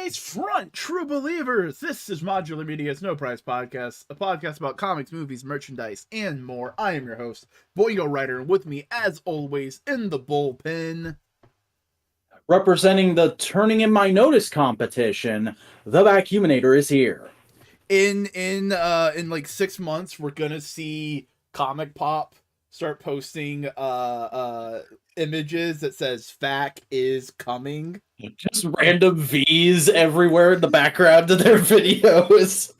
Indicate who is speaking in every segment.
Speaker 1: face front, true believers. This is Modular Media's No Price Podcast, a podcast about comics, movies, merchandise, and more. I am your host, Boingo Writer, and with me, as always, in the bullpen,
Speaker 2: representing the Turning in My Notice competition, the Vacuuminator is here.
Speaker 1: In like 6 months, we're gonna see Comic Pop start posting images that says "Vac is coming."
Speaker 2: Just random V's everywhere in the background of their videos.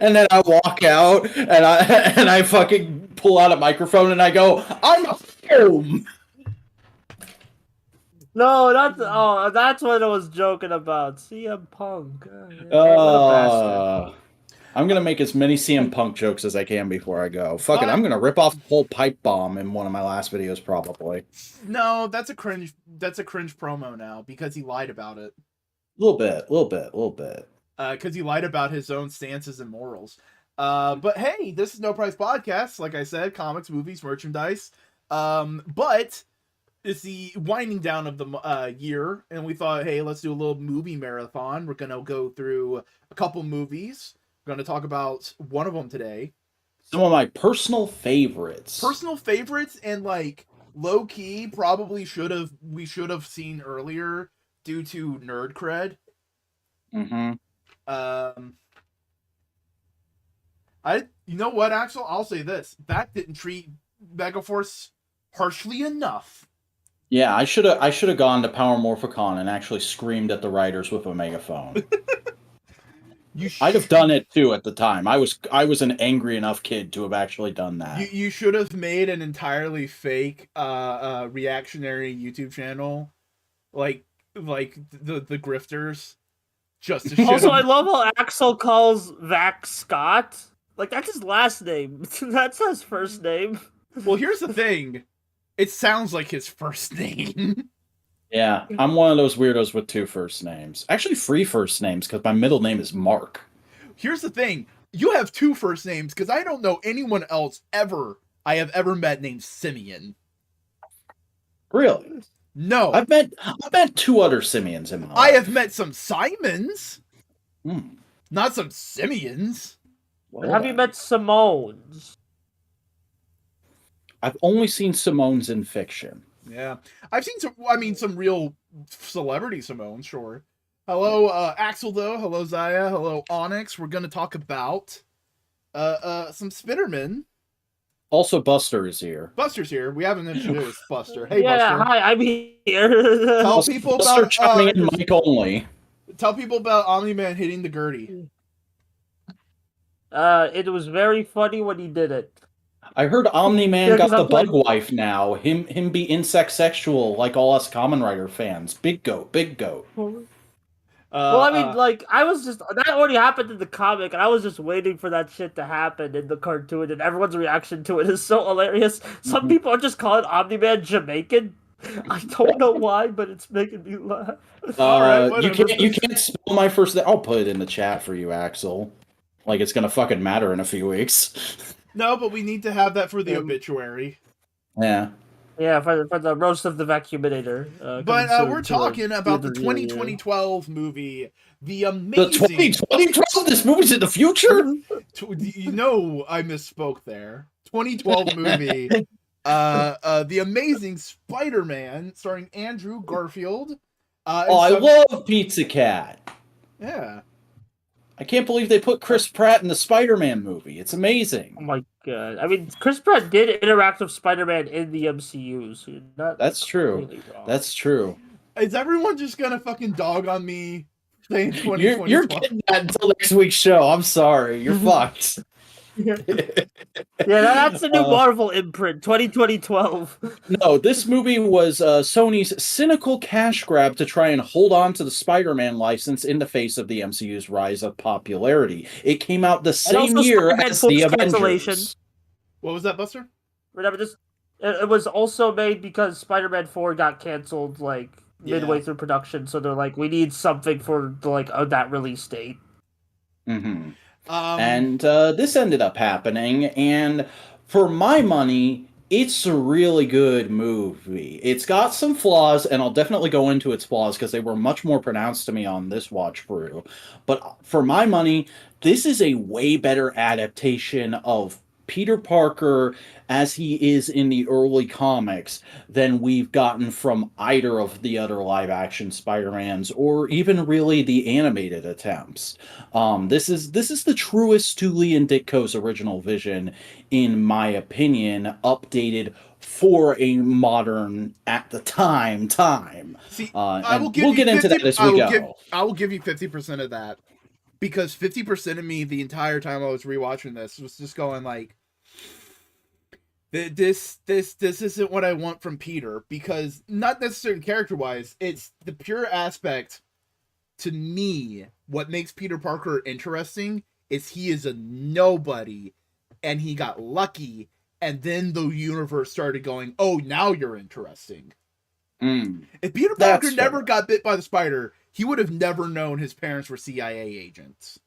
Speaker 2: And then I walk out and I fucking pull out a microphone and I go, I'm a film.
Speaker 3: No, that's what I was joking about. CM Punk.
Speaker 2: I'm gonna make as many CM Punk jokes as I can before I go. Fuck it, I'm gonna rip off the whole pipe bomb in one of my last videos, probably.
Speaker 1: No, that's a cringe promo now because he lied about it.
Speaker 2: A little bit.
Speaker 1: Because he lied about his own stances and morals. But hey, this is No Price Podcast. Like I said, comics, movies, merchandise. But it's the winding down of the year, and we thought, hey, let's do a little movie marathon. We're gonna go through a couple movies. We're gonna talk about one of them today.
Speaker 2: Some of my personal favorites.
Speaker 1: And like low key, probably we should have seen earlier due to nerd cred.
Speaker 2: Mm-hmm.
Speaker 1: You know what, Axel? I'll say this: that didn't treat Megaforce harshly enough.
Speaker 2: Yeah, I should have gone to Power Morphicon and actually screamed at the writers with a megaphone. I'd have done it too at the time. I was an angry enough kid to have actually done that.
Speaker 1: You should have made an entirely fake reactionary YouTube channel, like the grifters, just to
Speaker 3: also, I love how Axel calls Vac Scott. Like, that's his last name. That's his first name.
Speaker 1: Well, here's the thing. It sounds like his first name.
Speaker 2: Yeah, I'm one of those weirdos with two first names. Actually, three first names, because my middle name is Mark.
Speaker 1: Here's the thing. You have two first names, because I don't know anyone else I have ever met named Simeon.
Speaker 2: Really?
Speaker 1: No.
Speaker 2: I've met two other Simeons in my life.
Speaker 1: I have met some Simons.
Speaker 2: Hmm.
Speaker 1: Not some Simeons.
Speaker 3: Well, have you met Simones?
Speaker 2: I've only seen Simones in fiction.
Speaker 1: Yeah. I've seen some real celebrity Simones, sure. Hello, Axel, though. Hello, Zaya. Hello, Onyx. We're going to talk about some Spiderman.
Speaker 2: Also, Buster is here.
Speaker 1: Buster's here. We haven't introduced Buster. Hey,
Speaker 3: yeah,
Speaker 1: Buster.
Speaker 3: Hi, I'm here.
Speaker 1: Tell people
Speaker 2: Buster
Speaker 1: about
Speaker 2: chiming in mic only.
Speaker 1: Tell people about Omni-Man hitting the Gertie.
Speaker 3: It was very funny when he did it.
Speaker 2: I heard Omni-Man got the
Speaker 3: I'm
Speaker 2: bug wife now. Him be insect sexual like all us Kamen Rider fans. Big goat.
Speaker 3: Well, I mean, that already happened in the comic, and I was just waiting for that shit to happen in the cartoon, and everyone's reaction to it is so hilarious. Some people are just calling Omni-Man Jamaican. I don't know why, but it's making me laugh.
Speaker 2: You can't spell my first name. I'll put it in the chat for you, Axel. Like it's gonna fucking matter in a few weeks.
Speaker 1: No, but we need to have that for the obituary.
Speaker 2: Yeah.
Speaker 3: Yeah, for the roast of the Vacuuminator.
Speaker 1: But we're talking about the 2012 movie, The Amazing...
Speaker 2: The 2012? This movie's in the future?
Speaker 1: You know I misspoke there. 2012 movie, The Amazing Spider-Man, starring Andrew Garfield.
Speaker 2: I love Pizza Cat.
Speaker 1: Yeah.
Speaker 2: I can't believe they put Chris Pratt in the Spider-Man movie. It's amazing.
Speaker 3: Oh my god. I mean, Chris Pratt did interact with Spider-Man in the MCU, so
Speaker 2: that's true. Really that's true.
Speaker 1: Is everyone just gonna fucking dog on me saying 2020?
Speaker 2: You're getting that until next week's show. I'm sorry. You're fucked.
Speaker 3: Yeah, that's the new Marvel imprint, 2012.
Speaker 2: No, this movie was Sony's cynical cash grab to try and hold on to the Spider-Man license in the face of the MCU's rise of popularity. It came out the same year as the Avengers.
Speaker 1: What was that, Buster?
Speaker 3: Remember this? It was also made because Spider-Man 4 got canceled midway through production, so they're like, we need something for that release date.
Speaker 2: Mm-hmm. And this ended up happening, and for my money, It's a really good movie. It's got some flaws, and I'll definitely go into its flaws because they were much more pronounced to me on this watch through. But for my money, this is a way better adaptation of Peter Parker as he is in the early comics than we've gotten from either of the other live action Spider-Mans or even really the animated attempts. This is the truest to Lee and Ditko's original vision, in my opinion, updated for a modern at the time.
Speaker 1: See, I will
Speaker 2: And
Speaker 1: give
Speaker 2: we'll
Speaker 1: you
Speaker 2: get into
Speaker 1: 50.
Speaker 2: that as we go.
Speaker 1: I will give you 50% of that, because 50% of me the entire time I was rewatching this was just going like, this isn't what I want from Peter, because not necessarily character wise, it's the pure aspect. To me, what makes Peter Parker interesting is he is a nobody, and he got lucky, and then the universe started going, oh, now you're interesting. If Peter Parker never got bit by the spider, he would have never known his parents were CIA agents.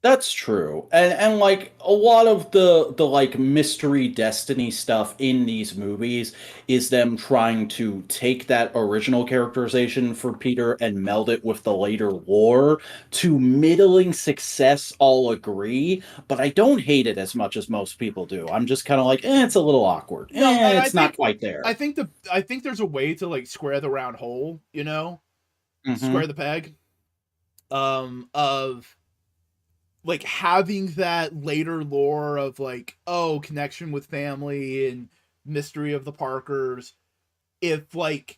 Speaker 2: That's true. And like a lot of the like mystery destiny stuff in these movies is them trying to take that original characterization for Peter and meld it with the later lore to middling success, I'll agree, but I don't hate it as much as most people do. I'm just kind of like, it's a little awkward. It's not quite there.
Speaker 1: I think there's a way to like square the round hole, square the peg. Of like having that later lore of like, oh, connection with family and mystery of the Parkers, if like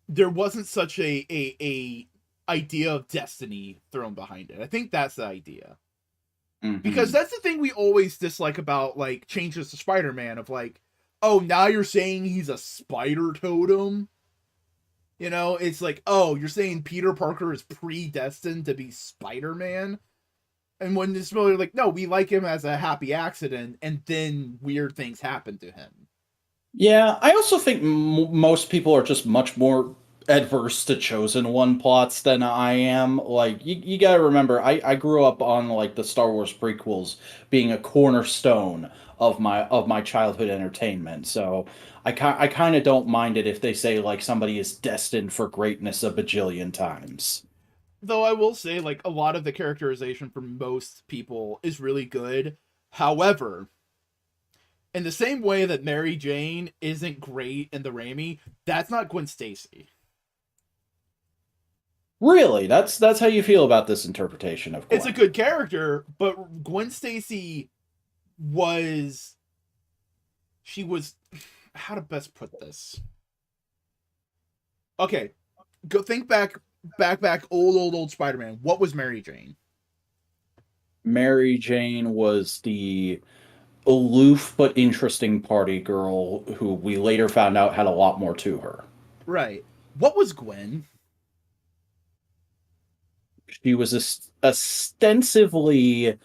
Speaker 1: there wasn't such a idea of destiny thrown behind it. I think that's the idea. Because that's the thing we always dislike about like changes to Spider-Man, of like, oh, now you're saying he's a spider totem. It's like, oh, you're saying Peter Parker is predestined to be Spider-Man? And when it's really like, no, we like him as a happy accident, and then weird things happen to him.
Speaker 2: Yeah, I also think most people are just much more adverse to chosen one plots than I am. Like, you gotta remember, I grew up on like the Star Wars prequels being a cornerstone of my childhood entertainment. So I kind of don't mind it if they say like somebody is destined for greatness a bajillion times.
Speaker 1: Though I will say, like, a lot of the characterization for most people is really good. However, in the same way that Mary Jane isn't great in the Raimi, that's not Gwen Stacy.
Speaker 2: Really? That's how you feel about this interpretation of Gwen?
Speaker 1: It's a good character, but Gwen Stacy was... She was... How to best put this? Okay, go think back, old Spider-Man. What was Mary Jane?
Speaker 2: Mary Jane was the aloof but interesting party girl who we later found out had a lot more to her.
Speaker 1: Right. What was Gwen?
Speaker 2: She was ostensibly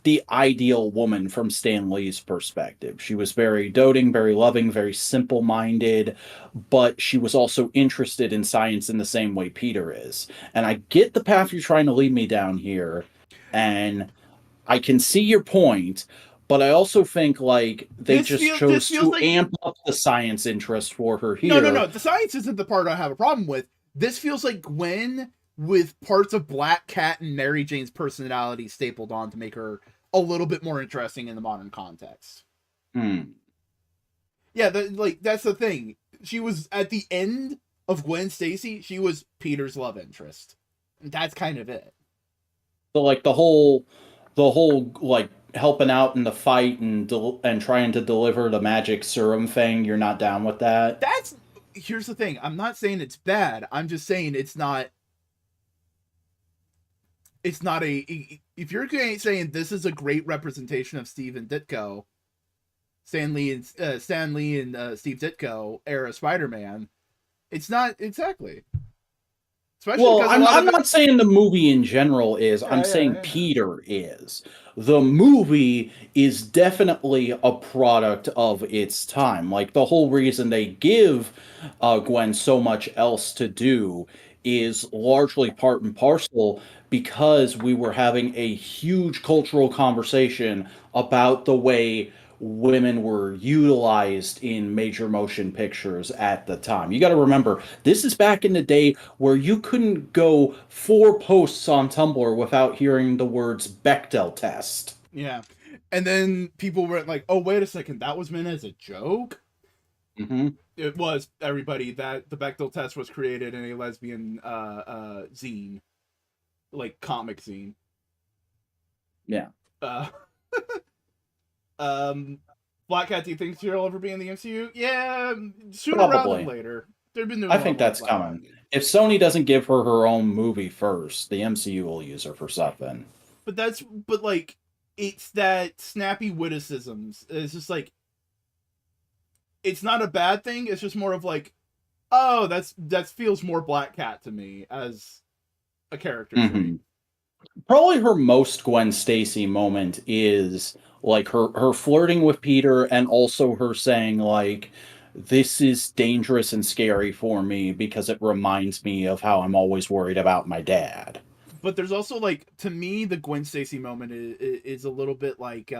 Speaker 2: the ideal woman from Stan Lee's perspective. She was very doting, very loving, very simple-minded, but she was also interested in science in the same way Peter is. And I get the path you're trying to lead me down here, and I can see your point, but I also think like they chose to like... amp up the science interest for her here.
Speaker 1: No. The science isn't the part I have a problem with. This feels like Gwen with parts of Black Cat and Mary Jane's personality stapled on to make her a little bit more interesting in the modern context. Yeah, that's the thing. She was at the end of Gwen Stacy. She was Peter's love interest, and that's kind of it.
Speaker 2: So like the whole like helping out in the fight and trying to deliver the magic serum thing. You're not down with that?
Speaker 1: Here's the thing. I'm not saying it's bad. I'm just saying it's not if you're saying this is a great representation of Steve and Ditko, Stan Lee and Steve Ditko era Spider-Man, it's not exactly.
Speaker 2: Especially well, I'm not saying the movie in general is. I'm saying Peter is. The movie is definitely a product of its time. Like, the whole reason they give Gwen so much else to do is largely part and parcel because we were having a huge cultural conversation about the way women were utilized in major motion pictures at the time. You got to remember, this is back in the day where you couldn't go 4 posts on Tumblr without hearing the words Bechdel test.
Speaker 1: Yeah. And then people were like, oh, wait a second, that was meant as a joke?
Speaker 2: Mm-hmm.
Speaker 1: It was, everybody, that the Bechdel test was created in a lesbian zine. Like, comic zine.
Speaker 2: Yeah.
Speaker 1: Black Cat, do you think she'll ever be in the MCU? Yeah, sooner
Speaker 2: Probably.
Speaker 1: rather than later. They've been doing
Speaker 2: I think that's coming. If Sony doesn't give her her own movie first, the MCU will use her for something.
Speaker 1: But like, it's that snappy witticisms. It's just like, it's not a bad thing. It's just more of like, oh, that feels more Black Cat to me as a character.
Speaker 2: Mm-hmm. Probably her most Gwen Stacy moment is like her flirting with Peter, and also her saying like, this is dangerous and scary for me because it reminds me of how I'm always worried about my dad.
Speaker 1: But there's also, like, to me, the Gwen Stacy moment is a little bit like,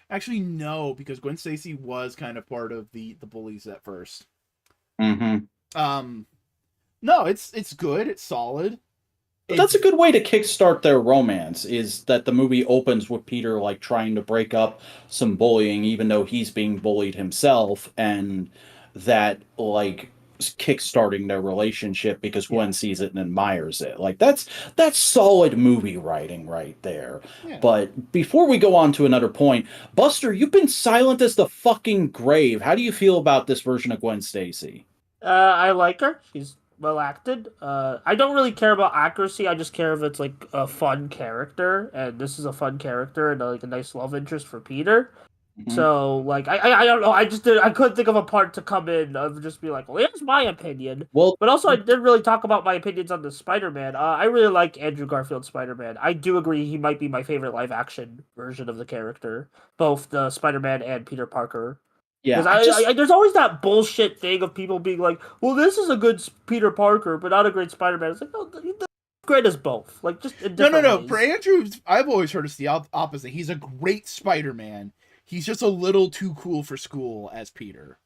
Speaker 1: actually, no, because Gwen Stacy was kind of part of the bullies at first.
Speaker 2: Mm-hmm.
Speaker 1: No, it's good. It's solid.
Speaker 2: But that's a good way to kickstart their romance, is that the movie opens with Peter, like, trying to break up some bullying, even though he's being bullied himself, and that, like, kickstarting their relationship because Gwen sees it and admires it. Like, that's solid movie writing right there. Yeah. But before we go on to another point, Buster, you've been silent as the fucking grave. How do you feel about this version of Gwen Stacy?
Speaker 3: I like her. She's well acted. I don't really care about accuracy. I just care if it's like a fun character, and this is a fun character and like a nice love interest for Peter. Mm-hmm. So like I don't know. I couldn't think of a part to come in of just be like, well, here's my opinion.
Speaker 2: Well,
Speaker 3: but also I didn't really talk about my opinions on the Spider-Man. I really like Andrew Garfield's Spider-Man. I do agree he might be my favorite live action version of the character, both the Spider-Man and Peter Parker. Yeah, because there's always that bullshit thing of people being like, well, this is a good Peter Parker, but not a great Spider-Man. It's like, no, the great as both. Like, just in different ways.
Speaker 1: For Andrew, I've always heard it's the opposite. He's a great Spider-Man. He's just a little too cool for school as Peter.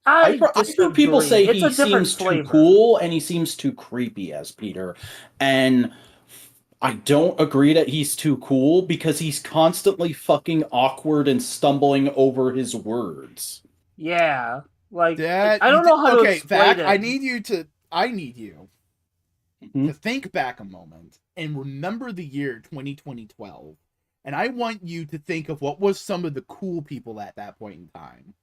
Speaker 2: I've heard people say he seems too cool and he seems too creepy as Peter. And I don't agree that he's too cool because he's constantly fucking awkward and stumbling over his words.
Speaker 3: Yeah. Like, that, I don't know how to explain it.
Speaker 1: I need you to think back a moment and remember the year 2012. And I want you to think of what was some of the cool people at that point in time.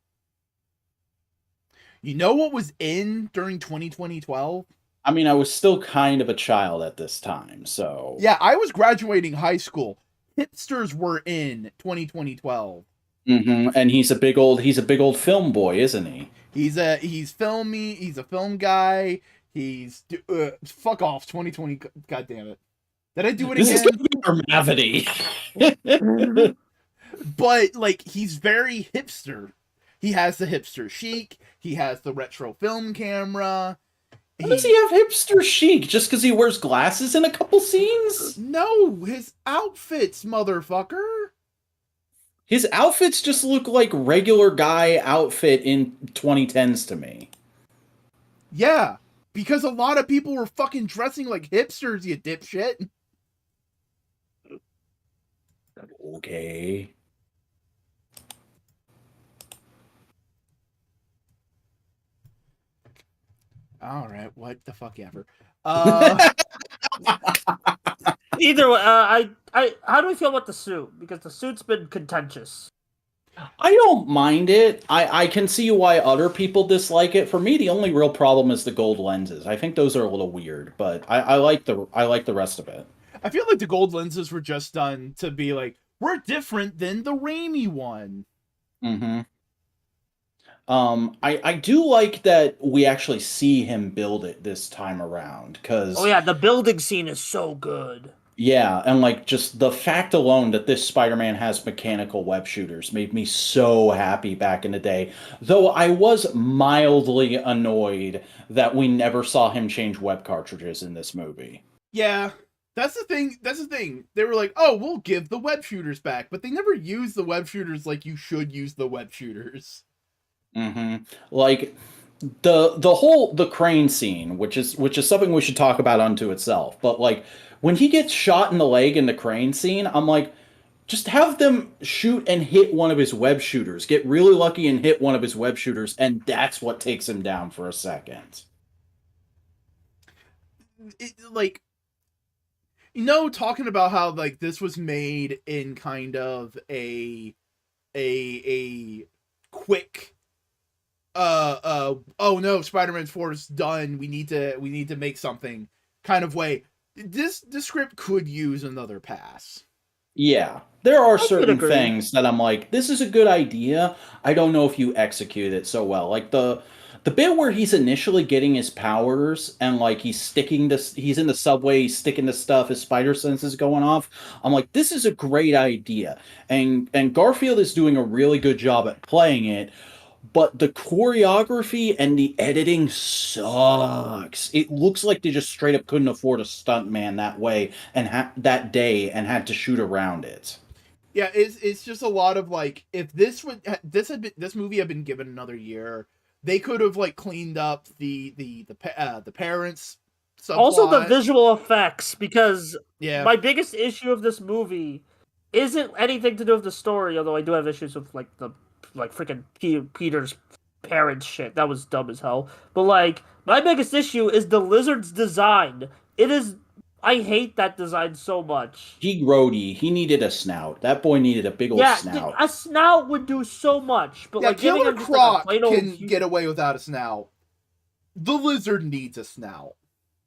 Speaker 1: You know what was in during 2012?
Speaker 2: I mean, I was still kind of a child at this time, so...
Speaker 1: Yeah, I was graduating high school. Hipsters were in 2012.
Speaker 2: Mm-hmm. And he's a big old film boy, isn't he?
Speaker 1: He's a film guy. He's fuck off 2020. God damn it! Did I do it again?
Speaker 2: This is gonna be our Mavity.
Speaker 1: But like, he's very hipster. He has the hipster chic. He has the retro film camera.
Speaker 2: How does he have hipster chic? Just because he wears glasses in a couple scenes?
Speaker 1: No, his outfits, motherfucker.
Speaker 2: His outfits just look like regular guy outfit in 2010s to me.
Speaker 1: Yeah, because a lot of people were fucking dressing like hipsters, you dipshit.
Speaker 2: Okay.
Speaker 1: All right, what the fuck ever.
Speaker 3: Either way, how do we feel about the suit? Because the suit's been contentious.
Speaker 2: I don't mind it. I can see why other people dislike it. For me, the only real problem is the gold lenses. I think those are a little weird, but I like the rest of it.
Speaker 1: I feel like the gold lenses were just done to be like, we're different than the Raimi one.
Speaker 2: Mm-hmm. I do like that we actually see him build it this time around, because...
Speaker 3: Oh yeah, the building scene is so good.
Speaker 2: Yeah, and like just the fact alone that this Spider-Man has mechanical web shooters made me so happy back in the day. Though I was mildly annoyed that we never saw him change web cartridges in this movie.
Speaker 1: Yeah, That's the thing. They were like, "Oh, we'll give the web shooters back," but they never use the web shooters like you should use the web shooters.
Speaker 2: Like the crane scene, which is something we should talk about unto itself. But like when he gets shot in the leg in the crane scene, I'm like, just have them shoot and hit one of his web shooters. Get really lucky and hit one of his web shooters, and that's what takes him down for a second.
Speaker 1: Like, talking about how like this was made in kind of a quick oh no, Spider-Man's 4 is done, we need to make something kind of way. This script could use another pass.
Speaker 2: Yeah, there are certain things that I'm like, this is a good idea. I don't know if you execute it so well. Like the bit where he's initially getting his powers and like he's in the subway, he's sticking to stuff, his spider sense is going off. I'm like, this is a great idea. And Garfield is doing a really good job at playing it. But the choreography and the editing sucks. It looks like they just straight up couldn't afford a stuntman that way and that day and had to shoot around it.
Speaker 1: Yeah, it's just a lot of like, if this movie had been given another year, they could have like cleaned up the parents subplot.
Speaker 3: Also the visual effects, because
Speaker 1: yeah,
Speaker 3: my biggest issue of this movie isn't anything to do with the story, although I do have issues with like the freaking Peter's parents shit. That was dumb as hell. But like, my biggest issue is the lizard's design. I hate that design so much.
Speaker 2: He needed a snout. That boy needed a big old snout.
Speaker 3: A snout would do so much. But like,
Speaker 1: Killer Croc can get away without a snout. The lizard needs a snout.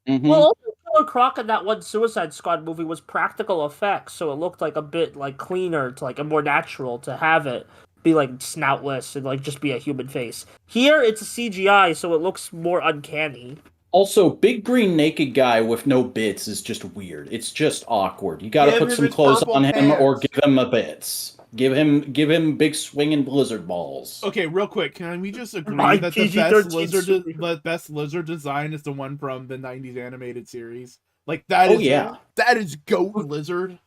Speaker 2: Mm-hmm.
Speaker 3: Well, also Killer Croc in that one Suicide Squad movie was practical effects, so it looked like a bit like cleaner, to like a more natural to have it be like snoutless and like just be a human face. Here it's a CGI, so it looks more uncanny.
Speaker 2: Also, big green naked guy with no bits is just weird. It's just awkward. You gotta put some clothes on him or give him a bits. Give him big swinging blizzard balls.
Speaker 1: Okay, real quick, can we just agree that the best lizard design is the one from the 90s animated series? Like that is GOAT lizard.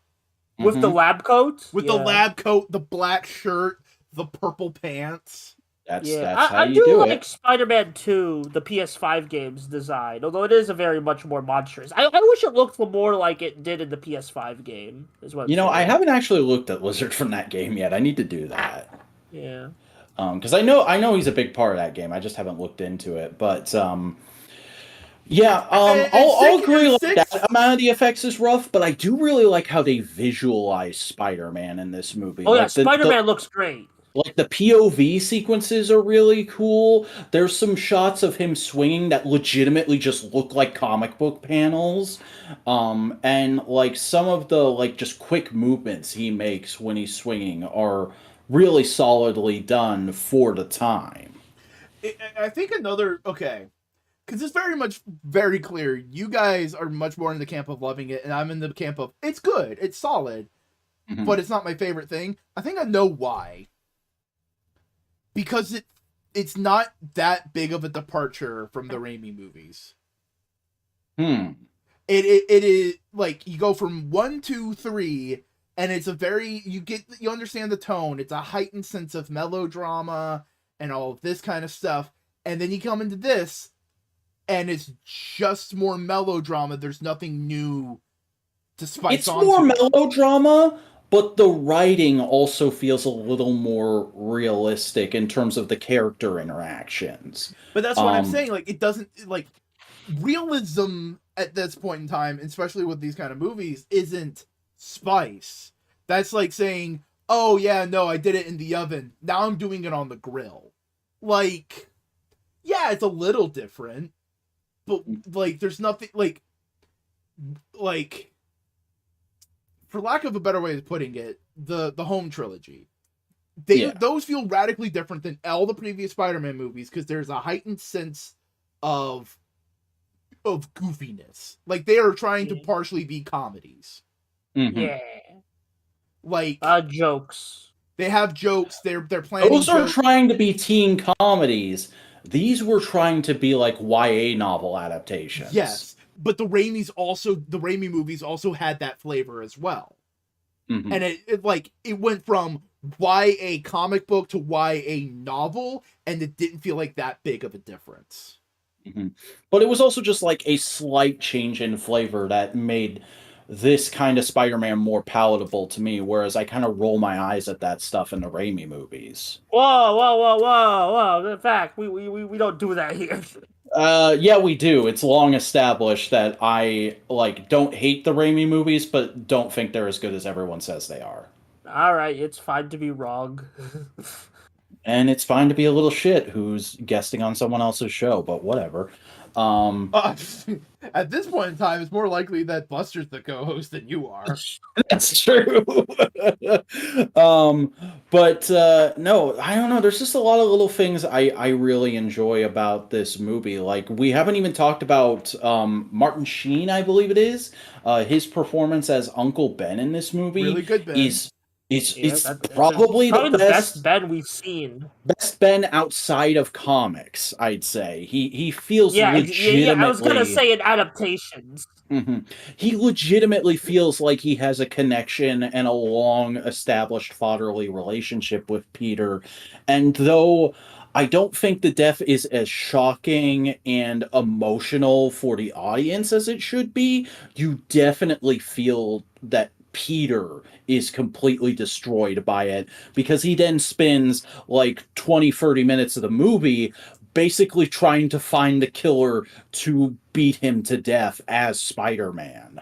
Speaker 3: With the lab coat?
Speaker 1: With the lab coat, the black shirt, the purple pants.
Speaker 2: That's how you do
Speaker 3: like Spider-Man 2, the PS5 game's design, although it is a very much more monstrous. I wish it looked more like it did in the PS5 game, is what
Speaker 2: I haven't actually looked at Lizard from that game yet. I need to do that.
Speaker 3: Yeah.
Speaker 2: Because I know he's a big part of that game. I just haven't looked into it. But I'll agree that amount of the effects is rough, but I do really like how they visualize Spider-Man in this movie.
Speaker 3: Oh yeah, Spider-Man looks great.
Speaker 2: Like the POV sequences are really cool. There's some shots of him swinging that legitimately just look like comic book panels. And like some of the like just quick movements he makes when he's swinging are really solidly done for the time.
Speaker 1: I think because it's very clear you guys are much more in the camp of loving it, and I'm in the camp of it's good, it's solid, but it's not my favorite thing. I think I know why. Because it's not that big of a departure from the Raimi movies. It is like you go from 1, 2, 3, and it's you understand the tone. It's a heightened sense of melodrama and all of this kind of stuff, and then you come into this, and it's just more melodrama. There's nothing new to spice on.
Speaker 2: It's more melodrama. But the writing also feels a little more realistic in terms of the character interactions.
Speaker 1: But that's what I'm saying. Like, it doesn't, like, realism at this point in time, especially with these kind of movies, isn't spice. That's like saying, oh, yeah, no, I did it in the oven. Now I'm doing it on the grill. Like, yeah, it's a little different. But, like, there's nothing, like, for lack of a better way of putting it, the Home trilogy, those feel radically different than all the previous Spider-Man movies because there's a heightened sense of goofiness. Like they are trying to partially be comedies.
Speaker 3: Yeah,
Speaker 1: like
Speaker 3: jokes.
Speaker 1: They have jokes. They're planning.
Speaker 2: Those are trying to be teen comedies. These were trying to be like YA novel adaptations.
Speaker 1: Yes. but the Raimi movies also had that flavor as well.
Speaker 2: Mm-hmm.
Speaker 1: And it went from YA comic book to YA novel, and it didn't feel like that big of a difference.
Speaker 2: Mm-hmm. But it was also just like a slight change in flavor that made this kind of Spider-Man more palatable to me, whereas I kind of roll my eyes at that stuff in the Raimi movies.
Speaker 3: Whoa. In fact, we don't do that here.
Speaker 2: Yeah, we do. It's long established that I don't hate the Raimi movies, but don't think they're as good as everyone says they are.
Speaker 3: All right, it's fine to be wrong.
Speaker 2: And it's fine to be a little shit who's guesting on someone else's show, but whatever.
Speaker 1: At this point in time, it's more likely that Buster's the co-host than you are.
Speaker 2: That's true. But no, I don't know. There's just a lot of little things I really enjoy about this movie. Like, we haven't even talked about Martin Sheen, I believe it is. His performance as Uncle Ben in this movie
Speaker 1: really good, Ben.
Speaker 2: It's probably
Speaker 3: the best Ben we've seen.
Speaker 2: Best Ben outside of comics, I'd say. He feels legitimately...
Speaker 3: Yeah, I was gonna say in adaptations.
Speaker 2: Mm-hmm. He legitimately feels like he has a connection and a long established fatherly relationship with Peter. And though I don't think the death is as shocking and emotional for the audience as it should be, you definitely feel that Peter is completely destroyed by it, because he then spends 20-30 minutes of the movie basically trying to find the killer to beat him to death as Spider-Man.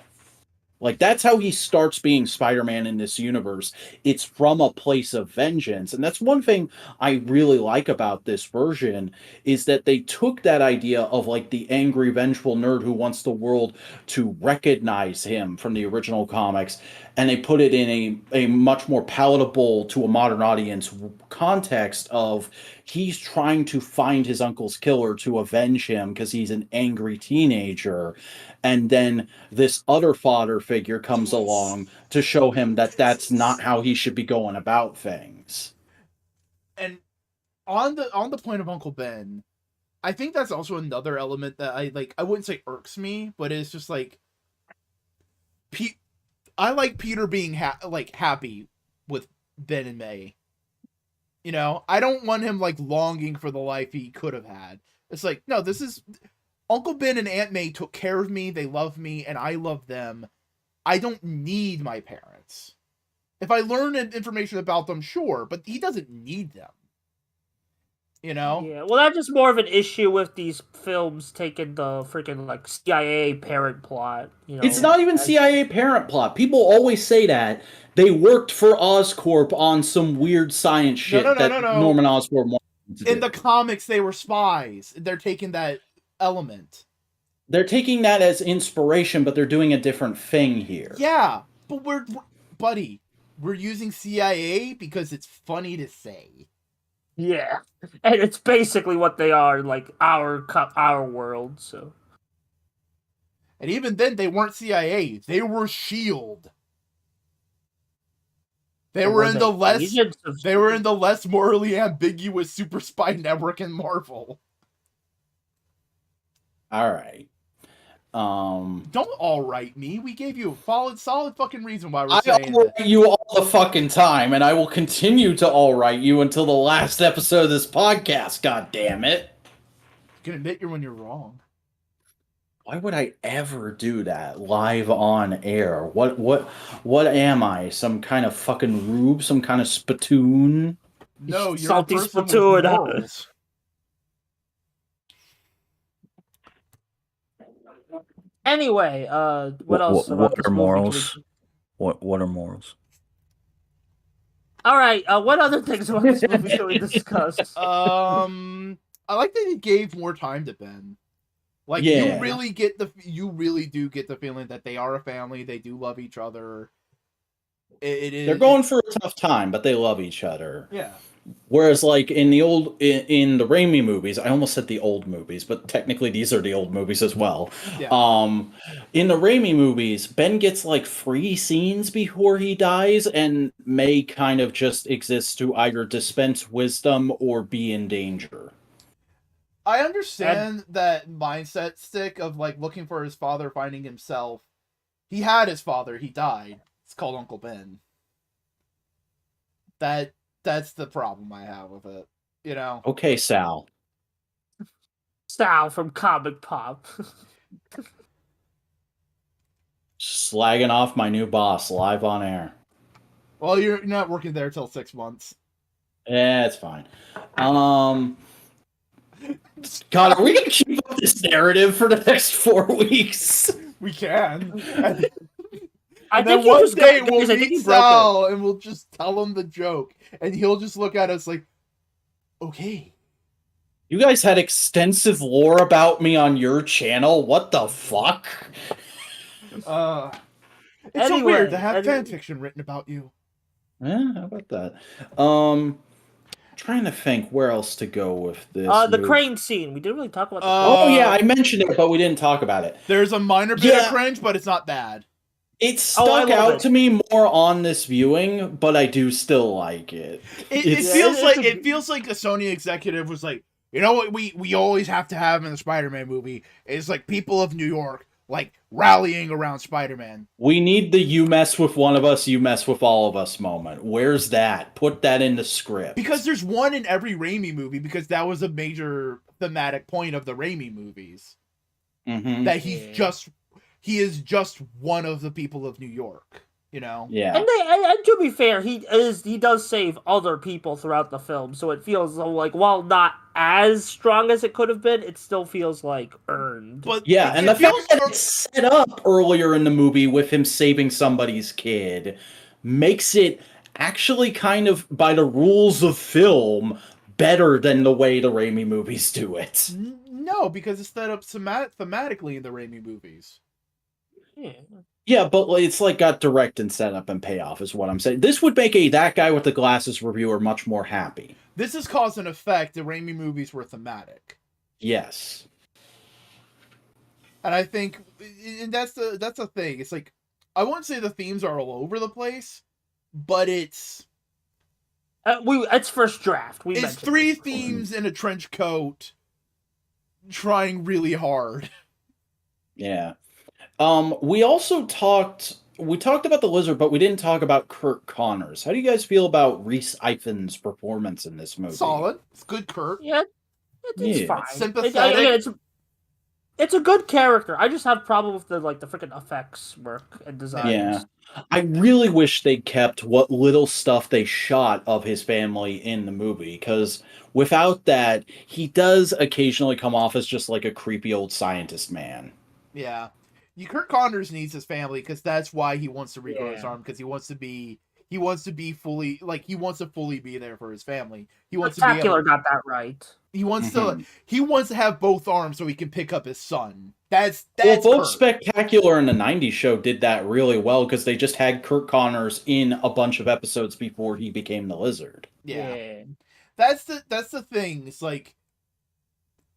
Speaker 2: That's how he starts being Spider-Man in this universe. It's from a place of vengeance. And that's one thing I really like about this version, is that they took that idea of the angry, vengeful nerd who wants the world to recognize him from the original comics, and they put it in a much more palatable to a modern audience context of he's trying to find his uncle's killer to avenge him because he's an angry teenager. And then this other father figure comes along to show him that that's not how he should be going about things.
Speaker 1: And on the point of Uncle Ben, I think that's also another element that I wouldn't say irks me, but it's just I like Peter being happy with Ben and May. I don't want him longing for the life he could have had. It's no, this is Uncle Ben and Aunt May took care of me, they love me, and I love them. I don't need my parents. If I learn information about them, sure, but he doesn't need them.
Speaker 3: Yeah, well, that's just more of an issue with these films taking the freaking CIA parent plot.
Speaker 2: It's not even CIA parent plot. People always say that they worked for Oscorp on some weird science shit that Norman Osborn wanted to do.
Speaker 1: In the comics, they were spies. They're taking that element.
Speaker 2: They're taking that as inspiration, but they're doing a different thing here.
Speaker 1: Yeah, but we're using CIA because it's funny to say.
Speaker 3: Yeah, and it's basically what they are in our world. So,
Speaker 1: and even then, they weren't CIA. They were SHIELD. They were in the less morally ambiguous super spy network in Marvel.
Speaker 2: All right.
Speaker 1: Don't all right me. We gave you a solid fucking reason why we're saying
Speaker 2: all right you all the fucking time, and I will continue to all right you until the last episode of this podcast. God damn it!
Speaker 1: You can admit when you're wrong.
Speaker 2: Why would I ever do that live on air? What am I? Some kind of fucking rube? Some kind of spittoon?
Speaker 1: No, you're
Speaker 3: salty
Speaker 1: a person
Speaker 3: spittoon.
Speaker 1: with morals.
Speaker 3: Anyway, what else?
Speaker 4: What are morals? What are morals?
Speaker 3: All right. What other things about this movie should we discuss?
Speaker 1: I like that he gave more time to Ben. You really do get the feeling that they are a family. They do love each other.
Speaker 2: They're going for a tough time, but they love each other.
Speaker 1: Yeah.
Speaker 2: Whereas, in the Raimi movies, I almost said the old movies, but technically these are the old movies as well.
Speaker 1: Yeah.
Speaker 2: In the Raimi movies, Ben gets 3 scenes before he dies, and May kind of just exists to either dispense wisdom or be in danger.
Speaker 1: I understand that mindset stick of like looking for his father, finding himself. He had his father. He died. It's called Uncle Ben. That's the problem I have with it. You know.
Speaker 2: Okay, Sal.
Speaker 3: Sal from Comic Pop.
Speaker 2: Slagging off my new boss live on air.
Speaker 1: Well, you're not working there till 6 months.
Speaker 2: Yeah, it's fine. God, are we gonna keep up this narrative for the next 4 weeks?
Speaker 1: We can.
Speaker 3: I
Speaker 1: And
Speaker 3: think
Speaker 1: then one
Speaker 3: just
Speaker 1: day
Speaker 3: got,
Speaker 1: we'll
Speaker 3: I think
Speaker 1: meet
Speaker 3: he broke it.
Speaker 1: Sal and we'll just tell him the joke, and he'll just look at us like, "Okay."
Speaker 2: You guys had extensive lore about me on your channel. What the fuck?
Speaker 1: It's so
Speaker 3: Anyway,
Speaker 1: weird to have fan fiction written about you.
Speaker 2: Yeah, how about that? Trying to think where else to go with this.
Speaker 3: The
Speaker 2: movie.
Speaker 3: crane scene. We didn't really talk about the
Speaker 2: Oh yeah, I mentioned it, but we didn't talk about it.
Speaker 1: There's a minor bit of cringe, but it's not bad.
Speaker 2: It stuck out to me more on this viewing, but I do still like it.
Speaker 1: It feels like a Sony executive was like, you know what we always have to have in the Spider-Man movie is like people of New York like rallying around Spider-Man.
Speaker 2: We need the "you mess with one of us, you mess with all of us" moment. Where's that? Put that in the script.
Speaker 1: Because there's one in every Raimi movie, because that was a major thematic point of the Raimi movies.
Speaker 2: Mm-hmm.
Speaker 1: That he is just one of the people of New York, you know?
Speaker 2: Yeah.
Speaker 3: And to be fair, he does save other people throughout the film, so it feels like, while not as strong as it could have been, it still feels like earned.
Speaker 1: But
Speaker 2: yeah, and the fact that it's set up earlier in the movie with him saving somebody's kid makes it actually kind of, by the rules of film, better than the way the Raimi movies do it.
Speaker 1: No, because it's set up thematically in the Raimi movies.
Speaker 2: Yeah, but it's like got direct and setup and payoff is what I'm saying. This would make that guy with the glasses reviewer much more happy.
Speaker 1: This is cause and effect. The Raimi movies were thematic.
Speaker 2: Yes.
Speaker 1: And I think, and that's the thing. It's like, I wouldn't say the themes are all over the place, but it's
Speaker 3: first draft.
Speaker 1: It's 3 themes in a trench coat trying really hard.
Speaker 2: Yeah. We also talked about the Lizard, but we didn't talk about Kurt Connors. How do you guys feel about Rhys Ifans' performance in this movie?
Speaker 1: Solid. It's good Kurt.
Speaker 3: Yeah, it's fine.
Speaker 1: Sympathetic.
Speaker 3: It's a good character. I just have problem with the freaking effects work and design.
Speaker 2: Yeah. I really wish they kept what little stuff they shot of his family in the movie, because without that, he does occasionally come off as just like a creepy old scientist man.
Speaker 1: Yeah. Kurt Connors needs his family, because that's why he wants to regrow his arm, because he wants to be fully, like, he wants to fully be there for his family. He wants
Speaker 3: Spectacular got that right.
Speaker 1: He wants to have both arms so he can pick up his son. That's
Speaker 2: both
Speaker 1: Kurt.
Speaker 2: Spectacular and the 90s show did that really well, because they just had Kurt Connors in a bunch of episodes before he became the Lizard.
Speaker 1: Yeah. That's the thing. It's like,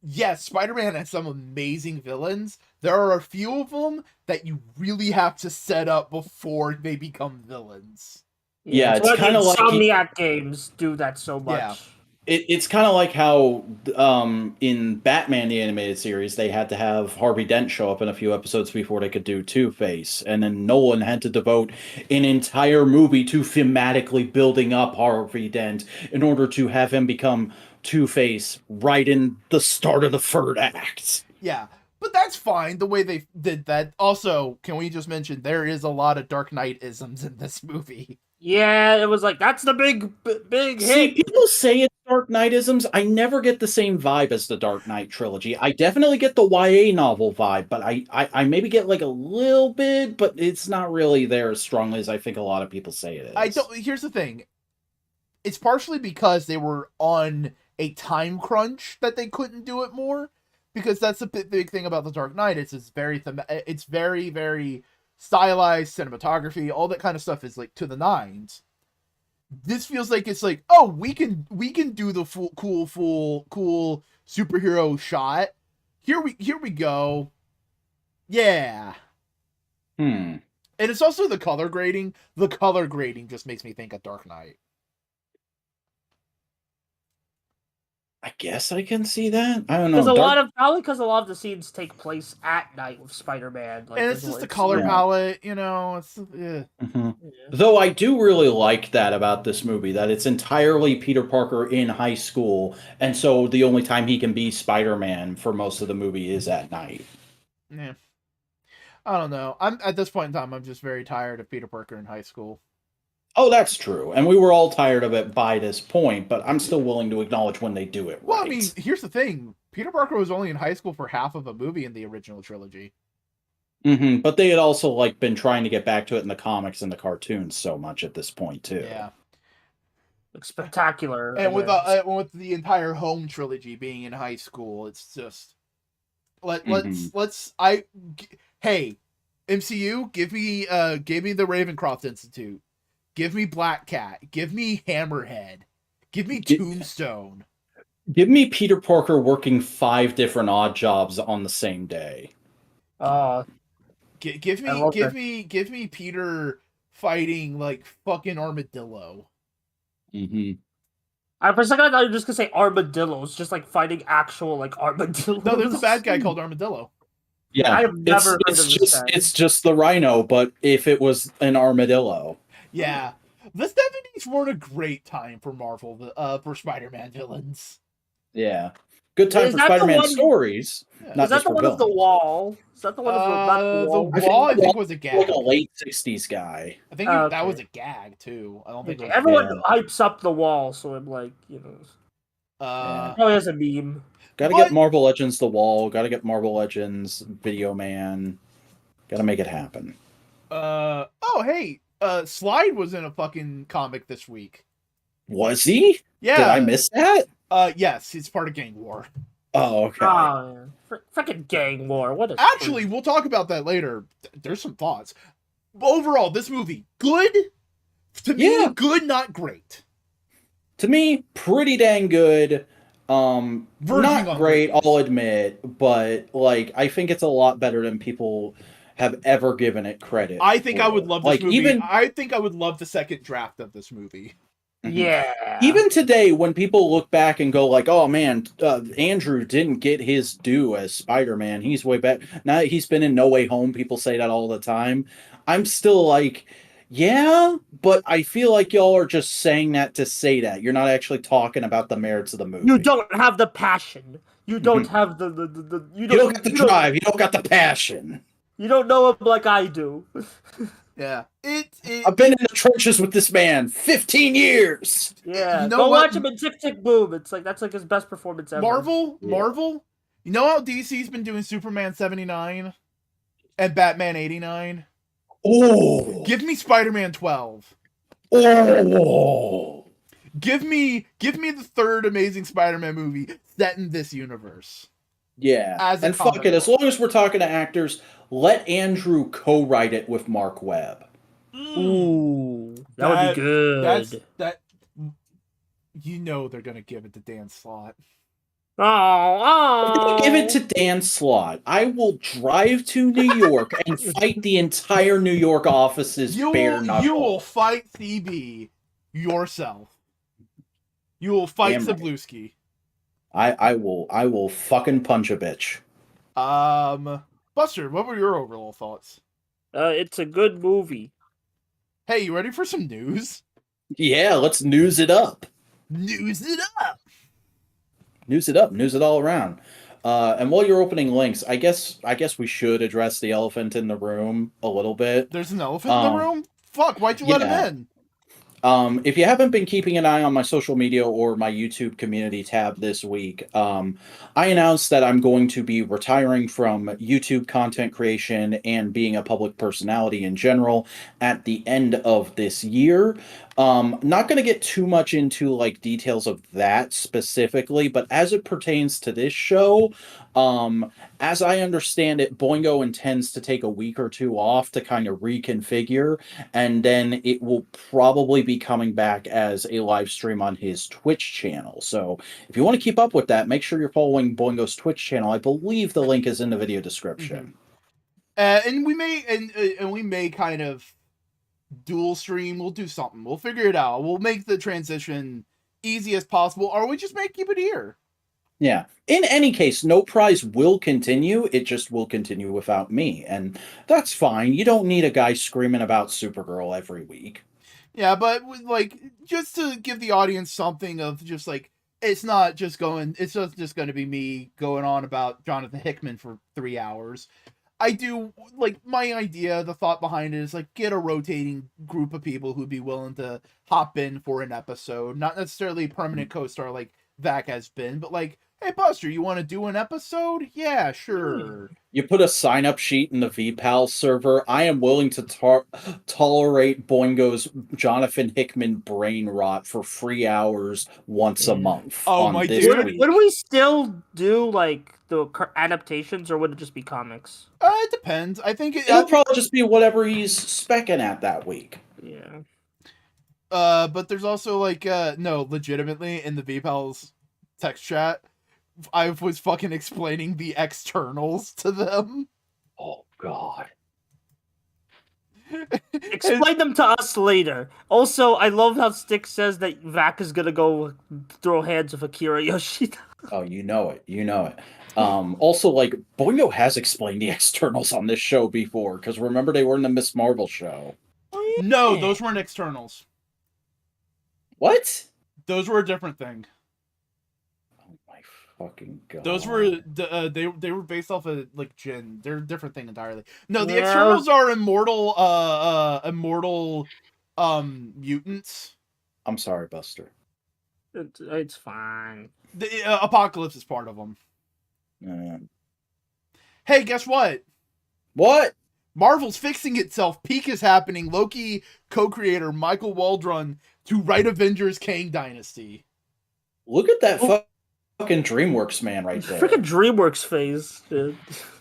Speaker 1: yes, Spider-Man has some amazing villains. There are a few of them that you really have to set up before they become villains.
Speaker 2: Yeah, it's kind of like
Speaker 3: Insomniac games do that so much.
Speaker 1: Yeah.
Speaker 2: It's kind of like how in Batman the Animated Series they had to have Harvey Dent show up in a few episodes before they could do Two-Face, and then Nolan had to devote an entire movie to thematically building up Harvey Dent in order to have him become Two-Face right in the start of the third act.
Speaker 1: Yeah, but that's fine the way they did that. Also, can we just mention there is a lot of Dark Knight-isms in this movie?
Speaker 3: Yeah, it was like, that's the big hit.
Speaker 2: See, people say it's Dark Knight-isms. I never get the same vibe as the Dark Knight trilogy. I definitely get the YA novel vibe, but I maybe get like a little bit, but it's not really there as strongly as I think a lot of people say it is.
Speaker 1: Here's the thing. It's partially because they were on a time crunch that they couldn't do it more, because that's the big thing about the Dark Knight. It's very, very stylized cinematography, all that kind of stuff is like to the nines. This feels like it's like, oh, we can do the cool superhero shot. Here we go. Yeah.
Speaker 2: And
Speaker 1: it's also the color grading. The color grading just makes me think of Dark Knight.
Speaker 2: I guess I can see that. I don't
Speaker 3: Because
Speaker 2: know.
Speaker 3: probably because a lot of the scenes take place at night with Spider-Man. Like,
Speaker 1: And it's just the color palette, you know. It's
Speaker 2: Mm-hmm. Though I do really like that about this movie, that it's entirely Peter Parker in high school, and so the only time he can be Spider-Man for most of the movie is at night.
Speaker 1: Yeah. I don't know. I'm at this point in time, I'm just very tired of Peter Parker in high school.
Speaker 2: Oh, that's true. And we were all tired of it by this point, but I'm still willing to acknowledge when they do it right.
Speaker 1: Well, I mean, here's the thing. Peter Parker was only in high school for half of a movie in the original trilogy.
Speaker 2: Mm-hmm. But they had also like been trying to get back to it in the comics and the cartoons so much at this point, too.
Speaker 1: Yeah.
Speaker 3: Like, spectacular.
Speaker 1: And with the entire Home trilogy being in high school, it's just... Hey, MCU, give me the Ravencroft Institute. Give me Black Cat. Give me Hammerhead. Give me Tombstone.
Speaker 2: Give me Peter Parker working 5 different odd jobs on the same day.
Speaker 1: Give me Peter fighting like fucking armadillo.
Speaker 2: Mm-hmm.
Speaker 3: For a second I thought you were just gonna say armadillos, just like fighting actual like armadillos.
Speaker 1: No, there's a bad guy called Armadillo.
Speaker 3: Yeah, I have never heard of this guy.
Speaker 2: It's just the Rhino, but if it was an armadillo.
Speaker 1: Yeah. The 70s weren't a great time for Marvel, for Spider-Man villains.
Speaker 2: Yeah. Good time for Spider-Man stories.
Speaker 1: Yeah.
Speaker 2: Not
Speaker 3: Is that the one of the wall? Is that the one of the wall?
Speaker 1: The wall, I think, was a gag.
Speaker 2: Like a late 60s guy.
Speaker 1: I think that was a gag, too. I don't think
Speaker 3: everyone hypes up the wall, so I'm like, you know. Probably has a meme.
Speaker 2: Gotta get Marvel Legends The Wall. Gotta get Marvel Legends Video Man. Gotta make it happen.
Speaker 1: Oh, hey. Slide was in a fucking comic this week.
Speaker 2: Was he?
Speaker 1: Yeah.
Speaker 2: Did I miss that?
Speaker 1: Yes. He's part of Gang War.
Speaker 2: Oh, okay.
Speaker 3: Oh, freaking Gang War. What a
Speaker 1: Actually, we'll talk about that later. There's some thoughts. Overall, this movie, good? To me, good, not great.
Speaker 2: To me, pretty dang good. Not great, I'll admit, but like I think it's a lot better than people have ever given it credit.
Speaker 1: I think I would love this movie.
Speaker 2: I
Speaker 1: think I would love the second draft of this movie.
Speaker 3: Yeah.
Speaker 2: Even today, when people look back and go like, "Oh man, Andrew didn't get his due as Spider-Man. He's way back." Now that he's been in No Way Home, people say that all the time. I'm still like, yeah, but I feel like y'all are just saying that to say that. You're not actually talking about the merits of the movie.
Speaker 3: You don't have the passion. You don't have the
Speaker 2: you don't got the drive. You don't got the passion.
Speaker 3: You don't know him like I do.
Speaker 1: Yeah.
Speaker 2: I've been in the trenches with this man 15 years.
Speaker 3: Yeah. Go watch him in Tick Tick Boom. It's like that's like his best performance ever.
Speaker 1: Marvel. You know how DC's been doing Superman 79 and Batman 89?
Speaker 2: Oh.
Speaker 1: Give me Spider-Man 12.
Speaker 2: Oh.
Speaker 1: Give me the third Amazing Spider-Man movie set in this universe.
Speaker 2: Yeah. And fuck it, as long as we're talking to actors, let Andrew co-write it with Mark Webb.
Speaker 3: Ooh. That would be good.
Speaker 1: You know they're gonna give it to Dan Slott.
Speaker 3: Oh.
Speaker 2: Give it to Dan Slott. I will drive to New York and fight the entire New York office's bare knuckle.
Speaker 1: You will fight CB yourself. You will fight Zabluski.
Speaker 2: I will fucking punch a bitch.
Speaker 1: Buster, what were your overall thoughts?
Speaker 3: It's a good movie.
Speaker 1: Hey, you ready for some news?
Speaker 2: Yeah, let's news it up.
Speaker 1: News it up.
Speaker 2: News it up. News it all around. And while you're opening links, I guess we should address the elephant in the room a little bit.
Speaker 1: There's an elephant in the room? Fuck, why'd you let him in?
Speaker 2: If you haven't been keeping an eye on my social media or my YouTube community tab this week, I announced that I'm going to be retiring from YouTube content creation and being a public personality in general at the end of this year. Not going to get too much into like details of that specifically, but as it pertains to this show, as I understand it, Boingo intends to take a week or two off to kind of reconfigure, and then it will probably be coming back as a live stream on his Twitch channel. So if you want to keep up with that, make sure you're following Boingo's Twitch channel. I believe the link is in the video description.
Speaker 1: And we may kind of dual stream. We'll do something. We'll figure it out. We'll make the transition easy as possible, or we just may keep it here.
Speaker 2: Yeah. In any case, No Prize will continue. It just will continue without me. And that's fine. You don't need a guy screaming about Supergirl every week.
Speaker 1: Yeah, but like just to give the audience something of just like it's not just going to be me going on about Jonathan Hickman for 3 hours. I do like my idea, the thought behind it is like get a rotating group of people who'd be willing to hop in for an episode, not necessarily a permanent co-star like Vac has been, but like, hey Buster, you want to do an episode? Yeah, sure.
Speaker 2: You put a sign-up sheet in the VPAL server. I am willing to tolerate Boingo's Jonathan Hickman brain rot for 3 hours once a month.
Speaker 1: Oh my dude!
Speaker 3: Would we still do like the adaptations, or would it just be comics?
Speaker 1: It depends. I think
Speaker 2: it'll probably just be whatever he's specking at that week.
Speaker 3: Yeah.
Speaker 1: But there's also like no, legitimately in the VPAL's text chat, I was fucking explaining the externals to them.
Speaker 2: Oh god.
Speaker 3: Explain them to us later. Also, I love how Stick says that Vac is gonna go throw hands with Akira Yoshida.
Speaker 2: Oh, you know it. You know it. Also, like, Boingo has explained the externals on this show before, because remember they were in the Miss Marvel show.
Speaker 3: Oh, yeah.
Speaker 1: No, those weren't externals.
Speaker 2: What?
Speaker 1: Those were a different thing.
Speaker 2: Oh my fucking god.
Speaker 1: Those were they were based off of like Jin. They're a different thing entirely. No, the externals are immortal mutants.
Speaker 2: I'm sorry, Buster.
Speaker 3: It's fine.
Speaker 1: The Apocalypse is part of them. Hey, guess what?
Speaker 2: What?
Speaker 1: Marvel's fixing itself. Peak is happening. Loki co-creator Michael Waldron to write Avengers Kang Dynasty.
Speaker 2: Look at that fucking DreamWorks man right there.
Speaker 3: Freaking DreamWorks phase.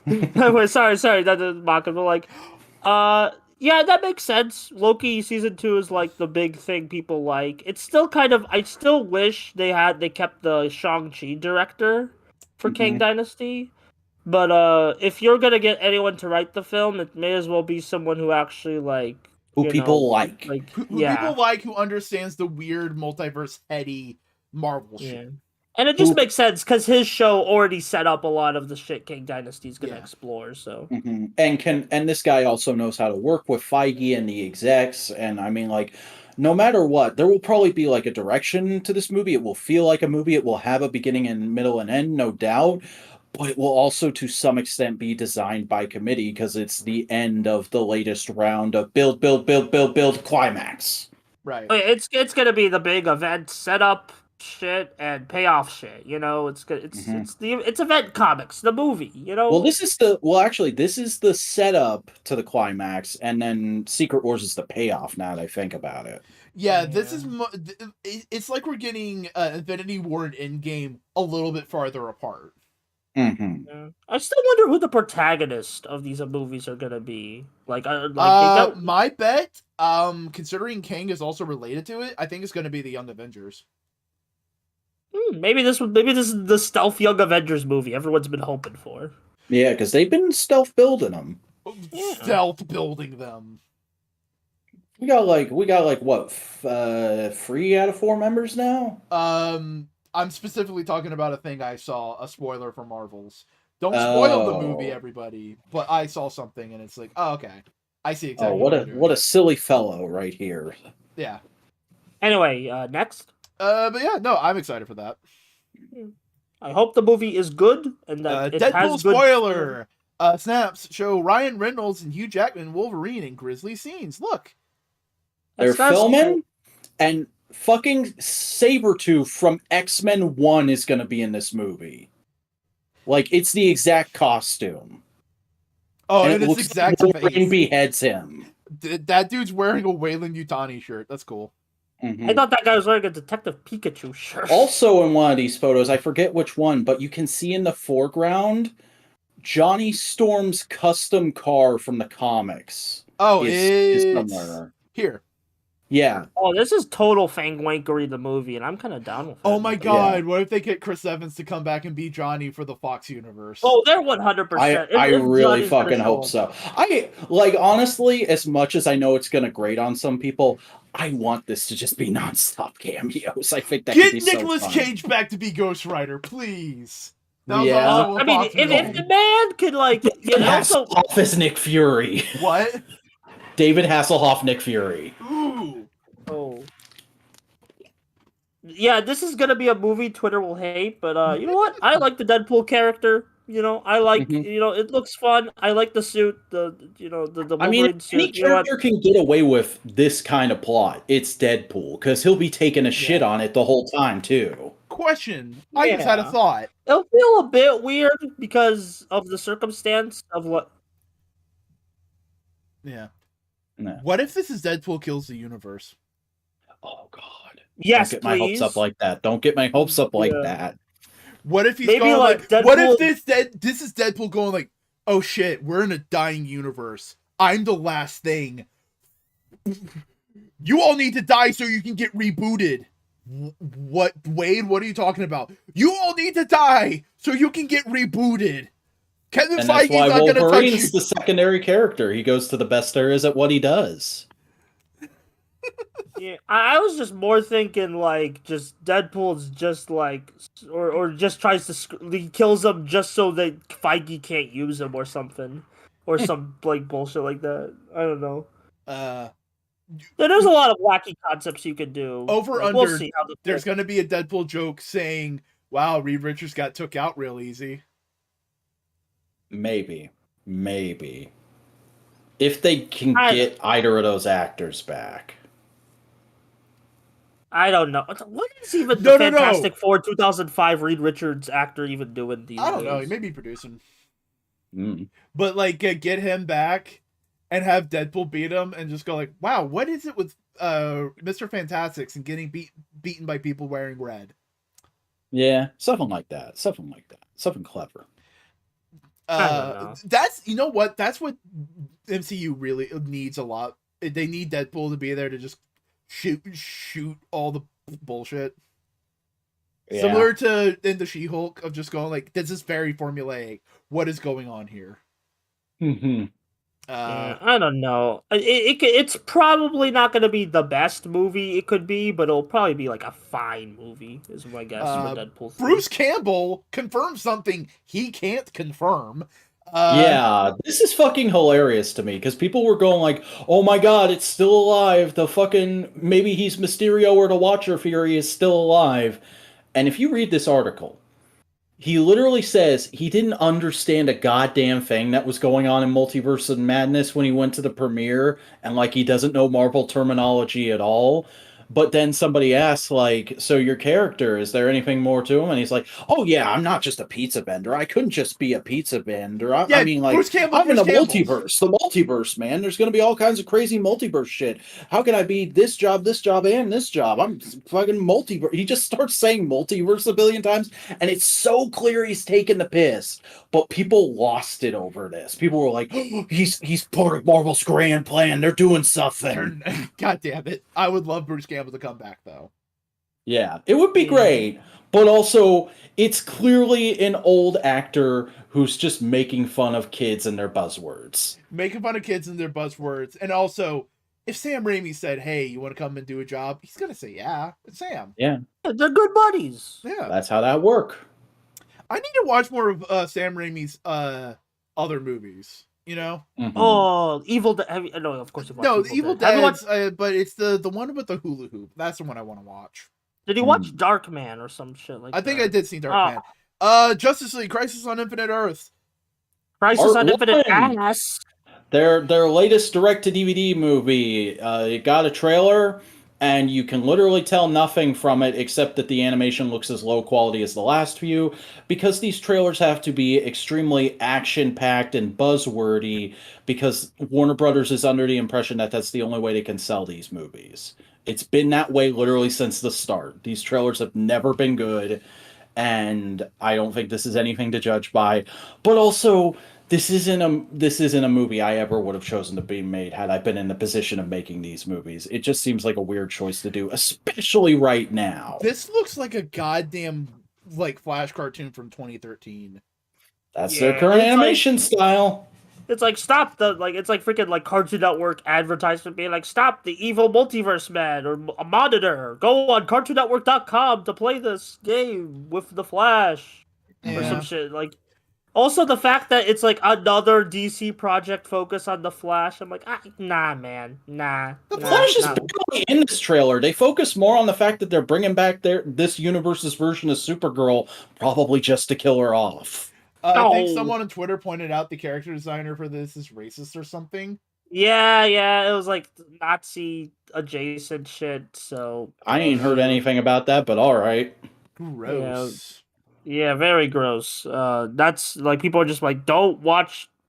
Speaker 3: Anyway, sorry, that didn't mock him, but like, yeah, that makes sense. Loki season 2 is like the big thing people like. It's still kind of, I still wish they kept the Shang-Chi director for Kang Dynasty. But if you're gonna get anyone to write the film, it may as well be someone who actually like
Speaker 2: who people like.
Speaker 1: Who people like, who understands the weird multiverse heady Marvel shit.
Speaker 3: And it just makes sense because his show already set up a lot of the shit Kang Dynasty is gonna explore. So
Speaker 2: and this guy also knows how to work with Feige and the execs. And I mean, like, no matter what, there will probably be like a direction to this movie. It will feel like a movie. It will have a beginning and middle and end, no doubt. But it will also, to some extent, be designed by committee because it's the end of the latest round of build, climax.
Speaker 1: Right.
Speaker 3: It's gonna be the big event setup shit and payoff shit. You know, it's event comics, the movie. You know.
Speaker 2: Well, this is the setup to the climax, and then Secret Wars is the payoff. Now that I think about it.
Speaker 1: Yeah, this is. It's like we're getting Infinity War and Endgame a little bit farther apart.
Speaker 3: Yeah. I still wonder who the protagonist of these movies are gonna be.
Speaker 1: My bet, considering Kang is also related to it, I think it's gonna be the Young Avengers.
Speaker 3: Maybe this is the stealth Young Avengers movie everyone's been hoping for.
Speaker 2: Yeah, because they've been stealth building them.
Speaker 1: Stealth building them.
Speaker 2: We got like what 3 out of 4 members now.
Speaker 1: I'm specifically talking about a thing I saw, a spoiler for Marvels. Don't spoil the movie, everybody. But I saw something, and it's like, oh, okay, I see exactly.
Speaker 2: What a silly fellow right here.
Speaker 1: Yeah.
Speaker 3: Anyway, next.
Speaker 1: But yeah, no, I'm excited for that.
Speaker 3: I hope the movie is good and that it
Speaker 1: Deadpool
Speaker 3: has
Speaker 1: spoiler. Snaps show Ryan Reynolds and Hugh Jackman Wolverine in grisly scenes. Look,
Speaker 2: they're filming, and fucking Sabretooth from X-Men 1 is going to be in this movie. Like, it's the exact costume.
Speaker 1: Oh, and it's exact
Speaker 2: like Wolverine beheads him.
Speaker 1: That dude's wearing a Wayland Yutani shirt. That's cool.
Speaker 3: I thought that guy was wearing a Detective Pikachu shirt.
Speaker 2: Also in one of these photos, I forget which one, but you can see in the foreground Johnny Storm's custom car from the comics.
Speaker 1: Oh, is somewhere. Here.
Speaker 2: Yeah.
Speaker 3: Oh, this is total fangwankery, the movie, and I'm kind of down with it.
Speaker 1: Oh my god, what if they get Chris Evans to come back and be Johnny for the Fox universe?
Speaker 3: Oh, they're 100%.
Speaker 2: I really fucking hope so. I like, honestly, as much as I know it's gonna grate on some people, I want this to just be nonstop cameos. I think that
Speaker 1: get
Speaker 2: could be
Speaker 1: Nicolas
Speaker 2: so fun.
Speaker 1: Cage back to be Ghost Rider, please. That
Speaker 2: Yeah.
Speaker 1: also
Speaker 3: I mean, if the man could like,
Speaker 2: Hasselhoff is Nick Fury.
Speaker 1: What?
Speaker 2: David Hasselhoff, Nick Fury.
Speaker 1: Ooh.
Speaker 3: Oh. Yeah, this is gonna be a movie Twitter will hate, but you know what? I like the Deadpool character. You know, I like you know, it looks fun. I like the suit, the Wolverine suit.
Speaker 2: Any character can get away with this kind of plot. It's Deadpool, because he'll be taking a shit on it the whole time too.
Speaker 1: Question. I just had a thought.
Speaker 3: It'll feel a bit weird because of the circumstance of what.
Speaker 1: Yeah.
Speaker 2: No.
Speaker 1: What if this is Deadpool kills the universe?
Speaker 2: Oh god.
Speaker 3: Yes,
Speaker 2: Don't get my hopes up like that. Don't get my hopes up like that.
Speaker 1: What if he's
Speaker 3: maybe
Speaker 1: going
Speaker 3: like Deadpool...
Speaker 1: what if this is Deadpool going like, oh shit, we're in a dying universe. I'm the last thing. You all need to die so you can get rebooted. What, Wade? What are you talking about? You all need to die so you can get rebooted. Kevin
Speaker 2: And
Speaker 1: Feige's
Speaker 2: that's why
Speaker 1: not going to touch you.
Speaker 2: Wolverine's the secondary character. He goes to the best there is at what he does.
Speaker 3: Yeah, I was just more thinking like just Deadpool's just like or just tries to he kills him just so that Feige can't use him or something or some like bullshit like that. I don't know. There's a lot of wacky concepts you could do.
Speaker 1: Over
Speaker 3: like,
Speaker 1: under.
Speaker 3: We'll see how
Speaker 1: there's going to be a Deadpool joke saying, "Wow, Reed Richards got took out real easy."
Speaker 2: Maybe. If they can get either of those actors back.
Speaker 3: I don't know. What is even the Fantastic Four 2005 Reed Richards actor even doing these days?
Speaker 1: I don't know. He may be producing.
Speaker 2: Mm.
Speaker 1: But, like, get him back and have Deadpool beat him and just go like, wow, what is it with Mr. Fantastics and getting beaten by people wearing red?
Speaker 2: Yeah, something like that. Something clever.
Speaker 1: That's, you know what? That's what MCU really needs a lot. They need Deadpool to be there to just shoot all the bullshit. Yeah. Similar to in the She-Hulk of just going like, this is very formulaic. What is going on here?
Speaker 2: Mm-hmm.
Speaker 3: I don't know. It's probably not going to be the best movie it could be, but it'll probably be like a fine movie, is my guess for Deadpool 3.
Speaker 1: Bruce Campbell confirmed something he can't confirm.
Speaker 2: Yeah, this is fucking hilarious to me, because people were going like, oh my god, it's still alive. The fucking, maybe he's Mysterio or the Watcher Fury is still alive. And if you read this article, he literally says he didn't understand a goddamn thing that was going on in Multiverse of Madness when he went to the premiere, and like he doesn't know Marvel terminology at all. But then somebody asks, like, so your character, is there anything more to him? And he's like, oh yeah, I'm not just a pizza vendor. I couldn't just be a pizza vendor. I mean, like, I'm in a multiverse. The multiverse, man. There's going to be all kinds of crazy multiverse shit. How can I be this job, and this job? I'm fucking multiverse. He just starts saying multiverse a billion times, and it's so clear he's taking the piss. But people lost it over this. People were like, oh, he's part of Marvel's grand plan. They're doing something.
Speaker 1: God damn it. I would love Bruce Campbell to come back, though.
Speaker 2: Yeah, it would be great, but also it's clearly an old actor who's just making fun of kids and their buzzwords.
Speaker 1: Making fun of kids and their buzzwords. And also, if Sam Raimi said, hey, you want to come and do a job? He's going to say, yeah. It's Sam.
Speaker 2: Yeah.
Speaker 3: They're good buddies.
Speaker 1: Yeah.
Speaker 2: That's how that works.
Speaker 1: I need to watch more of Sam Raimi's other movies. You know?
Speaker 3: Mm-hmm. Oh, Evil Dead. No, of course you watched
Speaker 1: No, Evil Dead. But it's the one with the hula hoop. That's the one I want to watch.
Speaker 3: Did you watch Dark Man or some shit like that?
Speaker 1: I think I did see Dark Man. Justice League: Crisis on Infinite Earth.
Speaker 3: Crisis on Infinite Ass.
Speaker 2: Their latest direct-to-DVD movie. It got a trailer, and you can literally tell nothing from it except that the animation looks as low quality as the last few, because these trailers have to be extremely action-packed and buzzwordy, because Warner Brothers is under the impression that that's the only way they can sell these movies. It's been that way literally since the start. These trailers have never been good, and I don't think this is anything to judge by. But also, this isn't a movie I ever would have chosen to be made had I been in the position of making these movies. It just seems like a weird choice to do, especially right now.
Speaker 1: This looks like a goddamn like Flash cartoon from 2013.
Speaker 2: That's their current animation style.
Speaker 3: It's like stop the it's like freaking like Cartoon Network advertisement being like stop the evil multiverse man or a monitor. Go on CartoonNetwork.com to play this game with the Flash or some shit. Like also the fact that it's like another DC project focus on the Flash. I'm like, nah, man, nah.
Speaker 2: The Flash is barely in this trailer. They focus more on the fact that they're bringing back this universe's version of Supergirl, probably just to kill her off.
Speaker 1: I think someone on Twitter pointed out the character designer for this is racist or something.
Speaker 3: Yeah, it was like Nazi adjacent shit. So
Speaker 2: I ain't heard anything about that, but all right.
Speaker 1: Gross.
Speaker 3: Yeah, very gross. That's like people are just like, don't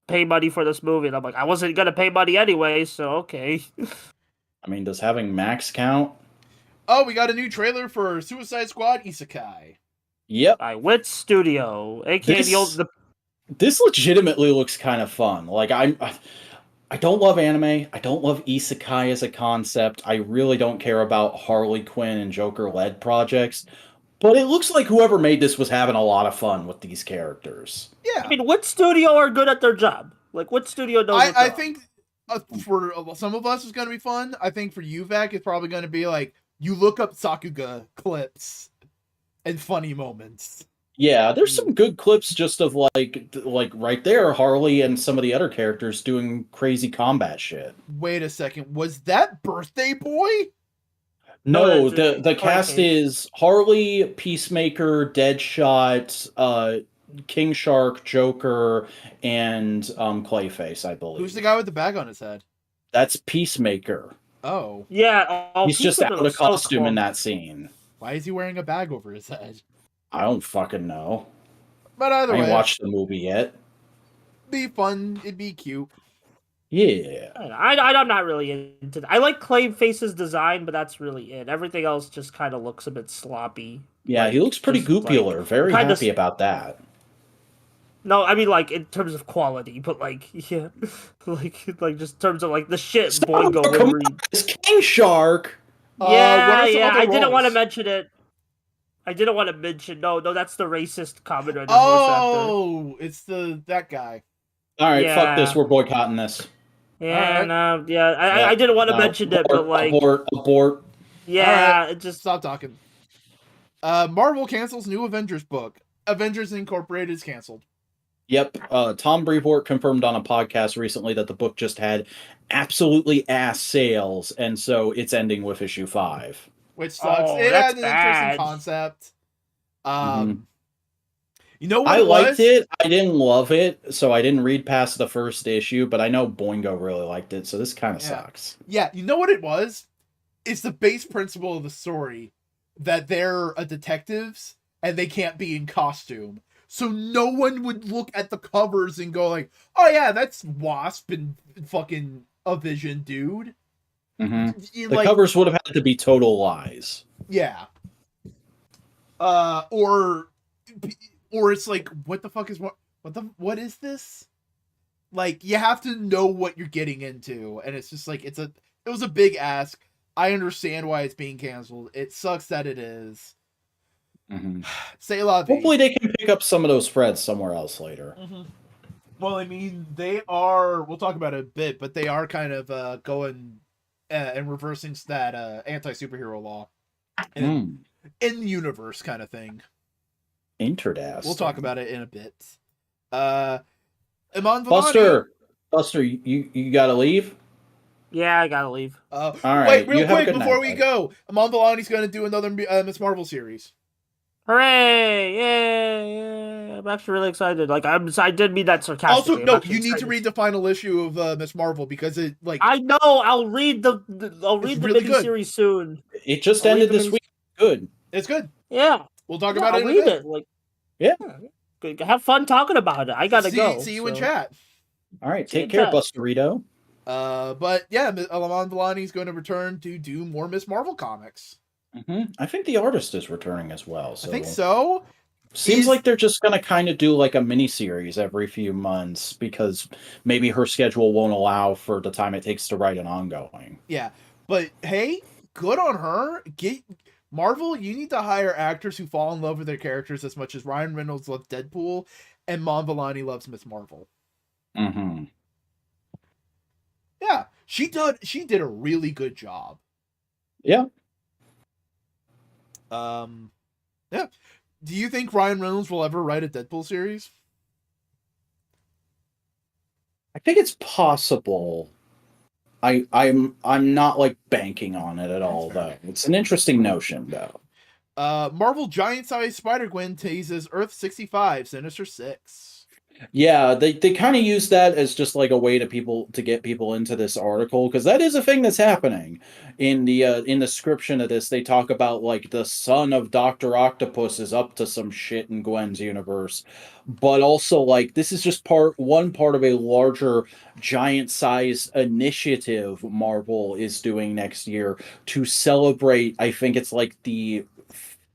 Speaker 3: pay money for this movie, and I'm like, I wasn't gonna pay money anyway, so okay.
Speaker 2: I mean, does having Max count?
Speaker 1: Oh, we got a new trailer for Suicide Squad Isekai.
Speaker 2: Yep.
Speaker 3: By Wit Studio, aka
Speaker 2: This legitimately looks kind of fun. Like I don't love anime. I don't love isekai as a concept. I really don't care about Harley Quinn and Joker led projects. But it looks like whoever made this was having a lot of fun with these characters.
Speaker 1: Yeah.
Speaker 3: I mean, Wit Studio are good at their job. Like Wit Studio knows.
Speaker 1: I think for some of us it's going to be fun. I think for you, Vac, it's probably going to be like you look up Sakuga clips and funny moments.
Speaker 2: Yeah, there's some good clips just of like right there, Harley and some of the other characters doing crazy combat shit.
Speaker 1: Wait a second, was that Birthday Boy?
Speaker 2: No, the cast is Harley, Peacemaker, Deadshot, King Shark, Joker, and Clayface, I believe.
Speaker 1: Who's the guy with the bag on his head?
Speaker 2: That's Peacemaker.
Speaker 1: Oh.
Speaker 3: Yeah.
Speaker 2: He's just out of costume in that scene.
Speaker 1: Why is he wearing a bag over his head?
Speaker 2: I don't fucking know.
Speaker 1: But either way,
Speaker 2: I ain't watched the movie yet.
Speaker 1: Be fun. It'd be cute.
Speaker 2: Yeah.
Speaker 3: I'm not really into that. I like Clayface's design, but that's really it. Everything else just kind of looks a bit sloppy.
Speaker 2: Yeah, he looks pretty goopular. Very happy about that.
Speaker 3: No, I mean like in terms of quality, but like yeah, like just in terms of like the shit Boingo would read.
Speaker 2: It's King Shark.
Speaker 3: Yeah. I didn't want to mention it. No, that's the racist comment right
Speaker 1: Oh, it's that guy.
Speaker 2: All right, fuck this. We're boycotting this.
Speaker 3: Yeah, right. No, yeah. I didn't want to mention it, but like
Speaker 2: abort.
Speaker 3: Yeah,
Speaker 1: right,
Speaker 3: it just
Speaker 1: stop talking. Marvel cancels new Avengers book. Avengers Incorporated is canceled.
Speaker 2: Yep. Tom Brevoort confirmed on a podcast recently that the book just had absolutely ass sales, and so it's ending with issue 5.
Speaker 1: Which sucks. It had an interesting concept. You know what?
Speaker 2: I liked it. I didn't love it, so I didn't read past the first issue, but I know Boingo really liked it, so this kind of sucks.
Speaker 1: Yeah, you know what it was? It's the base principle of the story that they're detectives and they can't be in costume. So no one would look at the covers and go like, oh yeah, that's Wasp and fucking a Vision dude.
Speaker 2: Mm-hmm. The covers would have had to be total lies.
Speaker 1: Yeah. Or it's like, what the fuck is what is this? Like, you have to know what you're getting into, and it's just like it was a big ask. I understand why it's being canceled. It sucks that it is.
Speaker 2: Mm-hmm.
Speaker 1: Say la vie.
Speaker 2: Hopefully they can pick up some of those threads somewhere else later.
Speaker 1: Mm-hmm. Well, I mean, they are. We'll talk about it a bit, but they are kind of going and reversing that anti-superhero law in the universe kind of thing.
Speaker 2: Interesting.
Speaker 1: We'll talk about it in a bit. Iman Vellani.
Speaker 2: Buster, you gotta leave?
Speaker 3: Yeah, I gotta leave.
Speaker 2: All right.
Speaker 1: Wait, real quick before we go. Iman Vellani's going to do another Miss Marvel series.
Speaker 3: Hooray! Yeah! I'm actually really excited. Like I did mean that sarcastically.
Speaker 1: Also, no, you need to read the final issue of Miss Marvel because it like
Speaker 3: I know. I'll read the miniseries soon.
Speaker 2: It just ended this week. Good.
Speaker 1: It's good.
Speaker 3: Yeah.
Speaker 1: We'll talk about it.
Speaker 3: I'll read it. Like,
Speaker 2: yeah.
Speaker 3: Have fun talking about it. I gotta go.
Speaker 1: See you in chat.
Speaker 2: All right. Take care, Busterito.
Speaker 1: But yeah, Iman Vellani's going to return to do more Miss Marvel comics.
Speaker 2: Mm-hmm. I think the artist is returning as well. So.
Speaker 1: I think so.
Speaker 2: Seems like they're just going to kind of do like a mini series every few months because maybe her schedule won't allow for the time it takes to write an ongoing.
Speaker 1: Yeah, but hey, good on her. Marvel, you need to hire actors who fall in love with their characters as much as Ryan Reynolds loves Deadpool and Mon Vellani loves Miss Marvel.
Speaker 2: Mm-hmm.
Speaker 1: Yeah, she did a really good job.
Speaker 2: Yeah.
Speaker 1: Yeah. Do you think Ryan Reynolds will ever write a Deadpool series?
Speaker 2: I think it's possible. I'm not like banking on it at all though. It's an interesting notion though.
Speaker 1: Marvel giant-sized Spider-Gwen teases Earth 65 Sinister 6.
Speaker 2: Yeah, they kind of use that as just like a way to get people into this article because that is a thing that's happening. In the description of this, they talk about like the son of Dr. Octopus is up to some shit in Gwen's universe. But also like this is just one part of a larger giant size initiative Marvel is doing next year to celebrate, I think it's like the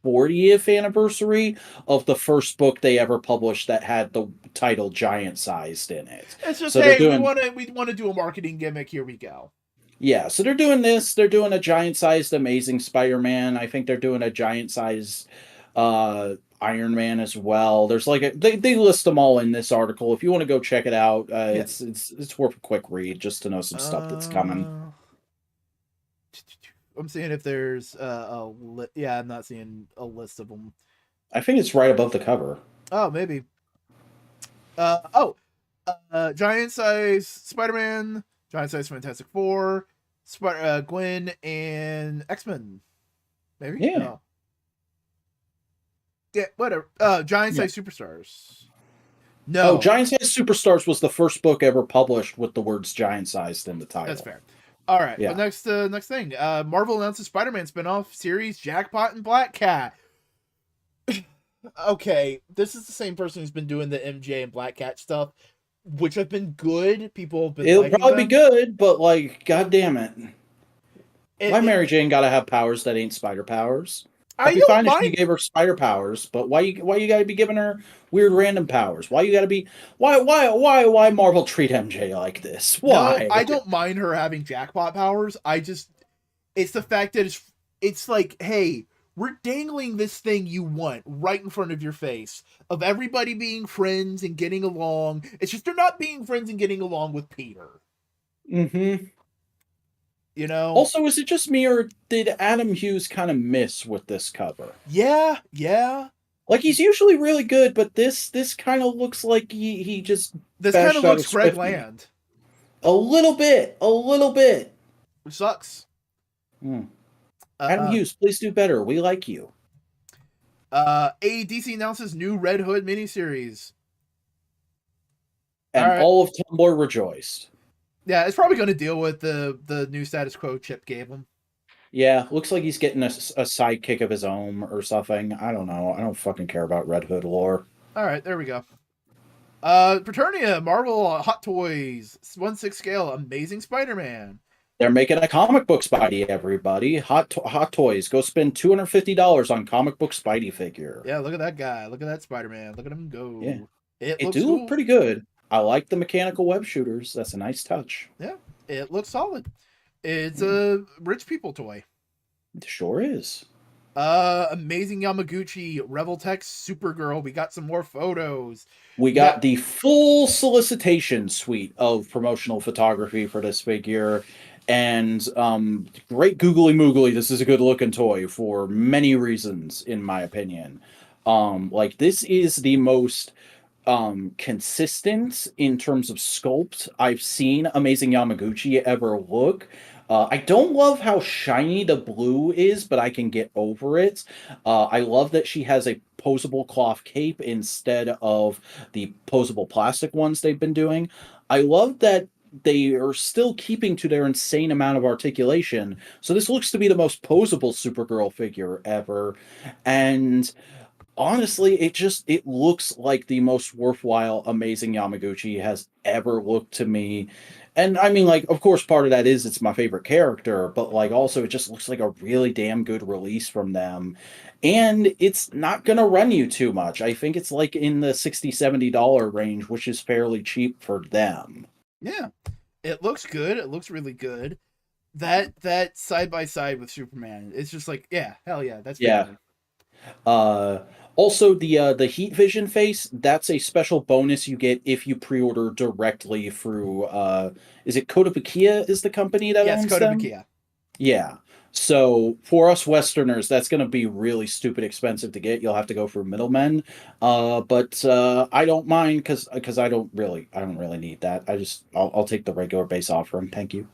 Speaker 2: 40th anniversary of the first book they ever published that had the title giant sized in it.
Speaker 1: It's just,
Speaker 2: so
Speaker 1: hey, we want to do a marketing gimmick. Here we go.
Speaker 2: Yeah, so they're doing this. They're doing a giant sized Amazing Spider-Man. I think they're doing a giant sized Iron Man as well. There's like they list them all in this article. If you want to go check it out, it's worth a quick read just to know some stuff that's coming.
Speaker 1: I'm seeing if there's I'm not seeing a list of them.
Speaker 2: I think it's right above the cover.
Speaker 1: Oh, maybe. Giant size Spider-Man, giant size Fantastic Four, Gwen, and X-Men. Maybe.
Speaker 2: Yeah.
Speaker 1: No. Yeah, whatever. Giant size Superstars. No.
Speaker 2: Oh, Giant Size Superstars was the first book ever published with the words giant sized in the title.
Speaker 1: That's fair. All right.
Speaker 2: Yeah.
Speaker 1: Well, next thing. Marvel announces Spider-Man spinoff series Jackpot and Black Cat. Okay, this is the same person who's been doing the MJ and Black Cat stuff, which have been good. People have been.
Speaker 2: It'll probably be good, but like, god damn it! Why Mary Jane gotta have powers that ain't spider powers? I'd be fine if you gave her spider powers, but why you gotta be giving her weird random powers? Why you gotta be why Marvel treat MJ like this? Why?
Speaker 1: No, I don't mind her having jackpot powers. It's the fact that it's like, hey, we're dangling this thing you want right in front of your face of everybody being friends and getting along. It's just they're not being friends and getting along with Peter.
Speaker 2: Mm-hmm.
Speaker 1: You know?
Speaker 2: Also, is it just me or did Adam Hughes kind of miss with this cover?
Speaker 1: Yeah.
Speaker 2: Like he's usually really good, but this kind of looks like he just
Speaker 1: this kind of looks Greg Land.
Speaker 2: A little bit.
Speaker 1: Which sucks.
Speaker 2: Adam Hughes, please do better. We like you.
Speaker 1: DC announces new Red Hood miniseries.
Speaker 2: And all of Tumblr rejoiced.
Speaker 1: Yeah, it's probably going to deal with the new status quo Chip gave him.
Speaker 2: Yeah, looks like he's getting a sidekick of his own or something. I don't know. I don't fucking care about Red Hood lore.
Speaker 1: All right, there we go. Preternia, Marvel Hot Toys, 1/6 scale, Amazing Spider-Man.
Speaker 2: They're making a comic book Spidey, everybody. Hot Toys. Go spend $250 on comic book Spidey figure.
Speaker 1: Yeah, look at that guy. Look at that Spider-Man. Look at him go.
Speaker 2: Yeah.
Speaker 1: It
Speaker 2: looks cool. Look pretty good. I like the mechanical web shooters. That's a nice touch.
Speaker 1: Yeah, it looks solid. It's a rich people toy.
Speaker 2: It sure is.
Speaker 1: Amazing Yamaguchi, Revoltech Supergirl. We got some more photos.
Speaker 2: We got the full solicitation suite of promotional photography for this figure. And great googly moogly. This is a good looking toy for many reasons, in my opinion. Like this is the most consistent in terms of sculpt I've seen Amazing Yamaguchi ever look. I don't love how shiny the blue is, but I can get over it. I love that she has a posable cloth cape instead of the posable plastic ones they've been doing. I love that they are still keeping to their insane amount of articulation. So this looks to be the most posable Supergirl figure ever. And honestly, it looks like the most worthwhile Amazing Yamaguchi has ever looked to me. And I mean, like, of course, part of that is it's my favorite character, but like, also, it just looks like a really damn good release from them. And it's not going to run you too much. I think it's like in the $60-$70 range, which is fairly cheap for them.
Speaker 1: Yeah, it looks good. It looks really good. That side by side with Superman, it's just like, yeah, hell yeah, that's
Speaker 2: Yeah. Also, the heat vision face, that's a special bonus you get if you pre-order directly through is it Kotobukiya is the company that
Speaker 1: yes,
Speaker 2: owns them?
Speaker 1: Kotobukiya.
Speaker 2: Yeah. So for us Westerners, that's going to be really stupid expensive to get. You'll have to go through middlemen. But I don't mind because I don't really need that. I'll take the regular base offering. Thank you.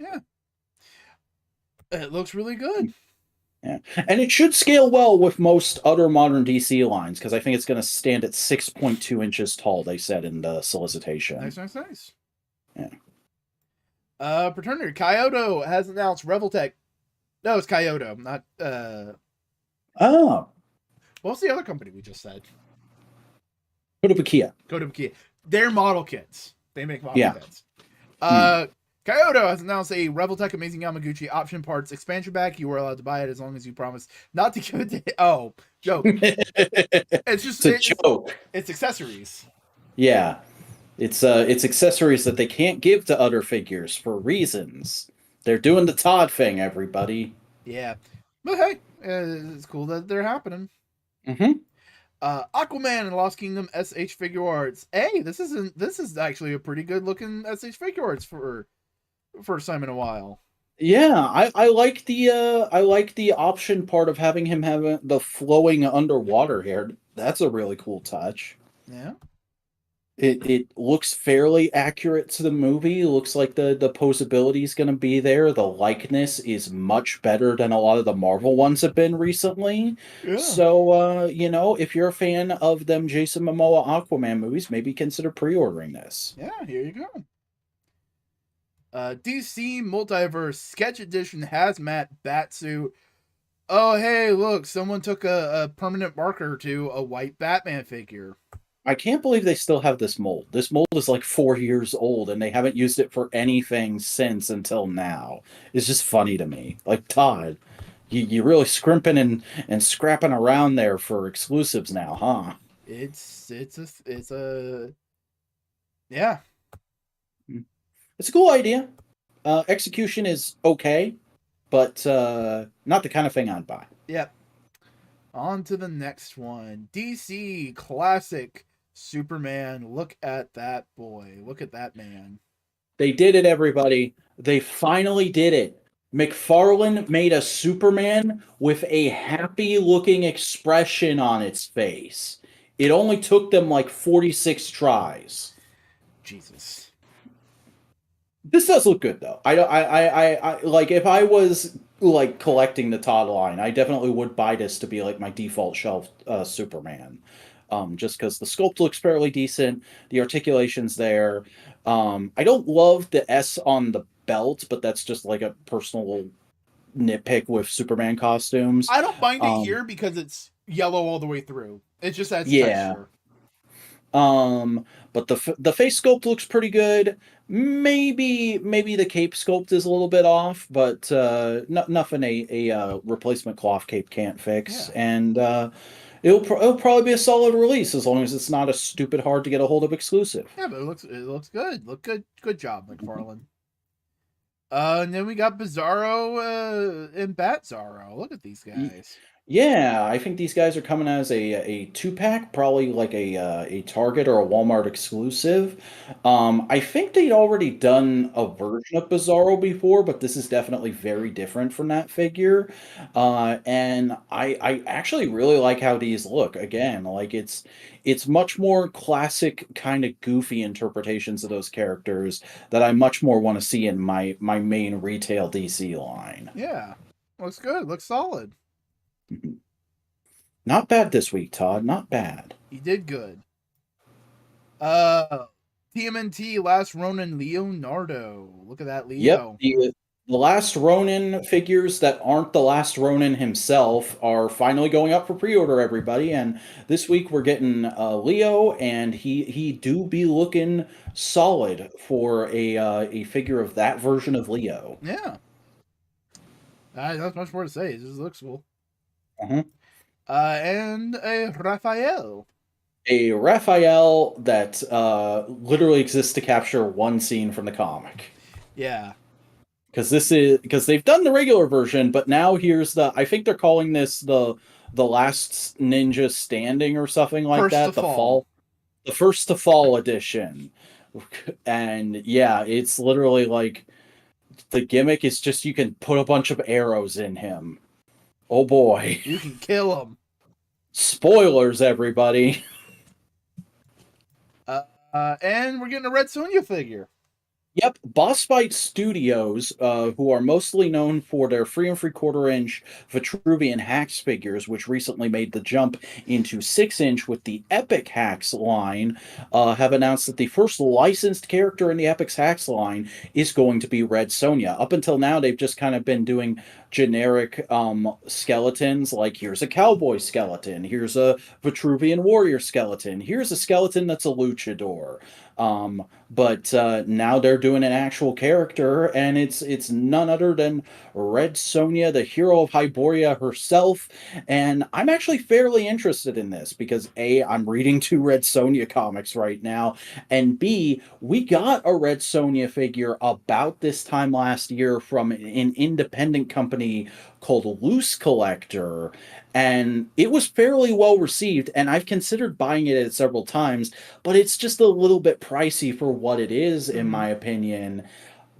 Speaker 1: Yeah. It looks really good.
Speaker 2: Yeah. And it should scale well with most other modern DC lines because I think it's going to stand at 6.2 inches tall, they said in the solicitation.
Speaker 1: Nice.
Speaker 2: Yeah.
Speaker 1: Paternity Kyoto has announced Reveltech. No, it's Kyoto, not
Speaker 2: Oh.
Speaker 1: What was the other company we just said?
Speaker 2: Kotobukiya.
Speaker 1: They're model kits. They make model kits. Kyoto has announced a Reveltech Amazing Yamaguchi option parts expansion pack. You are allowed to buy it as long as you promise not to give it to. Oh, joke. It's just
Speaker 2: a joke.
Speaker 1: It's accessories.
Speaker 2: Yeah, it's accessories that they can't give to other figures for reasons. They're doing the Todd thing, everybody.
Speaker 1: Yeah, but hey, it's cool that they're happening.
Speaker 2: Mm-hmm.
Speaker 1: Aquaman and Lost Kingdom SH figure arts. Hey, this is actually a pretty good looking SH figure arts for first time in a while.
Speaker 2: Yeah, I like the option part of having him have the flowing underwater hair. That's a really cool touch.
Speaker 1: Yeah.
Speaker 2: It looks fairly accurate to the movie. It looks like the posability is going to be there. The likeness is much better than a lot of the Marvel ones have been recently.
Speaker 1: Yeah.
Speaker 2: So, if you're a fan of them Jason Momoa Aquaman movies, maybe consider pre-ordering this.
Speaker 1: Yeah, here you go. DC Multiverse Sketch Edition Hazmat Batsuit. Oh, hey, look, someone took a permanent marker to a white Batman figure.
Speaker 2: I can't believe they still have this mold. This mold is like 4 years old, and they haven't used it for anything since until now. It's just funny to me. Like, Todd, you really scrimping and scrapping around there for exclusives now, huh?
Speaker 1: It's a yeah.
Speaker 2: It's a cool idea. Execution is okay, but not the kind of thing I'd buy.
Speaker 1: Yep. On to the next one. DC Classic Superman. Look at that boy. Look at that man.
Speaker 2: They did it, everybody. They finally did it. McFarlane made a Superman with a happy-looking expression on its face. It only took them like 46 tries.
Speaker 1: Jesus.
Speaker 2: This does look good, though. I like, if I was like collecting the Todd line, I definitely would buy this to be like my default shelf Superman. Just because the sculpt looks fairly decent, the articulation's there. I don't love the S on the belt, but that's just like a personal nitpick with Superman costumes.
Speaker 1: I don't mind it here because it's yellow all the way through. It just adds texture.
Speaker 2: But the face sculpt looks pretty good. Maybe the cape sculpt is a little bit off, but nothing a replacement cloth cape can't fix. Yeah. And it'll probably be a solid release as long as it's not a stupid hard to get a hold of exclusive.
Speaker 1: Yeah, but it looks good. Good job, McFarlane. And then we got Bizarro and Bat-Zaro. Look at these guys.
Speaker 2: Yeah, I think these guys are coming as a 2-pack, probably like a Target or a Walmart exclusive. I think they'd already done a version of Bizarro before, but this is definitely very different from that figure. And I actually really like how these look. Again, like it's much more classic, kind of goofy interpretations of those characters that I much more want to see in my main retail DC line.
Speaker 1: Yeah, looks good. Looks solid.
Speaker 2: Not bad this week, Todd. Not bad.
Speaker 1: He did good. TMNT Last Ronin Leonardo. Look at that Leo.
Speaker 2: Yep, The Last Ronin figures that aren't the Last Ronin himself are finally going up for pre-order, everybody. And this week we're getting Leo, and he do be looking solid for a figure of that version of Leo.
Speaker 1: Yeah. That's much more to say. It just looks cool.
Speaker 2: Uh-huh.
Speaker 1: And a Raphael.
Speaker 2: A Raphael that literally exists to capture one scene from the comic.
Speaker 1: Yeah.
Speaker 2: Because they've done the regular version, but now here's I think they're calling this the Last Ninja Standing or something like
Speaker 1: First
Speaker 2: that.
Speaker 1: to fall.
Speaker 2: The First to Fall edition. And yeah, it's literally like the gimmick is just you can put a bunch of arrows in him. Oh boy.
Speaker 1: You can kill him.
Speaker 2: Spoilers, everybody.
Speaker 1: And we're getting a Red Sonja figure.
Speaker 2: Yep, Boss Fight Studios, who are mostly known for their 3 3/4-inch Vitruvian Hacks figures, which recently made the jump into 6-inch with the Epic Hacks line, have announced that the first licensed character in the Epic Hacks line is going to be Red Sonja. Up until now, they've just kind of been doing generic skeletons, like here's a cowboy skeleton, here's a Vitruvian warrior skeleton, here's a skeleton that's a luchador. But now they're doing an actual character, and it's none other than Red Sonja, the hero of Hyboria herself. And I'm actually fairly interested in this because A, I'm reading 2 Red Sonja comics right now, and B, we got a Red Sonja figure about this time last year from an independent company called Loose Collector, and it was fairly well received, and I've considered buying it several times, but it's just a little bit pricey for what it is, in my opinion.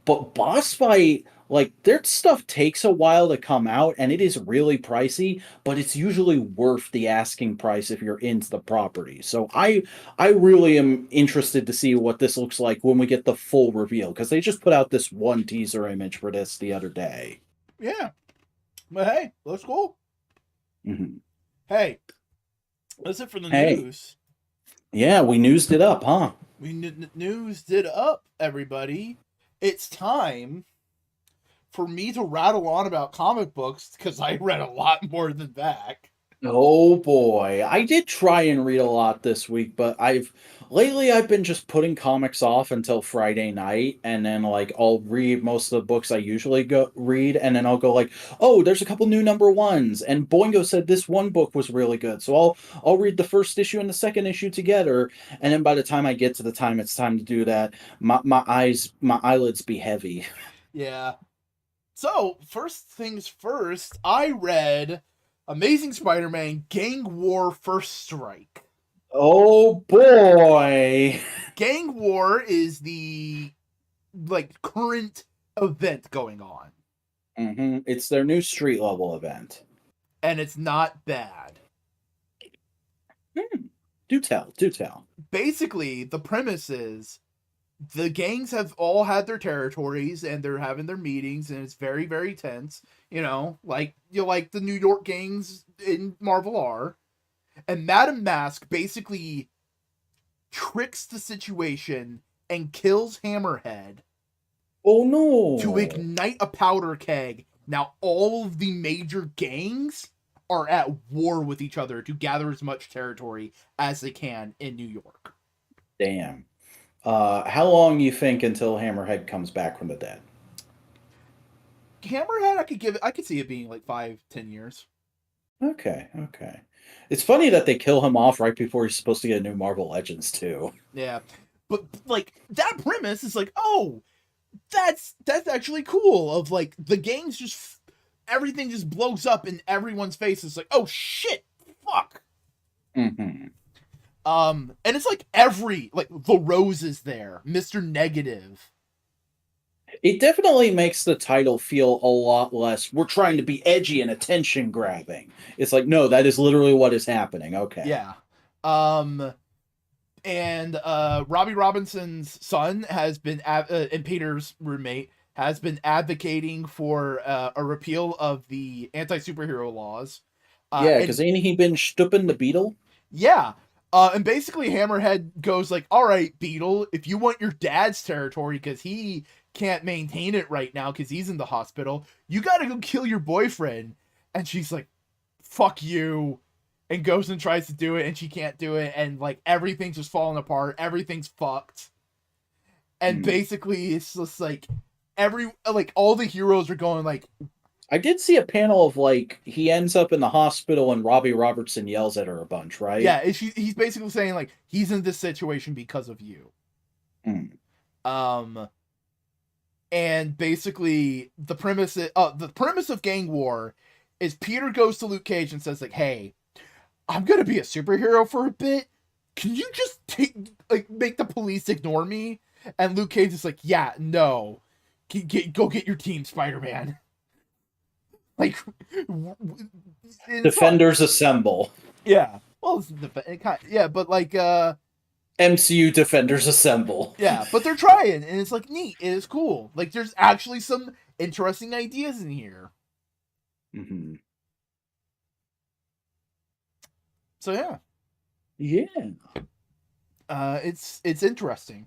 Speaker 2: But Boss Fight, like, their stuff takes a while to come out, and it is really pricey, but it's usually worth the asking price if you're into the property. So I really am interested to see what this looks like when we get the full reveal, because they just put out this one teaser image for this the other day.
Speaker 1: Yeah. But hey, looks cool.
Speaker 2: Mm-hmm.
Speaker 1: Hey, that's it for the news.
Speaker 2: Yeah, we newsed it up, huh?
Speaker 1: We newsed it up, everybody. It's time for me to rattle on about comic books, because I read a lot more than Zach.
Speaker 2: Oh boy, I did try and read a lot this week, but lately I've been just putting comics off until Friday night, and then like I'll read most of the books I usually go read, and then I'll go like, oh, there's a couple new #1s, and Boingo said this one book was really good, so I'll read the first issue and the second issue together, and then by the time I get to the time it's time to do that, my eyelids be heavy.
Speaker 1: Yeah. So first things first, I read Amazing Spider-Man Gang War First Strike.
Speaker 2: Oh boy.
Speaker 1: Gang War is the current event going on.
Speaker 2: Mm-hmm. It's their new street level event.
Speaker 1: And it's not bad.
Speaker 2: Do tell.
Speaker 1: Basically, the premise is the gangs have all had their territories and they're having their meetings, and it's very, very tense. Like the New York gangs in Marvel are. And Madame Mask basically tricks the situation and kills Hammerhead.
Speaker 2: Oh no!
Speaker 1: To ignite a powder keg. Now all of the major gangs are at war with each other to gather as much territory as they can in New York.
Speaker 2: Damn. How long you think until Hammerhead comes back from the dead?
Speaker 1: Hammerhead, I could see it being like 5-10 years.
Speaker 2: Okay. It's funny that they kill him off right before he's supposed to get a new Marvel Legends too.
Speaker 1: Yeah, but like that premise is like, oh, that's actually cool. Of like the gangs just everything just blows up in everyone's face. It's like, oh shit, fuck.
Speaker 2: Mm-hmm.
Speaker 1: And it's like the Rose is there, Mr. Negative.
Speaker 2: It definitely makes the title feel a lot less, we're trying to be edgy and attention grabbing. It's like, no, that is literally what is happening. Okay.
Speaker 1: Yeah. And Robbie Robinson's son has been, and Peter's roommate, has been advocating for a repeal of the anti-superhero laws.
Speaker 2: Yeah, because ain't he been stooping the Beetle?
Speaker 1: Yeah. And basically Hammerhead goes like, all right, Beetle, if you want your dad's territory, because he can't maintain it right now because he's in the hospital, you gotta go kill your boyfriend. And she's like, fuck you. And goes and tries to do it, and she can't do it, and like everything's just falling apart, everything's fucked. And basically it's just like all the heroes are going like,
Speaker 2: I did see a panel of like he ends up in the hospital and Robbie Robertson yells at her a bunch, right?
Speaker 1: yeah, he's basically saying like he's in this situation because of you. And basically the premise of Gang War is Peter goes to Luke Cage and says like, hey, I'm gonna be a superhero for a bit. Can you just make the police ignore me? And Luke Cage is like, yeah, no. Go get your team, Spider-Man. Like,
Speaker 2: Defenders assemble.
Speaker 1: Yeah. Well, but like,
Speaker 2: MCU Defenders assemble.
Speaker 1: Yeah, but they're trying, and it's like neat. It is cool. Like, there's actually some interesting ideas in here.
Speaker 2: Mm-hmm.
Speaker 1: So yeah. It's interesting.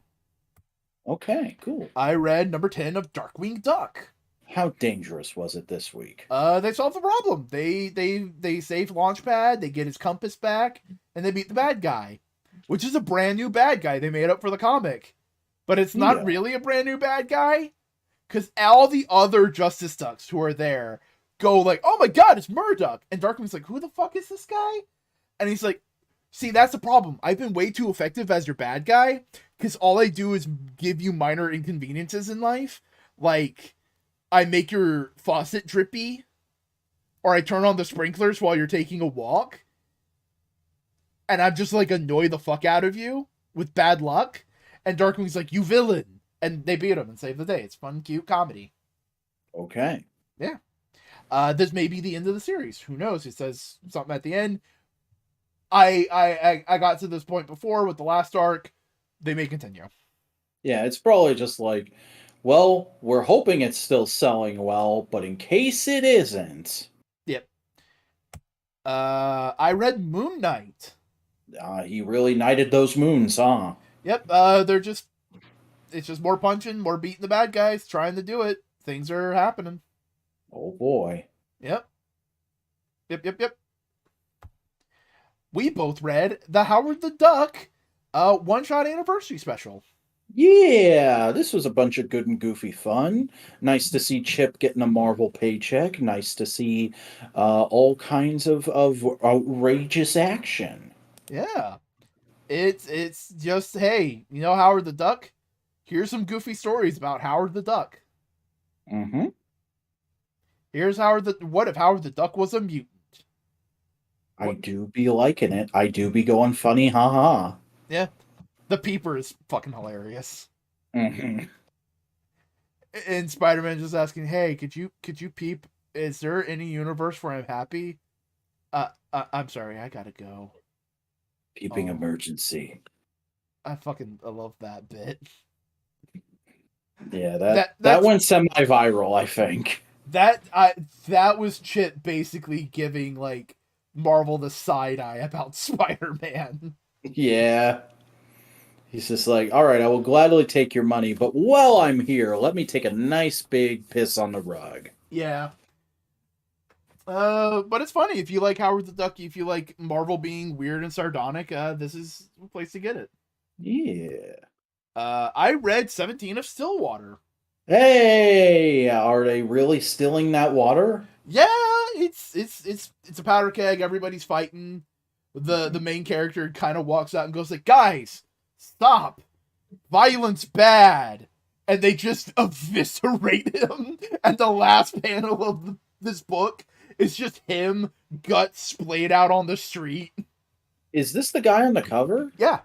Speaker 2: Okay, cool.
Speaker 1: I read number 10 of Darkwing Duck.
Speaker 2: How dangerous was it this week?
Speaker 1: They solved the problem. They saved Launchpad, they get his compass back, and they beat the bad guy. Which is a brand new bad guy they made up for the comic. But it's not really a brand new bad guy. Because all the other Justice Ducks who are there go like, oh my god, it's Murdoch. And Darkwing's like, who the fuck is this guy? And he's like, see, that's the problem. I've been way too effective as your bad guy. Because all I do is give you minor inconveniences in life. Like, I make your faucet drippy. Or I turn on the sprinklers while you're taking a walk. And I'm just like annoy the fuck out of you with bad luck. And Darkwing's like, you villain. And they beat him and save the day. It's fun, cute comedy.
Speaker 2: Okay.
Speaker 1: Yeah. This may be the end of the series. Who knows? It says something at the end. I got to this point before with the last arc. They may continue.
Speaker 2: Yeah, it's probably just like, well, we're hoping it's still selling well, but in case it isn't.
Speaker 1: Yep. I read Moon Knight.
Speaker 2: He really knighted those moons, huh?
Speaker 1: Yep. It's just more punching, more beating the bad guys, trying to do it. Things are happening.
Speaker 2: Oh boy.
Speaker 1: Yep. We both read the Howard the Duck one-shot anniversary special.
Speaker 2: Yeah, this was a bunch of good and goofy fun. Nice to see Chip getting a Marvel paycheck. Nice to see all kinds of outrageous action.
Speaker 1: Yeah. It's just, hey, you know Howard the Duck? Here's some goofy stories about Howard the Duck.
Speaker 2: Mm-hmm.
Speaker 1: Here's what if Howard the Duck was a mutant?
Speaker 2: I do be liking it. I do be going funny, haha.
Speaker 1: Yeah. The Peeper is fucking hilarious.
Speaker 2: Mm-hmm.
Speaker 1: And Spider-Man just asking, hey, could you peep? Is there any universe where I'm happy? I'm sorry, I gotta go.
Speaker 2: Peeping emergency.
Speaker 1: I love that bit.
Speaker 2: Yeah, that went semi-viral, I think.
Speaker 1: That was Chip basically giving like Marvel the side eye about Spider-Man.
Speaker 2: Yeah. He's just like, all right, I will gladly take your money, but while I'm here, let me take a nice big piss on the rug.
Speaker 1: Yeah. But it's funny. If you like Howard the Duck, if you like Marvel being weird and sardonic, this is a place to get it.
Speaker 2: Yeah.
Speaker 1: I read 17 of Stillwater.
Speaker 2: Hey, are they really stilling that water?
Speaker 1: Yeah, it's a powder keg. Everybody's fighting. The main character kind of walks out and goes like, guys, stop. Violence bad. And they just eviscerate him. And the last panel of this book is just him, guts splayed out on the street.
Speaker 2: Is this the guy on the cover?
Speaker 1: Yeah.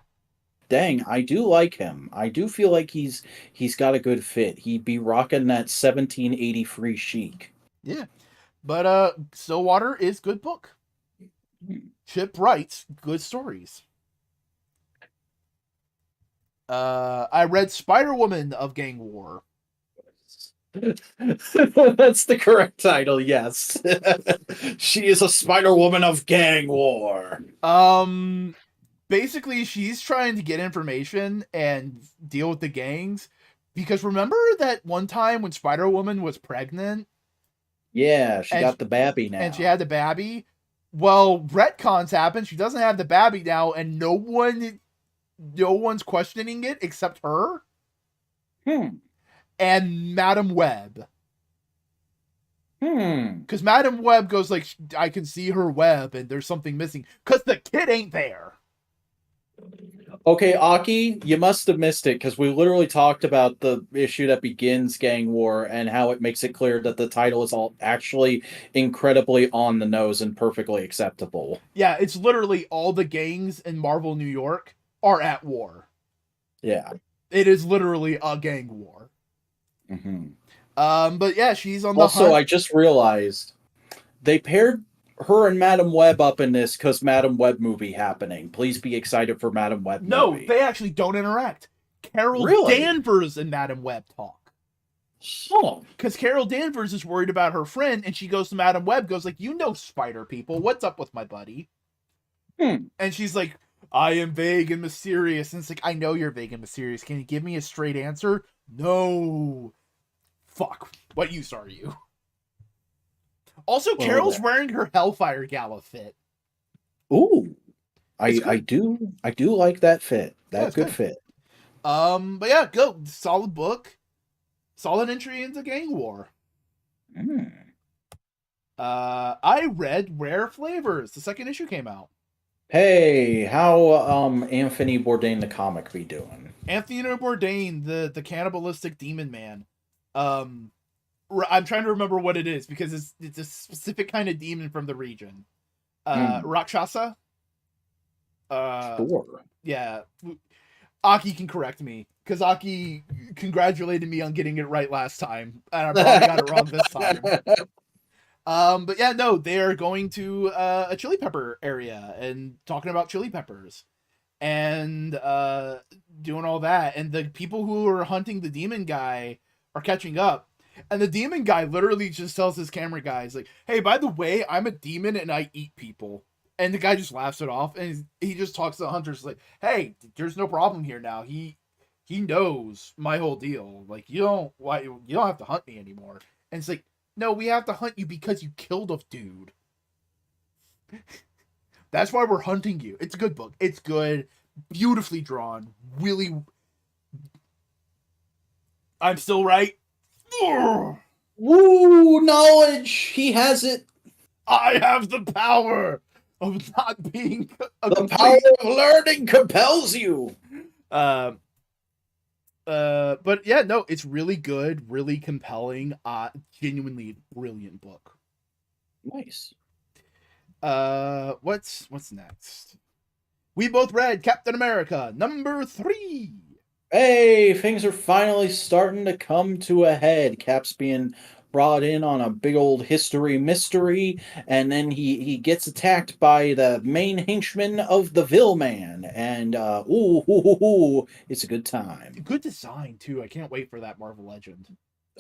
Speaker 2: Dang, I do like him. I do feel like he's got a good fit. He'd be rocking that 1780 free chic.
Speaker 1: Yeah. But Stillwater is good book. Chip writes good stories. I read Spider-Woman of Gang War.
Speaker 2: That's the correct title, yes. She is a Spider-Woman of Gang War.
Speaker 1: basically she's trying to get information and deal with the gangs. Because remember that one time when Spider-Woman was pregnant?
Speaker 2: Yeah, she got the babby now.
Speaker 1: And she had the babby. Well, retcons happen. She doesn't have the babby now, and no one's questioning it except her. And Madam Web. Because Madam Web goes like, I can see her web, and there's something missing. Because the kid ain't there.
Speaker 2: Okay, Aki, you must have missed it, because we literally talked about the issue that begins Gang War and how it makes it clear that the title is all actually incredibly on the nose and perfectly acceptable.
Speaker 1: Yeah, it's literally all the gangs in Marvel New York are at war.
Speaker 2: Yeah.
Speaker 1: It is literally a gang war. But yeah, she's on the
Speaker 2: Also,
Speaker 1: hunt.
Speaker 2: I just realized they paired her and Madam Web up in this because Madam Web movie happening. Please be excited for Madam Web movie.
Speaker 1: No, they actually don't interact. Carol Danvers and Madam Web talk. Because Carol Danvers is worried about her friend, and she goes to Madam Web, goes like, you know spider people, what's up with my buddy? And she's like, I am vague and mysterious. And it's like, I know you're vague and mysterious. Can you give me a straight answer? No. Fuck. What use are you? Also, Carol's wearing her Hellfire Gala fit.
Speaker 2: Ooh. I do like that fit. That's good fit.
Speaker 1: But yeah, go. Solid book. Solid entry into Gang War. I read Rare Flavors. The second issue came out.
Speaker 2: Hey, how Anthony Bourdain the comic be doing?
Speaker 1: Anthony Bourdain, the cannibalistic demon man. I'm trying to remember what it is because it's a specific kind of demon from the region. Rakshasa.
Speaker 2: Sure.
Speaker 1: Yeah. Aki can correct me because Aki congratulated me on getting it right last time, and I probably got it wrong this time. But yeah, no, they are going to a chili pepper area and talking about chili peppers and doing all that, and the people who are hunting the demon guy are catching up. And the demon guy literally just tells his camera guys, like, hey, by the way, I'm a demon and I eat people. And the guy just laughs it off, and he just talks to the hunters like, hey, there's no problem here now. He knows my whole deal. Like, you don't have to hunt me anymore. And it's like, no, we have to hunt you because you killed a dude. That's why we're hunting you. It's a good book. It's good. Beautifully drawn. Really. I'm still right.
Speaker 2: Woo, knowledge! He has it.
Speaker 1: I have the power of not being
Speaker 2: the power of learning compels you.
Speaker 1: But yeah, no, it's really good, really compelling, genuinely brilliant book.
Speaker 2: Nice.
Speaker 1: What's next? We both read Captain America #3.
Speaker 2: Hey, things are finally starting to come to a head. Cap's being brought in on a big old history mystery, and then he gets attacked by the main henchman of the Villain, and it's a good time.
Speaker 1: Good design too. I can't wait for that Marvel Legend.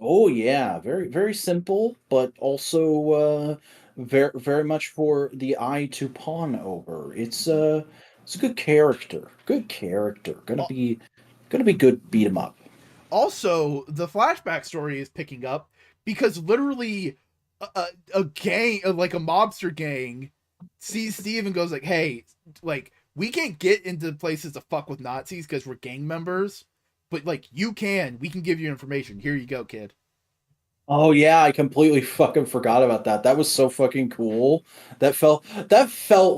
Speaker 2: Oh yeah, very very simple, but also very very much for the eye to pawn over. It's a good character. Good character. Gonna be good beat 'em up.
Speaker 1: Also, the flashback story is picking up because literally a gang, like a mobster gang, sees Steve and goes like, hey, like, we can't get into places to fuck with Nazis because we're gang members, but like, you can. We can give you information. Here you go, kid.
Speaker 2: Oh yeah, I completely fucking forgot about that. That was so fucking cool. That felt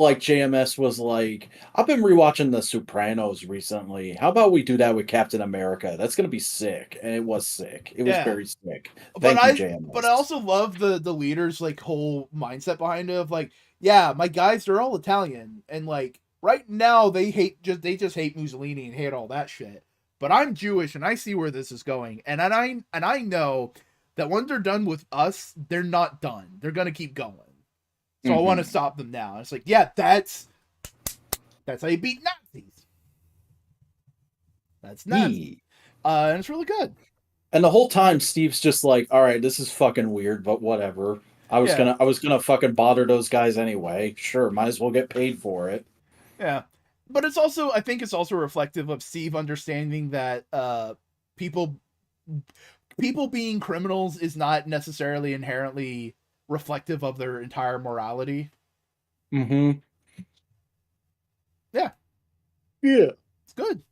Speaker 2: like JMS was like, I've been rewatching The Sopranos recently. How about we do that with Captain America? That's gonna be sick. And it was sick. It was very sick. Thank you, JMS.
Speaker 1: But I also love the leader's like whole mindset behind it of like, yeah, my guys, they're all Italian, and like right now they just hate Mussolini and hate all that shit. But I'm Jewish and I see where this is going, and I know that when they're done with us, they're not done. They're gonna keep going. So I want to stop them now. And it's like, yeah, that's how you beat Nazis. That's Nazi. And it's really good.
Speaker 2: And the whole time, Steve's just like, all right, this is fucking weird, but whatever. I was gonna fucking bother those guys anyway. Sure, might as well get paid for it.
Speaker 1: Yeah. But it's also, I think it's also reflective of Steve understanding that people being criminals is not necessarily inherently reflective of their entire morality.
Speaker 2: Mm-hmm.
Speaker 1: Yeah.
Speaker 2: Yeah.
Speaker 1: It's good.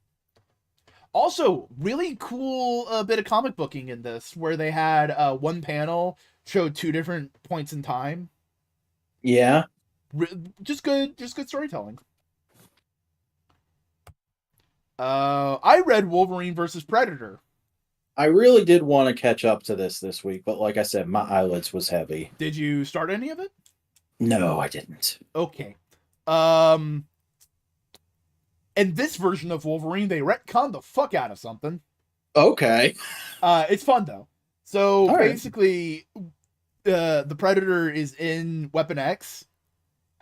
Speaker 1: Also, really cool bit of comic booking in this, where they had one panel showed 2 different points in time.
Speaker 2: Yeah.
Speaker 1: Just good storytelling. I read Wolverine versus Predator.
Speaker 2: I really did want to catch up to this week, but like I said, my eyelids was heavy.
Speaker 1: Did you start any of it?
Speaker 2: No, I didn't.
Speaker 1: Okay. In this version of Wolverine, they retconned the fuck out of something.
Speaker 2: Okay.
Speaker 1: It's fun though. So
Speaker 2: All right.
Speaker 1: basically, the Predator is in Weapon X,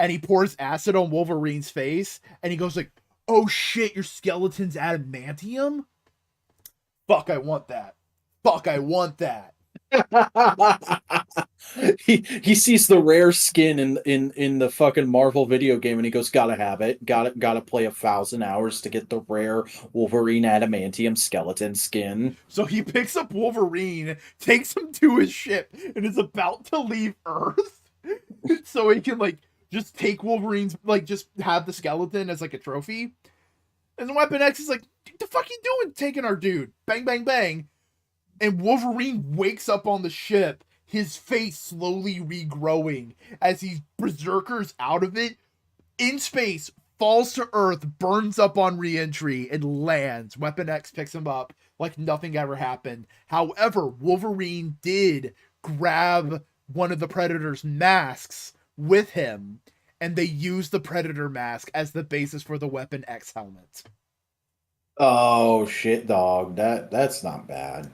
Speaker 1: and he pours acid on Wolverine's face, and he goes like, "Oh shit, your skeleton's adamantium? Fuck, I want that. Fuck, I want that."
Speaker 2: he sees the rare skin in the fucking Marvel video game, and he goes, "Gotta have it. Gotta play 1,000 hours to get the rare Wolverine adamantium skeleton skin."
Speaker 1: So he picks up Wolverine, takes him to his ship, and is about to leave Earth so he can like just take Wolverine's, like, just have the skeleton as like a trophy. And Weapon X is like, "The fuck you doing taking our dude?" Bang, bang, bang. And Wolverine wakes up on the ship, his face slowly regrowing as he berserkers out of it, in space, falls to Earth, burns up on re-entry, and lands. Weapon X picks him up like nothing ever happened. However, Wolverine did grab one of the Predator's masks with him, and they used the Predator mask as the basis for the Weapon X helmet.
Speaker 2: Oh shit, dog. That's not bad.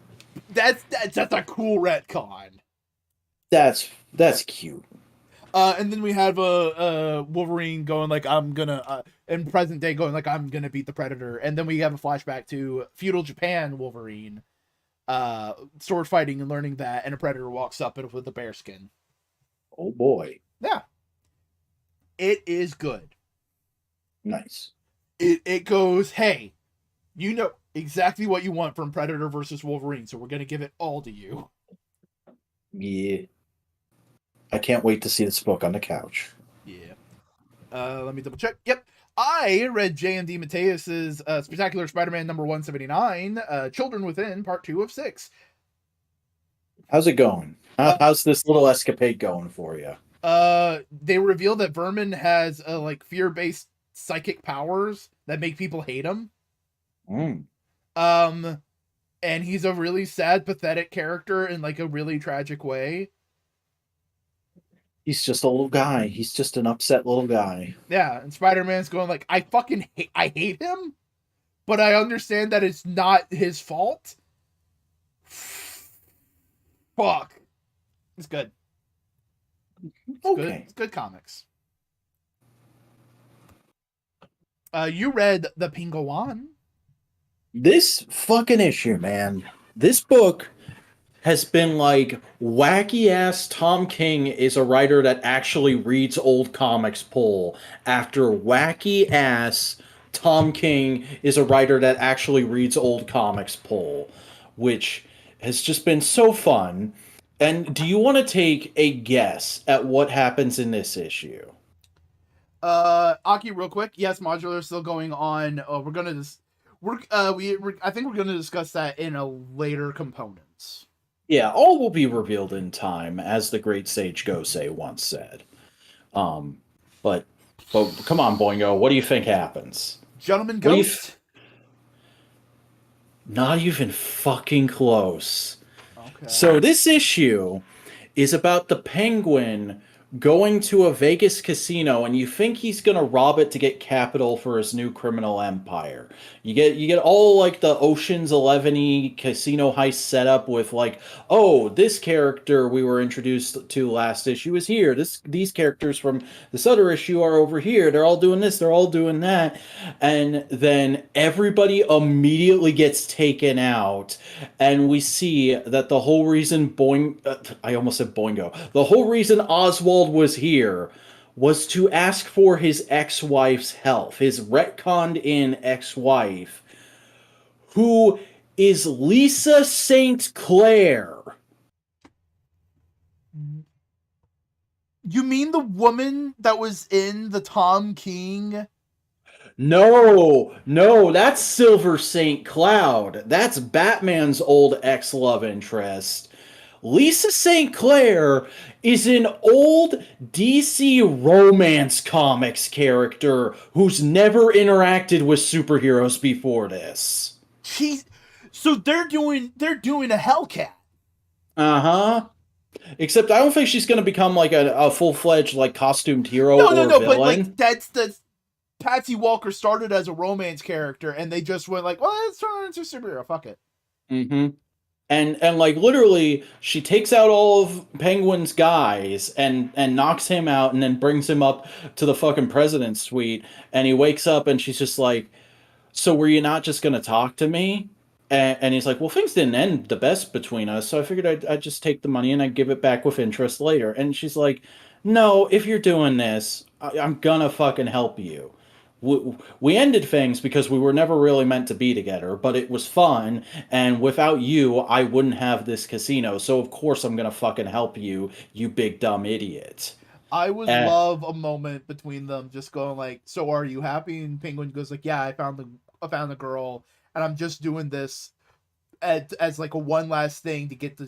Speaker 1: That's a cool retcon.
Speaker 2: That's cute.
Speaker 1: And then we have Wolverine going like, "I'm gonna," in present day going like, "I'm gonna beat the Predator." And then we have a flashback to feudal Japan Wolverine, sword fighting and learning that, and a Predator walks up with a bear skin.
Speaker 2: Oh boy.
Speaker 1: Yeah. It is good.
Speaker 2: Nice.
Speaker 1: It goes, "Hey, you know exactly what you want from Predator versus Wolverine, so we're gonna give it all to you."
Speaker 2: Yeah. I can't wait to see this book on the couch.
Speaker 1: Yeah. Let me double check. Yep. I read J.M.D. Mateus's Spectacular Spider-Man number 179, Children Within, part 2 of 6.
Speaker 2: How's it going? How's this little escapade going for you?
Speaker 1: They reveal that Vermin has like fear-based psychic powers that make people hate him. And he's a really sad, pathetic character in like a really tragic way.
Speaker 2: He's just a little guy. He's just an upset little guy.
Speaker 1: Yeah, and Spider-Man's going like, I hate him, but I understand that it's not his fault. Fuck. It's good.
Speaker 2: Okay.
Speaker 1: It's good comics. You read The Penguin.
Speaker 2: This fucking issue, man. This book has been like wacky ass Tom King is a writer that actually reads old comics pull after wacky ass Tom King is a writer that actually reads old comics pull, which has just been so fun. And do you want to take a guess at what happens in this issue?
Speaker 1: Aki, real quick. Yes, Modular is still going on. I think we're gonna discuss that in a later components.
Speaker 2: Yeah, all will be revealed in time, as the great sage Gosei once said. But come on, Boingo, what do you think happens?
Speaker 1: Gentleman Ghost.
Speaker 2: Not even fucking close.
Speaker 1: Okay.
Speaker 2: So this issue is about the Penguin going to a Vegas casino, and you think he's gonna rob it to get capital for his new criminal empire. You get all like the Ocean's 11-y casino heist setup with like, oh, this character we were introduced to last issue is here. These characters from this other issue are over here. They're all doing this. They're all doing that, and then everybody immediately gets taken out, and we see that the whole reason I almost said Boingo. The whole reason Oswald was here was to ask for his ex-wife's help, his retconned-in ex-wife, who is Lisa St. Clair.
Speaker 1: You mean the woman that was in the Tom King?
Speaker 2: No, that's Silver St. Cloud. That's Batman's old ex-love interest. Lisa St. Clair is an old DC Romance Comics character who's never interacted with superheroes before this.
Speaker 1: So they're doing a Hellcat.
Speaker 2: Uh-huh. Except I don't think she's going to become like a full-fledged like costumed hero or villain.
Speaker 1: But like that's Patsy Walker started as a romance character and they just went like, well, let's turn her into a superhero. Fuck it.
Speaker 2: Mm-hmm. And like literally she takes out all of Penguin's guys and knocks him out and then brings him up to the fucking president's suite and he wakes up and she's just like, so were you not just gonna talk to me? And he's like, well, things didn't end the best between us, so I figured I'd just take the money and I'd give it back with interest later. And she's like, no, if you're doing this, I'm gonna fucking help you. We ended things because we were never really meant to be together, but it was fun, and without you, I wouldn't have this casino, so of course I'm gonna fucking help you, you big dumb idiot.
Speaker 1: I would love a moment between them just going like, so are you happy? And Penguin goes like, yeah, I found the girl, and I'm just doing this as like a one last thing to get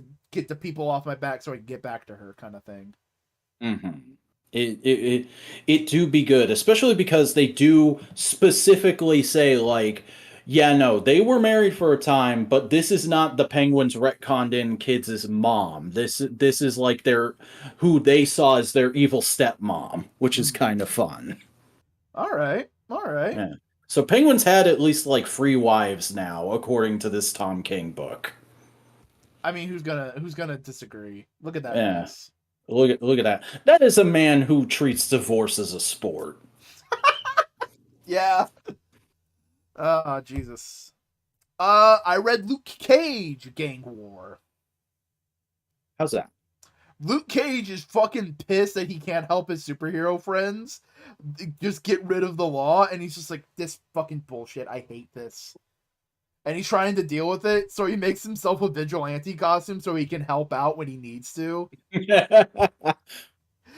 Speaker 1: the people off my back so I can get back to her kind of thing.
Speaker 2: Mm-hmm. It do be good, especially because they do specifically say like, yeah, no, they were married for a time, but this is not the Penguins retconned in kids' mom. This is like who they saw as their evil stepmom, which is kind of fun.
Speaker 1: All right.
Speaker 2: Yeah. So Penguins had at least like 3 wives now, according to this Tom King book.
Speaker 1: I mean, who's gonna disagree? Look at that mess.
Speaker 2: Look at that. That is a man who treats divorce as a sport.
Speaker 1: Yeah. Jesus. I read Luke Cage Gang War.
Speaker 2: How's that?
Speaker 1: Luke Cage is fucking pissed that he can't help his superhero friends just get rid of the law, and he's just like, this fucking bullshit, I hate this. And he's trying to deal with it, so he makes himself a vigilante costume so he can help out when he needs to.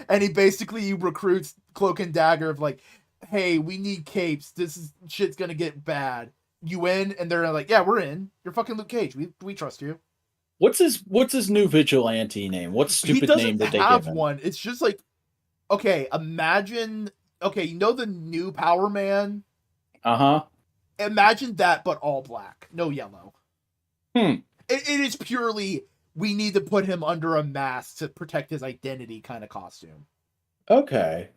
Speaker 1: And he basically recruits Cloak and Dagger of like, hey, we need capes, shit's gonna get bad. You in? And they're like, yeah, we're in. You're fucking Luke Cage, we trust you.
Speaker 2: What's his new vigilante name? What stupid name did they give him? He doesn't have
Speaker 1: one. It's just like, okay, imagine, you know the new Power Man?
Speaker 2: Uh-huh.
Speaker 1: Imagine that, but all black, no yellow.
Speaker 2: It
Speaker 1: is purely, we need to put him under a mask to protect his identity kind of costume.
Speaker 2: Okay.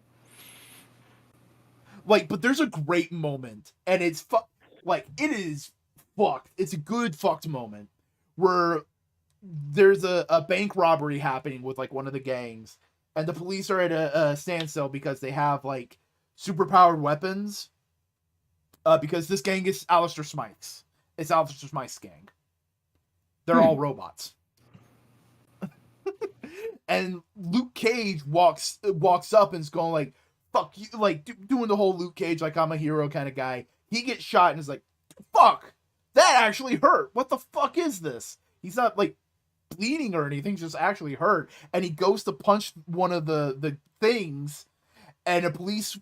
Speaker 1: Like, but there's a great moment, and it's it is fucked. It's a good fucked moment where there's a bank robbery happening with like one of the gangs, and the police are at a standstill because they have like superpowered weapons. Because this gang is Alistair Smythe's. It's Alistair Smythe's gang. They're all robots. And Luke Cage walks up and is going like, fuck you, like doing the whole Luke Cage, like I'm a hero kind of guy. He gets shot and is like, fuck, that actually hurt. What the fuck is this? He's not like bleeding or anything, just actually hurt. And he goes to punch one of the things, and a police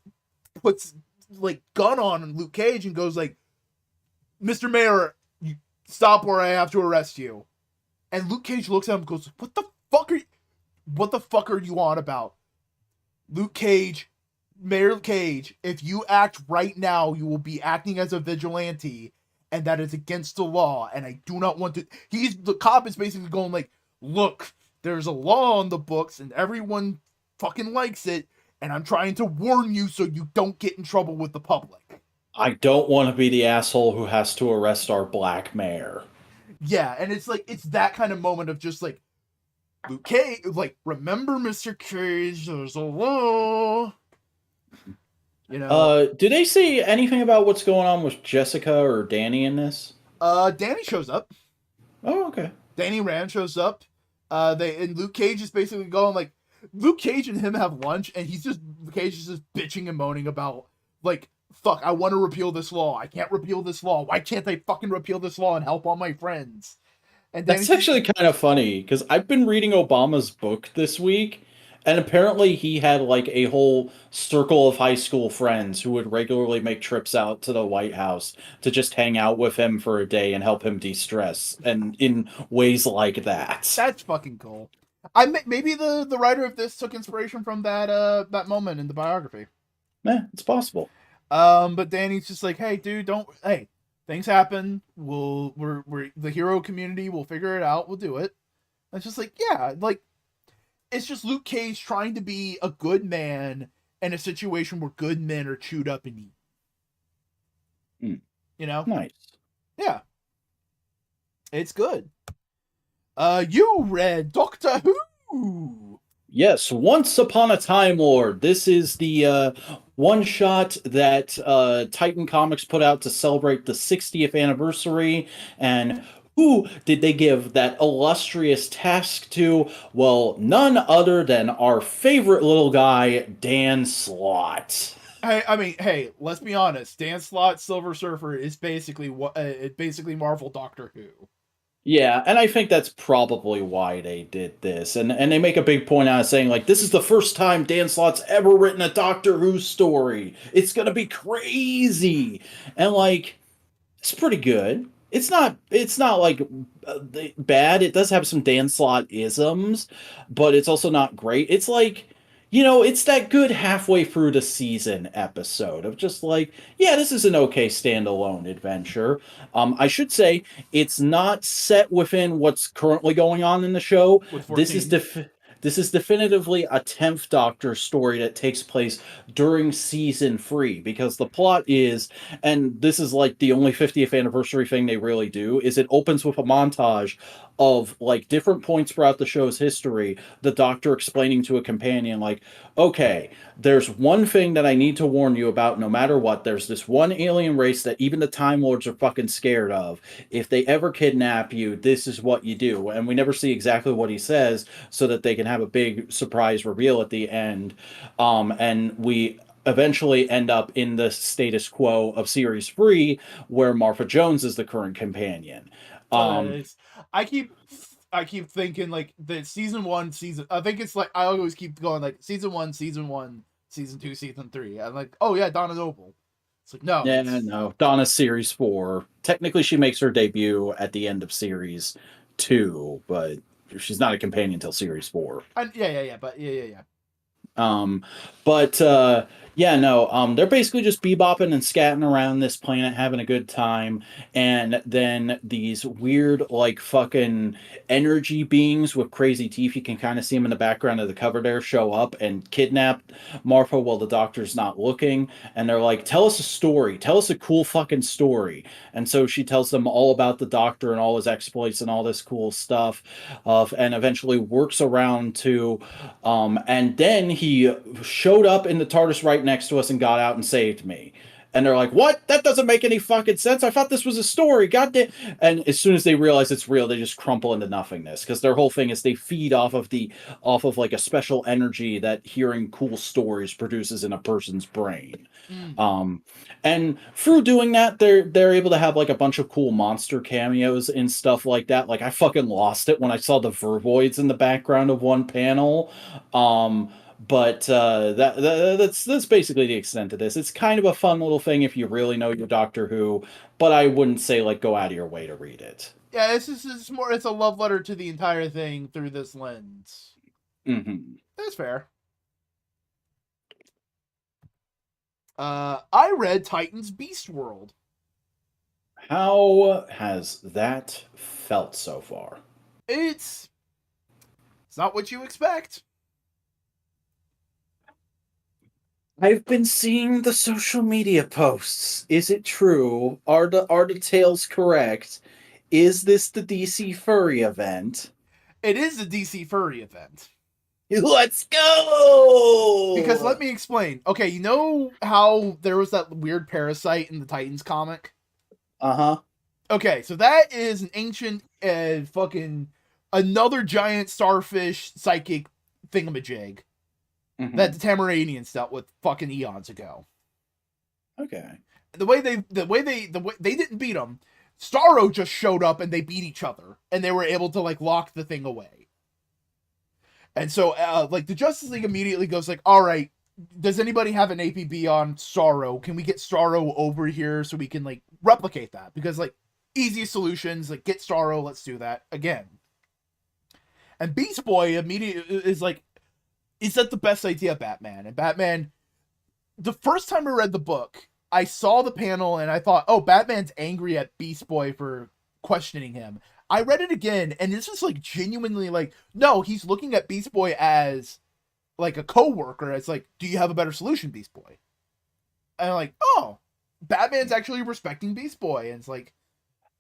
Speaker 1: puts like gun on Luke Cage and goes like, Mr. Mayor, you stop or I have to arrest you. And Luke Cage looks at him and goes, what the fuck are you on about? Luke Cage, Mayor Cage, if you act right now, you will be acting as a vigilante, and that is against the law, and I do not want to. The cop is basically going like, look, there's a law on the books and everyone fucking likes it, and I'm trying to warn you so you don't get in trouble with the public.
Speaker 2: I don't want to be the asshole who has to arrest our black mayor.
Speaker 1: Yeah, and it's like, it's that kind of moment of just like, Luke Cage, like, remember, Mr. Cage, there's a law. You know?
Speaker 2: Did they say anything about what's going on with Jessica or Danny in this?
Speaker 1: Danny shows up.
Speaker 2: Oh, okay.
Speaker 1: Danny Rand shows up. And Luke Cage is basically going like, Luke Cage and him have lunch, and Cage is just bitching and moaning about, like, fuck, I want to repeal this law. I can't repeal this law. Why can't they fucking repeal this law and help all my friends? And
Speaker 2: That's actually kind of funny, because I've been reading Obama's book this week, and apparently he had like a whole circle of high school friends who would regularly make trips out to the White House to just hang out with him for a day and help him de-stress, and in ways like that.
Speaker 1: That's fucking cool. Maybe the writer of this took inspiration from that moment in the biography.
Speaker 2: It's possible.
Speaker 1: But Danny's just like, hey, dude, hey, things happen. We're the hero community. We'll figure it out. We'll do it. And it's just like, yeah, like, it's just Luke Cage trying to be a good man in a situation where good men are chewed up and eaten. You know?
Speaker 2: Nice.
Speaker 1: Yeah. It's good. You read Doctor Who.
Speaker 2: Yes, Once Upon a Time Lord. This is the one shot that Titan Comics put out to celebrate the 60th anniversary. And who did they give that illustrious task to? Well, none other than our favorite little guy, Dan Slott.
Speaker 1: I mean, hey, let's be honest. Dan Slott, Silver Surfer is basically Marvel Doctor Who.
Speaker 2: Yeah, and I think that's probably why they did this. And they make a big point out of saying, like, this is the first time Dan Slott's ever written a Doctor Who story. It's gonna be crazy. And, like, it's pretty good. It's not like bad. It does have some Dan Slott isms, but it's also not great. It's like, you know, it's that good halfway through the season episode of just like, yeah, this is an okay standalone adventure. I should say it's not set within what's currently going on in the show. This is definitively a 10th Doctor story that takes place during season 3, because the plot is, and this is like the only 50th anniversary thing they really do, is it opens with a montage of like different points throughout the show's history, the Doctor explaining to a companion, like, okay, there's one thing that I need to warn you about no matter what. There's this one alien race that even the Time Lords are fucking scared of. If they ever kidnap you, this is what you do. And we never see exactly what he says so that they can have a big surprise reveal at the end. And we eventually end up in the status quo of series 3, where Martha Jones is the current companion.
Speaker 1: I keep thinking like the season 1, I think it's like, I always keep going like season 1, season 2, season 3. I'm like, oh yeah, Donna's Opal. It's like, no.
Speaker 2: Yeah, no. Donna's series 4. Technically she makes her debut at the end of series 2, but she's not a companion until series 4. They're basically just bebopping and scatting around this planet, having a good time, and then these weird, like, fucking energy beings with crazy teeth, you can kind of see them in the background of the cover there, show up and kidnap Martha while the Doctor's not looking, and they're like, tell us a story, tell us a cool fucking story. And so she tells them all about the Doctor and all his exploits and all this cool stuff, and eventually works around to, and then he showed up in the TARDIS right next to us and got out and saved me. And they're like, what? That doesn't make any fucking sense. I thought this was a story. Goddamn. And as soon as they realize it's real, they just crumple into nothingness. Because their whole thing is they feed off of like a special energy that hearing cool stories produces in a person's brain. And through doing that, they're able to have like a bunch of cool monster cameos and stuff like that. Like I fucking lost it when I saw the Vervoids in the background of one panel. But that's basically the extent of this. It's kind of a fun little thing if you really know your Doctor Who, but I wouldn't say like go out of your way to read it.
Speaker 1: Yeah, it's a love letter to the entire thing through this lens. That's fair. I read Titan's Beast World.
Speaker 2: How has that felt so far?
Speaker 1: It's not what you expect.
Speaker 2: I've been seeing the social media posts. Is it true? Are the tales correct? Is this the DC Furry event?
Speaker 1: It is the DC Furry event.
Speaker 2: Let's go!
Speaker 1: Because let me explain. Okay, you know how there was that weird parasite in the Titans comic?
Speaker 2: Uh-huh.
Speaker 1: Okay, so that is an ancient fucking another giant starfish psychic thingamajig
Speaker 2: Mhm.
Speaker 1: that the Tamaranians dealt with fucking eons ago.
Speaker 2: Okay.
Speaker 1: The way they didn't beat them. Starro just showed up and they beat each other, and they were able to like lock the thing away. And so, like the Justice League immediately goes like, "All right, does anybody have an APB on Starro? Can we get Starro over here so we can like replicate that? Because like easiest solutions, like get Starro, let's do that again." And Beast Boy immediately is like, "Is that the best idea, Batman?" And Batman, the first time I read the book, I saw the panel and I thought, "Oh, Batman's angry at Beast Boy for questioning him." I read it again, and this is like genuinely like, no, he's looking at Beast Boy as like a co-worker. It's like, do you have a better solution, Beast Boy? And I'm like, oh, Batman's actually respecting Beast Boy. And it's like,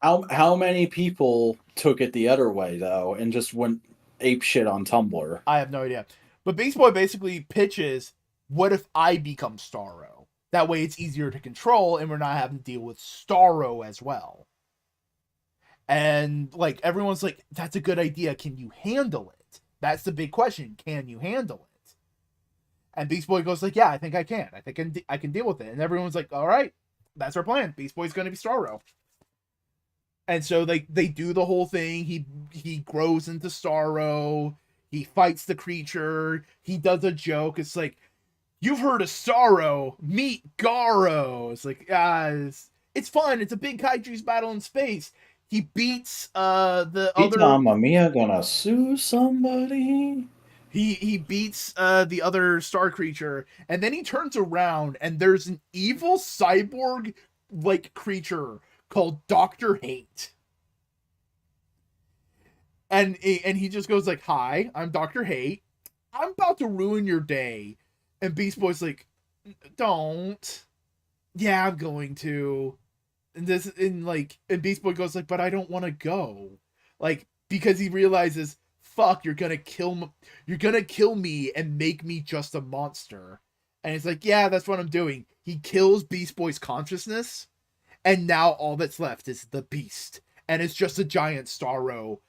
Speaker 2: how many people took it the other way though and just went ape shit on Tumblr?
Speaker 1: I have no idea. But Beast Boy basically pitches, what if I become Starro? That way it's easier to control and we're not having to deal with Starro as well. And like everyone's like, that's a good idea. Can you handle it? That's the big question. Can you handle it? And Beast Boy goes like, yeah, I think I can. I think I can deal with it. And everyone's like, all right, that's our plan. Beast Boy's going to be Starro. And so they do the whole thing. He grows into Starro. He fights the creature. He does a joke. It's like, you've heard of Starro. Meet Garo. It's like, it's fun. It's a big kaiju's battle in space. He beats the other.
Speaker 2: Mamma Mia gonna sue somebody.
Speaker 1: He beats the other star creature, and then he turns around, and there's an evil cyborg like creature called Dr. Hate. And he just goes like, "Hi, I'm Dr. Hate. I'm about to ruin your day." And Beast Boy's like, "Don't." "Yeah, I'm going to." And Beast Boy goes like, "But I don't want to go." Like, because he realizes, fuck, you're gonna kill me and make me just a monster. And it's like, yeah, that's what I'm doing. He kills Beast Boy's consciousness, and now all that's left is the Beast. And it's just a giant Starro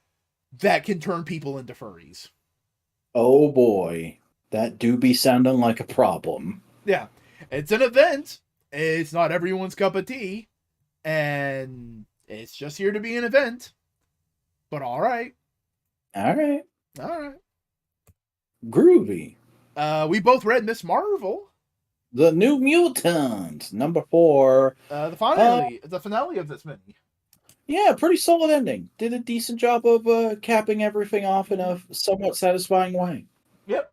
Speaker 1: that can turn people into furries.
Speaker 2: Oh boy, that do be sounding like a problem.
Speaker 1: Yeah, it's an event. It's not everyone's cup of tea. And it's just here to be an event. But all right.
Speaker 2: Groovy.
Speaker 1: We both read Miss Marvel.
Speaker 2: The New Mutant, number 4.
Speaker 1: The finale of this mini.
Speaker 2: Yeah, pretty solid ending. Did a decent job of capping everything off in a somewhat satisfying way.
Speaker 1: Yep.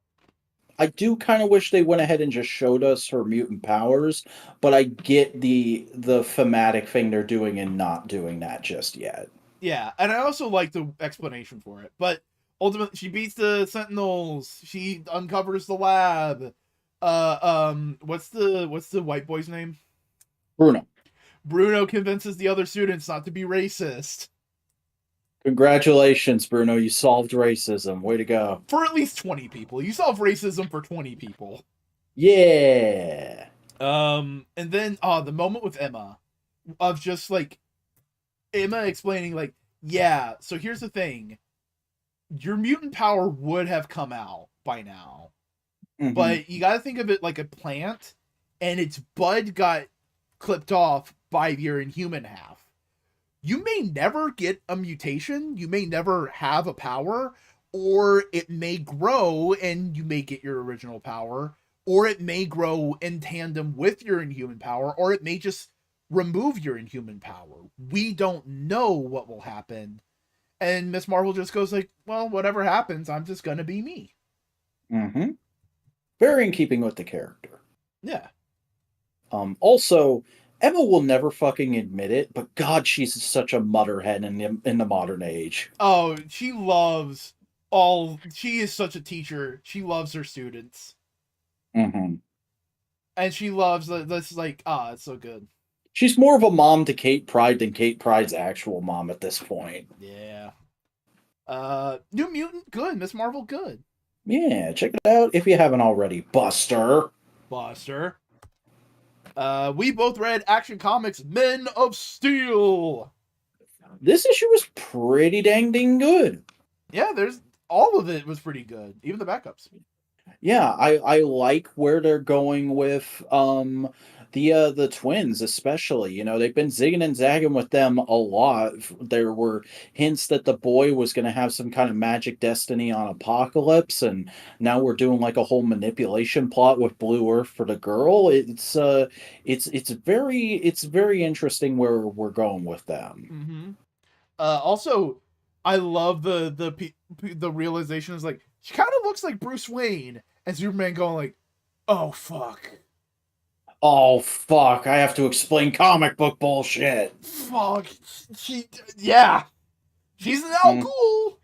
Speaker 2: I do kind of wish they went ahead and just showed us her mutant powers, but I get the thematic thing they're doing and not doing that just yet.
Speaker 1: Yeah, and I also like the explanation for it. But ultimately, she beats the Sentinels. She uncovers the lab. What's the white boy's name?
Speaker 2: Bruno.
Speaker 1: Bruno convinces the other students not to be racist.
Speaker 2: Congratulations, Bruno. You solved racism. Way to go.
Speaker 1: For at least 20 people. You solve racism for 20 people.
Speaker 2: Yeah.
Speaker 1: And then the moment with Emma of just like Emma explaining like, yeah, so here's the thing. Your mutant power would have come out by now. Mm-hmm. But you got to think of it like a plant, and its bud got clipped off by your inhuman half. You may never get a mutation, you may never have a power, or it may grow and you may get your original power, or it may grow in tandem with your inhuman power, or it may just remove your inhuman power. We don't know what will happen. And Miss Marvel just goes like, well, whatever happens, I'm just gonna be me.
Speaker 2: Mm-hmm. Very in keeping with the character.
Speaker 1: Yeah.
Speaker 2: Also, Emma will never fucking admit it, but God, she's such a mutterhead in the modern age.
Speaker 1: Oh, she is such a teacher. She loves her students.
Speaker 2: Mm-hmm.
Speaker 1: And she loves this, like, it's so good.
Speaker 2: She's more of a mom to Kate Pryde than Kate Pryde's actual mom at this point.
Speaker 1: Yeah. New Mutant, good. Miss Marvel, good.
Speaker 2: Yeah, check it out if you haven't already. Buster.
Speaker 1: We both read Action Comics Men of Steel.
Speaker 2: This issue was pretty dang good.
Speaker 1: Yeah, there's all of it was pretty good, even the backups.
Speaker 2: Yeah, I like where they're going with the twins, especially. You know, they've been zigging and zagging with them a lot. There were hints that the boy was going to have some kind of magic destiny on Apocalypse, and now we're doing like a whole manipulation plot with Blue Earth for the girl. It's very interesting where we're going with them.
Speaker 1: Mm-hmm. Also, I love the realization is like she kind of looks like Bruce Wayne, and Superman going like, "Oh fuck,
Speaker 2: Oh fuck! I have to explain comic book bullshit.
Speaker 1: fuck." Yeah, she's now cool.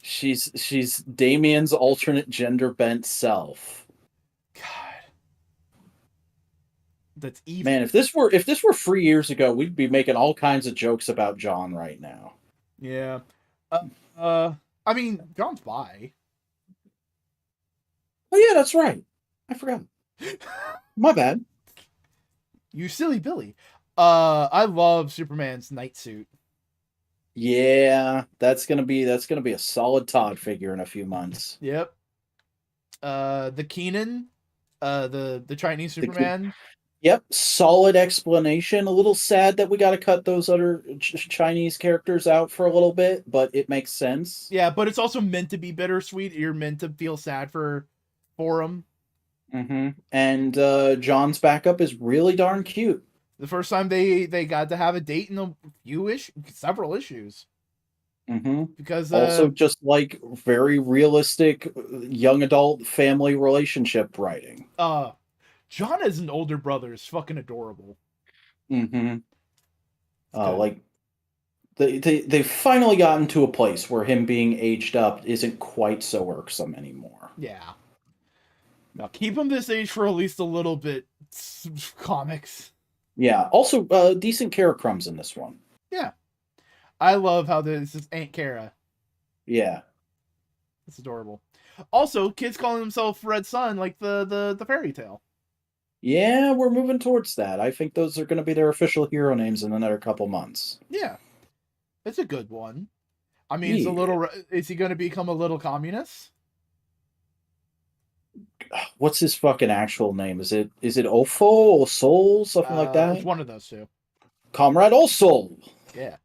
Speaker 2: She's Damien's alternate gender bent self.
Speaker 1: God, that's evil.
Speaker 2: Man, if this were 3 years ago, we'd be making all kinds of jokes about John right now.
Speaker 1: Yeah. I mean, John's bi.
Speaker 2: Oh yeah, that's right. I forgot. My bad.
Speaker 1: You silly Billy. I love Superman's night suit.
Speaker 2: Yeah, that's gonna be a solid Todd figure in a few months.
Speaker 1: Yep. The Keenan, the Chinese Superman.
Speaker 2: Yep, solid explanation. A little sad that we got to cut those other Chinese characters out for a little bit, but it makes sense.
Speaker 1: Yeah, but it's also meant to be bittersweet. You're meant to feel sad for him.
Speaker 2: Mm-hmm. And John's backup is really darn cute.
Speaker 1: The first time they got to have a date in several issues.
Speaker 2: Mm-hmm.
Speaker 1: Because
Speaker 2: also just like very realistic young adult family relationship writing.
Speaker 1: John as an older brother is fucking adorable.
Speaker 2: Mm-hmm. Like they've finally gotten to a place where him being aged up isn't quite so irksome anymore.
Speaker 1: Yeah. Now keep him this age for at least a little bit. Comics.
Speaker 2: Yeah. Also, decent Kara crumbs in this one.
Speaker 1: Yeah. I love how this is Aunt Kara.
Speaker 2: Yeah.
Speaker 1: It's adorable. Also, kids calling themselves Red Sun, like the fairy tale.
Speaker 2: Yeah, we're moving towards that. I think those are going to be their official hero names in another couple months.
Speaker 1: Yeah. It's a good one. I mean, it's a little... Is he going to become a little communist?
Speaker 2: What's his fucking actual name? Is it Ofo or Soul? Something like that?
Speaker 1: It's one of those two. Comrade
Speaker 2: Osol!
Speaker 1: Yeah.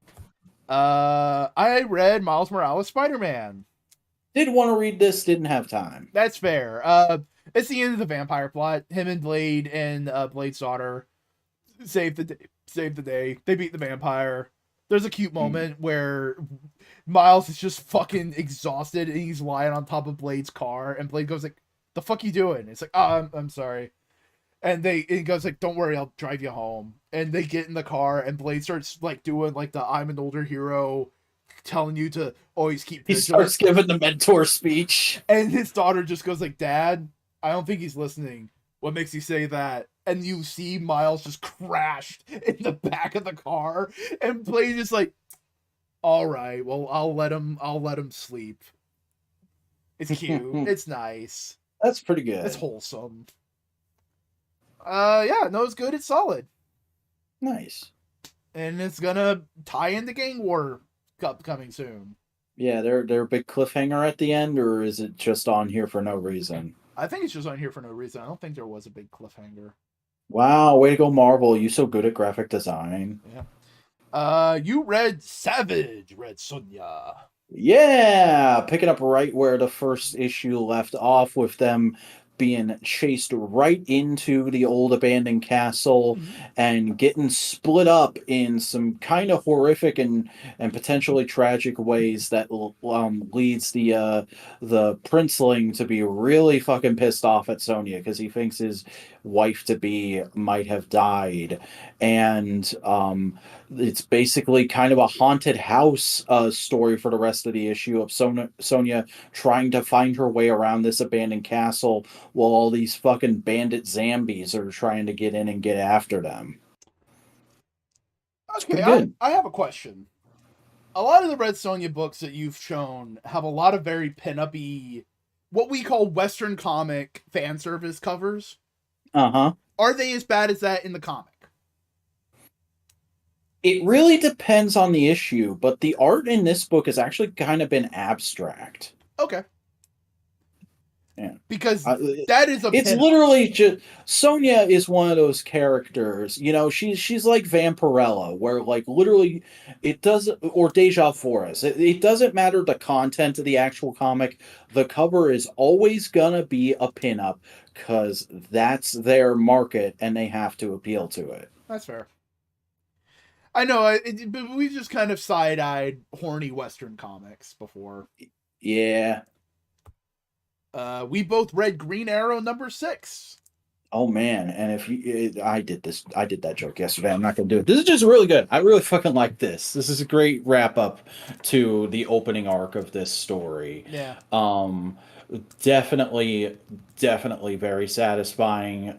Speaker 1: I read Miles Morales Spider-Man.
Speaker 2: Did want to read this, didn't have time.
Speaker 1: That's fair. It's the end of the vampire plot. Him and Blade and Blade's daughter save the day. They beat the vampire. There's a cute moment where Miles is just fucking exhausted and he's lying on top of Blade's car, and Blade goes like, "The fuck you doing?" It's like, "Oh, I'm sorry." And he goes like, "Don't worry, I'll drive you home." And they get in the car, and Blade starts like doing like the "I'm an older hero," telling you to always keep vigilant.
Speaker 2: He starts giving the mentor speech.
Speaker 1: And his daughter just goes like, "Dad, I don't think he's listening. What makes you say that?" And you see Miles just crashed in the back of the car, and Blade is like, "All right, well, I'll let him sleep." It's cute. It's nice.
Speaker 2: That's pretty good.
Speaker 1: It's wholesome. Yeah, no, it's good. It's solid.
Speaker 2: Nice.
Speaker 1: And it's gonna tie into Gang War coming soon.
Speaker 2: Yeah, they're a big cliffhanger at the end, or is it just on here for no reason?
Speaker 1: I think it's just on here for no reason. I don't think there was a big cliffhanger.
Speaker 2: Wow, way to go, Marvel. You so good at graphic design.
Speaker 1: Yeah. You read Savage, Red Sonja.
Speaker 2: Yeah, picking up right where the first issue left off, with them being chased right into the old abandoned castle and getting split up in some kind of horrific and potentially tragic ways that leads the princeling to be really fucking pissed off at Sonya because he thinks his wife to be might have died. And it's basically kind of a haunted house story for the rest of the issue of Sonya trying to find her way around this abandoned castle while all these fucking bandit zombies are trying to get in and get after them.
Speaker 1: Okay, I have a question. A lot of the Red Sonja books that you've shown have a lot of very pin-up-y, what we call Western comic fan service covers.
Speaker 2: Uh-huh.
Speaker 1: Are they as bad as that in the comic?
Speaker 2: It really depends on the issue, but the art in this book has actually kind of been abstract.
Speaker 1: Okay.
Speaker 2: Yeah.
Speaker 1: Because that is a
Speaker 2: it's
Speaker 1: pinup.
Speaker 2: literally just Sonia is one of those characters, you know, she's like Vampirella, where like literally it doesn't, or Deja Forest, it doesn't matter the content of the actual comic, the cover is always gonna be a pinup because that's their market and they have to appeal to it.
Speaker 1: That's fair. I know, but we've just kind of side-eyed horny Western comics before.
Speaker 2: Yeah.
Speaker 1: We both read Green Arrow #6.
Speaker 2: Oh man, and if you, I did that joke yesterday. I'm not gonna do it. This is just really good. I really fucking like this. This is a great wrap up to the opening arc of this story.
Speaker 1: Yeah.
Speaker 2: Definitely, definitely very satisfying.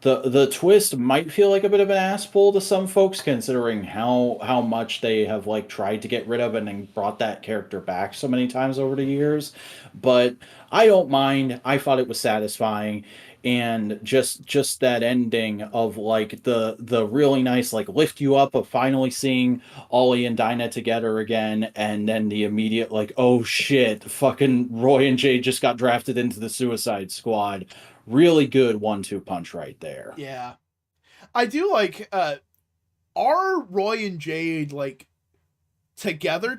Speaker 2: The twist might feel like a bit of an ass pull to some folks, considering how much they have like tried to get rid of and then brought that character back so many times over the years. But I don't mind. I thought it was satisfying, and just that ending of like the really nice like lift you up of finally seeing Ollie and Dinah together again, and then the immediate like, oh shit, fucking Roy and Jade just got drafted into the Suicide Squad. Really good 1-2 punch right there.
Speaker 1: Yeah. I do like are Roy and Jade like together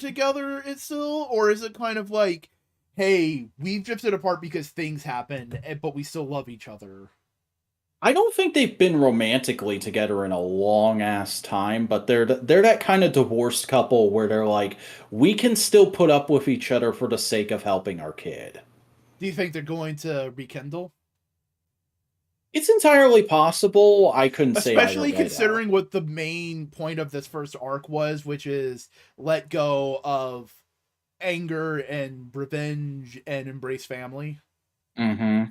Speaker 1: it's still, or is it kind of like, hey, we've drifted apart because things happen, but we still love each other?
Speaker 2: I don't think they've been romantically together in a long ass time, but they're that kind of divorced couple where they're like, we can still put up with each other for the sake of helping our kid.
Speaker 1: Do you think they're going to rekindle?
Speaker 2: It's entirely possible. I couldn't say either
Speaker 1: Especially
Speaker 2: right
Speaker 1: considering
Speaker 2: out.
Speaker 1: what the main point of this first arc was, which is let go of anger and revenge and embrace family.
Speaker 2: Mm-hmm.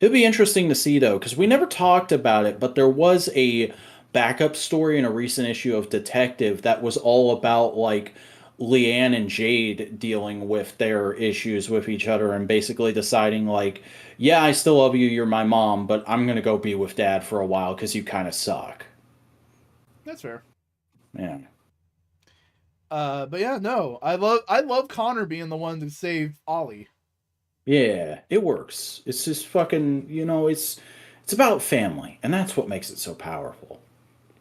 Speaker 2: It'd be interesting to see though, because we never talked about it, but there was a backup story in a recent issue of Detective that was all about like Leanne and Jade dealing with their issues with each other and basically deciding like, yeah, I still love you, you're my mom, but I'm gonna go be with dad for a while because you kind of suck.
Speaker 1: That's fair.
Speaker 2: Yeah.
Speaker 1: But yeah, no, I love Connor being the one to save Ollie.
Speaker 2: Yeah, it works. It's just fucking, you know, it's about family, and that's what makes it so powerful.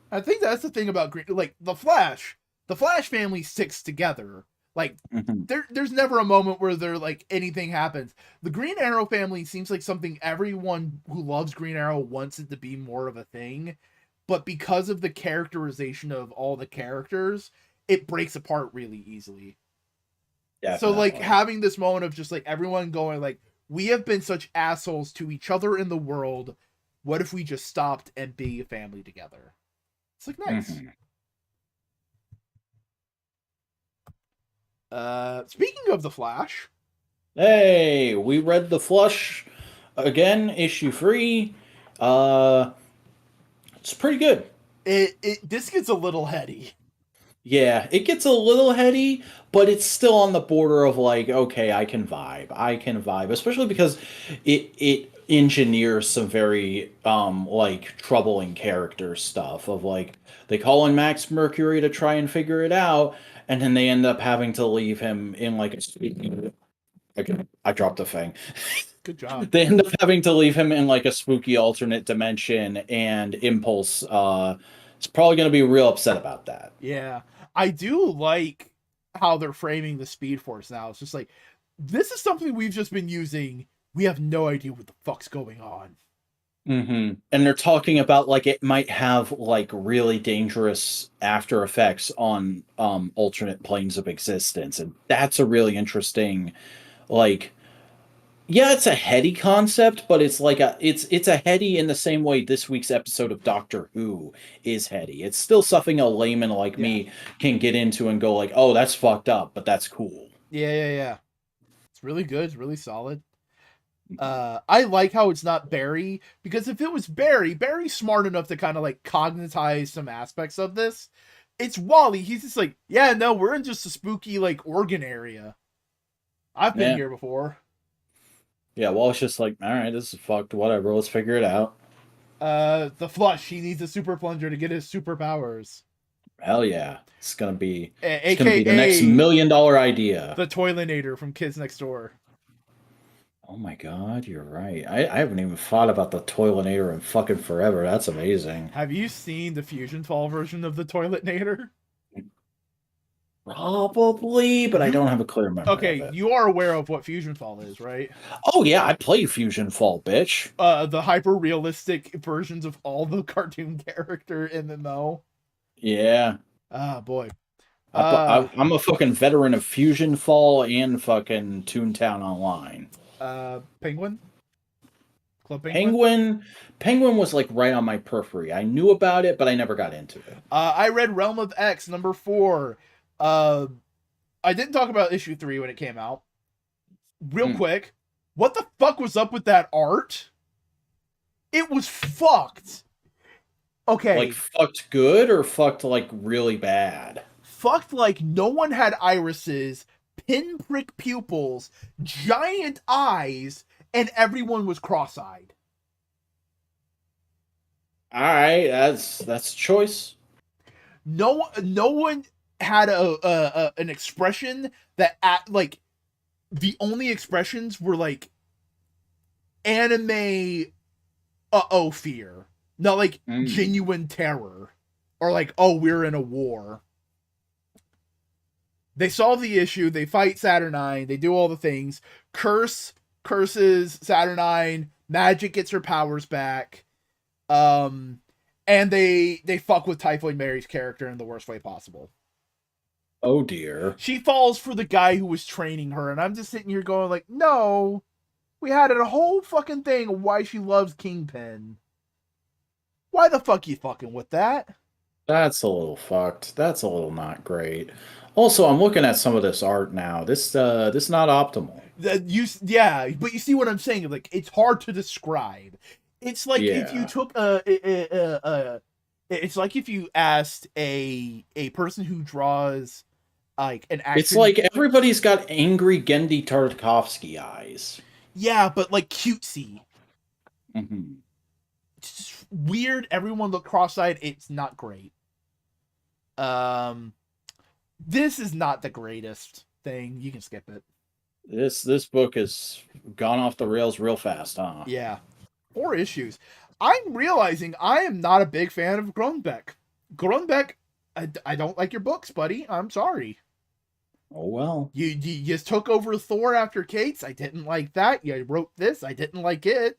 Speaker 1: I think that's the thing about like the Flash. The Flash family sticks together. Like
Speaker 2: Mm-hmm.
Speaker 1: there's never a moment where they're like anything happens. The Green Arrow family seems like something everyone who loves Green Arrow wants it to be more of a thing, but because of the characterization of all the characters, it breaks apart really easily. So like
Speaker 2: Definitely.
Speaker 1: having this moment of just like everyone going like, we have been such assholes to each other in the world. What if we just stopped and be a family together? It's like nice.
Speaker 2: Mm-hmm.
Speaker 1: Speaking of the Flash,
Speaker 2: Hey, we read The Flush again, issue 3. Uh, it's pretty good.
Speaker 1: it this gets a little heady.
Speaker 2: Yeah, it gets a little heady, but it's still on the border of like, okay, I can vibe. I can vibe, especially because it engineers some very like troubling character stuff of like they call in Max Mercury to try and figure it out, and then they end up having to leave him in like a I dropped a thing.
Speaker 1: Good job.
Speaker 2: They end up having to leave him in like a spooky alternate dimension, and Impulse is probably going to be real upset about that.
Speaker 1: Yeah, I do like how they're framing the Speed Force now. It's just like this is something we've just been using. We have no idea what the fuck's going on.
Speaker 2: Mm-hmm. And they're talking about like it might have like really dangerous after effects on alternate planes of existence, and that's a really interesting like. Yeah, it's a heady concept, but it's like it's a heady in the same way this week's episode of Doctor Who is heady. It's still something a layman like
Speaker 1: Yeah.
Speaker 2: me can get into and go like, "Oh, that's fucked up," but that's cool.
Speaker 1: Yeah. It's really good. It's really solid. I like how it's not Barry, because if it was Barry's smart enough to kind of like cognitize some aspects of this. It's Wally. He's just like, yeah, no, we're in just a spooky like organ area. I've been
Speaker 2: Yeah.
Speaker 1: here before.
Speaker 2: Yeah, well, it's just like, all right, this is fucked. Whatever, let's figure it out.
Speaker 1: The Flush. He needs a super plunger to get his superpowers.
Speaker 2: Hell yeah. It's gonna be
Speaker 1: AKA
Speaker 2: the next $1 million idea.
Speaker 1: The Toilinator from Kids Next Door.
Speaker 2: Oh my god, you're right. I haven't even thought about the Toilinator in fucking forever. That's amazing.
Speaker 1: Have you seen the Fusion Fall version of the Toilinator?
Speaker 2: Probably, but I don't have a clear memory.
Speaker 1: Okay, you are aware of what Fusion Fall is, right?
Speaker 2: Oh yeah, I play Fusion Fall, bitch.
Speaker 1: The hyper realistic versions of all the cartoon character MMO.
Speaker 2: Yeah.
Speaker 1: Ah, boy.
Speaker 2: I'm a fucking veteran of Fusion Fall and fucking Toontown Online.
Speaker 1: Penguin? Club Penguin?
Speaker 2: Penguin was like right on my periphery. I knew about it, but I never got into it.
Speaker 1: I read Realm of X number 4. I didn't talk about issue 3 when it came out. Real quick, what the fuck was up with that art? It was fucked. Okay.
Speaker 2: Like fucked good or fucked like really bad?
Speaker 1: Fucked like no one had irises, pinprick pupils, giant eyes, and everyone was cross-eyed.
Speaker 2: All right, that's choice.
Speaker 1: No one had an expression that like the only expressions were like anime fear, not like genuine terror or like we're in a war. They solve the issue, they fight Saturnine, they do all the things. Curses Saturnine, Magic gets her powers back. And they fuck with Typhoid Mary's character in the worst way possible.
Speaker 2: Oh dear.
Speaker 1: She falls for the guy who was training her, and I'm just sitting here going like, no, we had a whole fucking thing of why she loves Kingpin. Why the fuck you fucking with that?
Speaker 2: That's a little fucked. That's a little not great. Also, I'm looking at some of this art now. This not optimal.
Speaker 1: But you see what I'm saying? Like, it's hard to describe. It's like if you took it's like if you asked a person who draws like an action.
Speaker 2: It's like everybody's got angry Gendy Tartakovsky eyes.
Speaker 1: Yeah, but like cutesy.
Speaker 2: Mm-hmm.
Speaker 1: It's just weird. Everyone look cross-eyed. It's not great. This is not the greatest thing. You can skip it.
Speaker 2: This book has gone off the rails real fast, huh?
Speaker 1: Yeah. 4 issues. I'm realizing I am not a big fan of Grunbeck. Grunbeck, I don't like your books, buddy. I'm sorry.
Speaker 2: Oh, well.
Speaker 1: You just took over Thor after Kate's. I didn't like that. You wrote this. I didn't like it.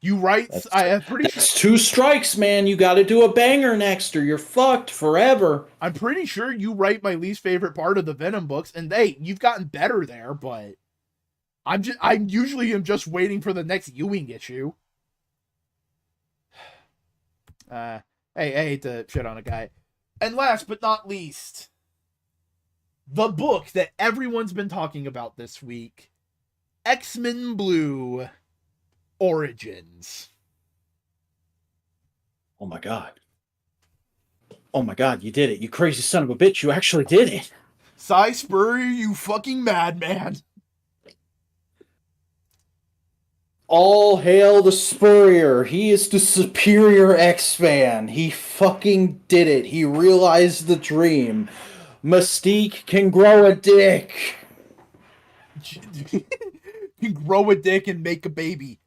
Speaker 1: You write...
Speaker 2: That's 2 strikes, man. You got to do a banger next or you're fucked forever.
Speaker 1: I'm pretty sure you write my least favorite part of the Venom books, and you've gotten better there, but... I usually am just waiting for the next Ewing issue. I hate to shit on a guy. And last but not least, the book that everyone's been talking about this week, X-Men Blue Origins.
Speaker 2: Oh my god. Oh my god, you did it. You crazy son of a bitch. You actually did it.
Speaker 1: Cy Spurrier, you fucking madman.
Speaker 2: All hail the Spurrier. He is the superior X-Man. He fucking did it. He realized the dream. Mystique can grow a dick.
Speaker 1: Can grow a dick and make a baby.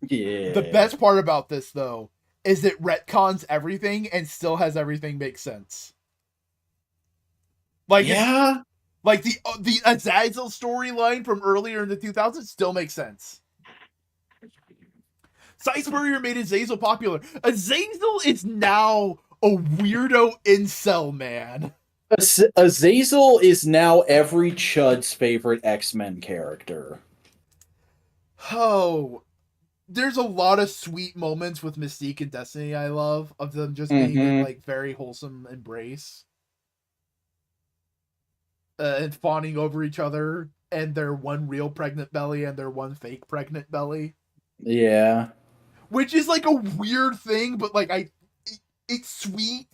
Speaker 2: Yeah.
Speaker 1: The best part about this, though, is it retcons everything and still has everything make sense. Like,
Speaker 2: yeah.
Speaker 1: Like the Azazel storyline from earlier in the 2000s still makes sense. Cy Spurrier made Azazel popular. Azazel is now a weirdo incel man.
Speaker 2: Azazel is now every Chud's favorite X-Men character.
Speaker 1: Oh, there's a lot of sweet moments with Mystique and Destiny I love, of them just being in like very wholesome embrace. And fawning over each other, and their one real pregnant belly and their one fake pregnant belly.
Speaker 2: Yeah.
Speaker 1: Which is like a weird thing, but like it's sweet.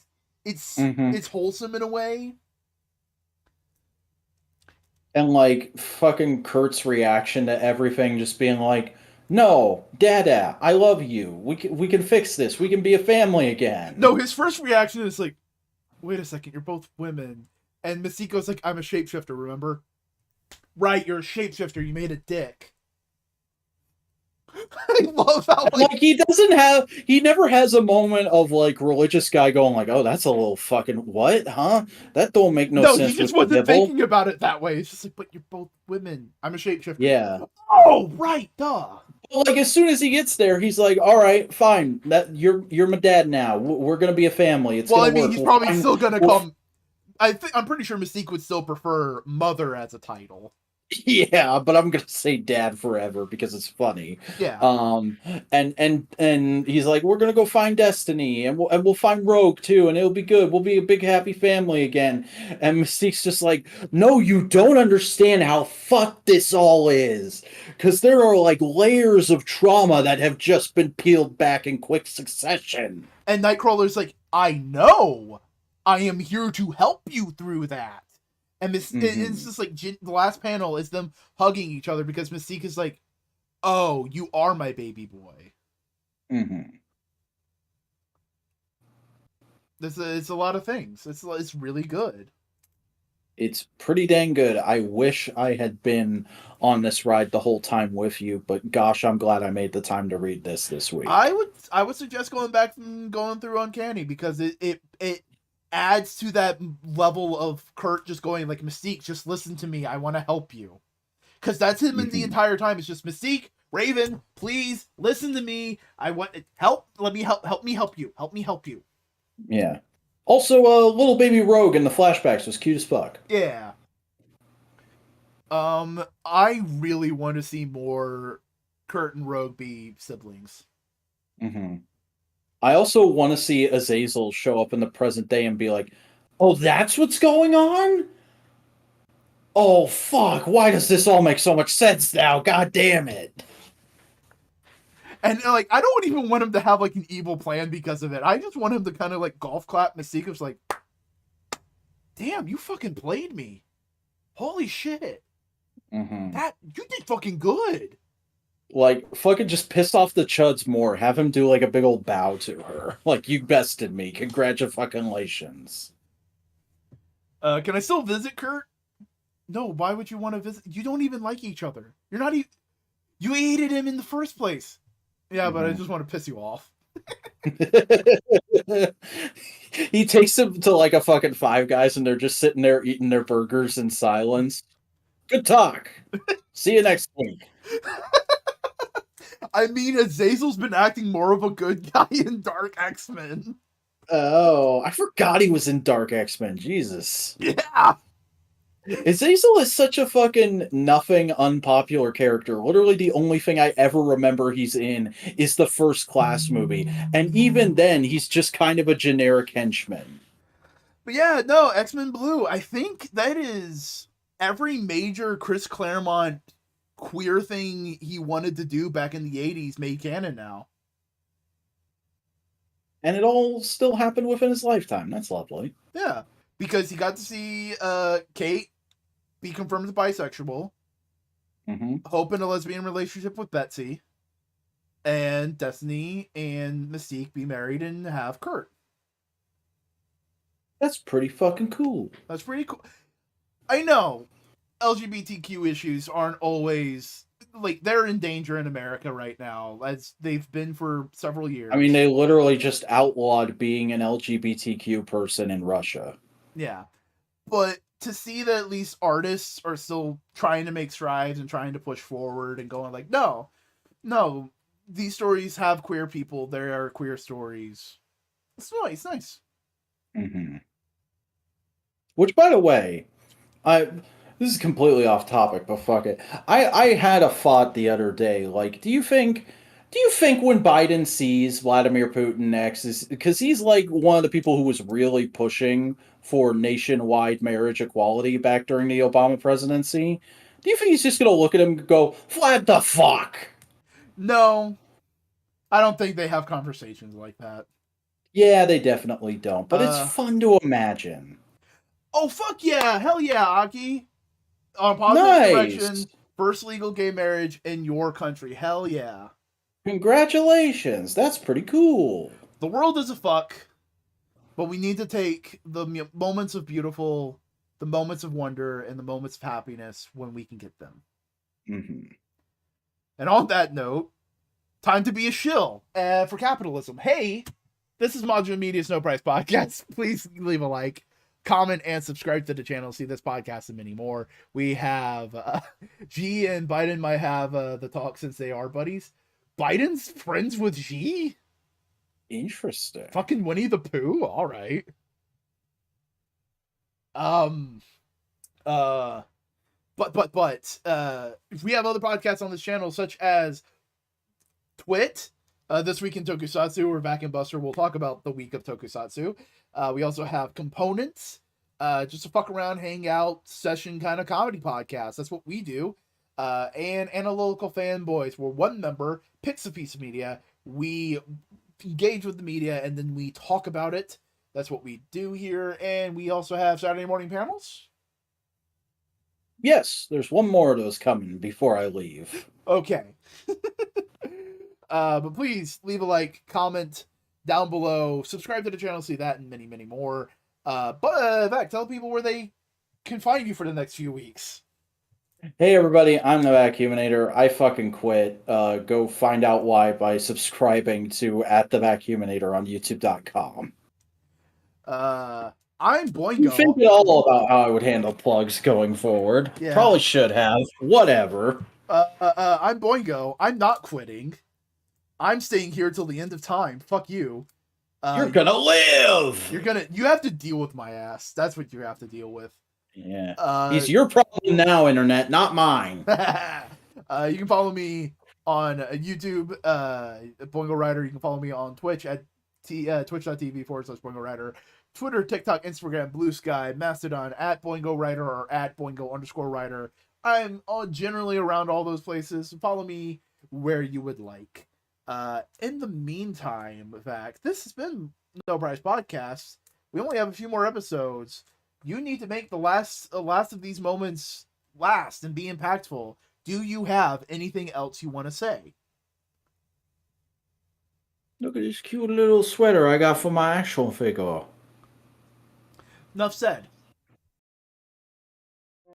Speaker 1: It's wholesome in a way.
Speaker 2: And like fucking Kurt's reaction to everything just being like, "No, Dada, I love you. We can fix this. We can be a family again."
Speaker 1: No, his first reaction is like, wait a second, you're both women. And Mystique goes like, I'm a shapeshifter, remember? Right, you're a shapeshifter, you made a dick. I love how
Speaker 2: like he never has a moment of like religious guy going like, oh, that's a little fucking what, huh? That don't make no sense.
Speaker 1: He just wasn't thinking about it that way. It's just like, but you're both women. I'm a shapeshifter.
Speaker 2: Yeah.
Speaker 1: Oh, right, duh.
Speaker 2: But like as soon as he gets there, he's like, all right, fine. That you're my dad now. We're gonna be a family. It's gonna work.
Speaker 1: He's probably still gonna come. I'm pretty sure Mystique would still prefer mother as a title.
Speaker 2: Yeah, but I'm gonna say dad forever because it's funny.
Speaker 1: Yeah.
Speaker 2: And he's like, we're gonna go find Destiny, and we'll find Rogue too, and it'll be good. We'll be a big happy family again. And Mystique's just like, no, you don't understand how fucked this all is, because there are like layers of trauma that have just been peeled back in quick succession.
Speaker 1: And Nightcrawler's like, I know, I am here to help you through that. And it's just like the last panel is them hugging each other because Mystique is like, "Oh, you are my baby boy." It's a lot of things. It's really good.
Speaker 2: It's pretty dang good. I wish I had been on this ride the whole time with you, but gosh, I'm glad I made the time to read this week.
Speaker 1: I would suggest going back and going through Uncanny because it adds to that level of Kurt just going like, Mystique, just listen to me. I want to help you. Because that's him in the entire time. It's just, Mystique, Raven, please listen to me. I want help. Let me help me help you. Help me help you.
Speaker 2: Yeah. Also, little baby Rogue in the flashbacks was cute as fuck.
Speaker 1: Yeah. I really want to see more Kurt and Rogue be siblings.
Speaker 2: I also want to see Azazel show up in the present day and be like, oh, that's what's going on? Oh, fuck. Why does this all make so much sense now? God damn it.
Speaker 1: And, like, I don't even want him to have, like, an evil plan because of it. I just want him to kind of, like, golf clap Mystique. It's like, damn, you fucking played me. Holy shit. You did fucking good.
Speaker 2: Like, fucking just piss off the chuds more. Have him do, like, a big old bow to her. Like, you bested me. Congratulations.
Speaker 1: Can I still visit Kurt? No, why would you want to visit? You don't even like each other. You're not even... You hated him in the first place. Yeah, but I just want to piss you off.
Speaker 2: He takes him to, like, a fucking Five Guys, and they're just sitting there eating their burgers in silence. Good talk. See you next week.
Speaker 1: I mean, Azazel's been acting more of a good guy in Dark X-Men.
Speaker 2: Oh, I forgot he was in Dark X-Men. Jesus.
Speaker 1: Yeah.
Speaker 2: Azazel is such a fucking nothing unpopular character. Literally the only thing I ever remember he's in is the First Class movie. And even then, he's just kind of a generic henchman.
Speaker 1: But yeah, no, X-Men Blue. I think that is every major Chris Claremont queer thing he wanted to do back in the 80s made canon now.
Speaker 2: And it all still happened within his lifetime. That's lovely.
Speaker 1: Yeah, because he got to see Kate be confirmed as bisexual, hope in a lesbian relationship with Betsy, and Destiny and Mystique be married and have Kurt.
Speaker 2: That's pretty fucking cool.
Speaker 1: That's pretty cool. I know LGBTQ issues aren't always, like, they're in danger in America right now, as they've been for several years.
Speaker 2: I mean, they literally just outlawed being an LGBTQ person in Russia.
Speaker 1: Yeah. But to see that at least artists are still trying to make strides and trying to push forward and going like, no, these stories have queer people. There are queer stories. It's nice.
Speaker 2: Which, by the way, this is completely off topic, but fuck it. I had a thought the other day. Like, do you think when Biden sees Vladimir Putin next, is because he's like one of the people who was really pushing for nationwide marriage equality back during the Obama presidency, do you think he's just going to look at him and go, Vlad the fuck?
Speaker 1: No, I don't think they have conversations like that.
Speaker 2: Yeah, they definitely don't, but it's fun to imagine.
Speaker 1: Oh, fuck yeah. Hell yeah, Aki. On positive direction, first legal gay marriage in your country. Hell yeah.
Speaker 2: Congratulations. That's pretty cool.
Speaker 1: The world is a fuck. But we need to take the moments of beautiful, the moments of wonder, and the moments of happiness when we can get them.
Speaker 2: Mm-hmm.
Speaker 1: And on that note, time to be a shill for capitalism. Hey, this is Modular Media's No Price Podcast. Please leave a like, comment, and subscribe to the channel. See this podcast and many more. We have G and Biden might have the talk since they are buddies. Biden's friends with G?
Speaker 2: Interesting.
Speaker 1: Fucking Winnie the Pooh? All right. We have other podcasts on this channel, such as Twit. This week in Tokusatsu, we're back in Buster. We'll talk about the week of Tokusatsu. We also have Components, just a fuck around, hang out, session kind of comedy podcast. That's what we do. And Analytical Fanboys, where one member picks a piece of media. We engage with the media and then we talk about it. That's what we do here. And we also have Saturday morning panels.
Speaker 2: Yes, there's one more of those coming before I leave.
Speaker 1: Okay. But please leave a like, comment down below, subscribe to the channel, see that and many, many more. But in fact, tell people where they can find you for the next few weeks.
Speaker 2: Hey everybody, I'm the Vacuuminator. I fucking quit. Go find out why by subscribing to @thevacuuminator on YouTube.com.
Speaker 1: I'm Boingo.
Speaker 2: You figured all about how I would handle plugs going forward.
Speaker 1: Yeah.
Speaker 2: Probably should have. Whatever.
Speaker 1: I'm Boingo. I'm not quitting. I'm staying here till the end of time. Fuck you.
Speaker 2: You're gonna live!
Speaker 1: You have to deal with my ass. That's what you have to deal with.
Speaker 2: Yeah. It's your problem now, Internet, not mine.
Speaker 1: You can follow me on YouTube, Boingo Rider. You can follow me on Twitch at twitch.tv/BoingoRider. Twitter, TikTok, Instagram, Blue Sky, Mastodon, @BoingoRider or @Boingo_Rider. I'm generally around all those places. Follow me where you would like. In the meantime, in fact, this has been No Price Podcast. We only have a few more episodes. You need to make the last of these moments last and be impactful. Do you have anything else you want to say?
Speaker 2: Look at this cute little sweater I got for my action figure.
Speaker 1: Enough said.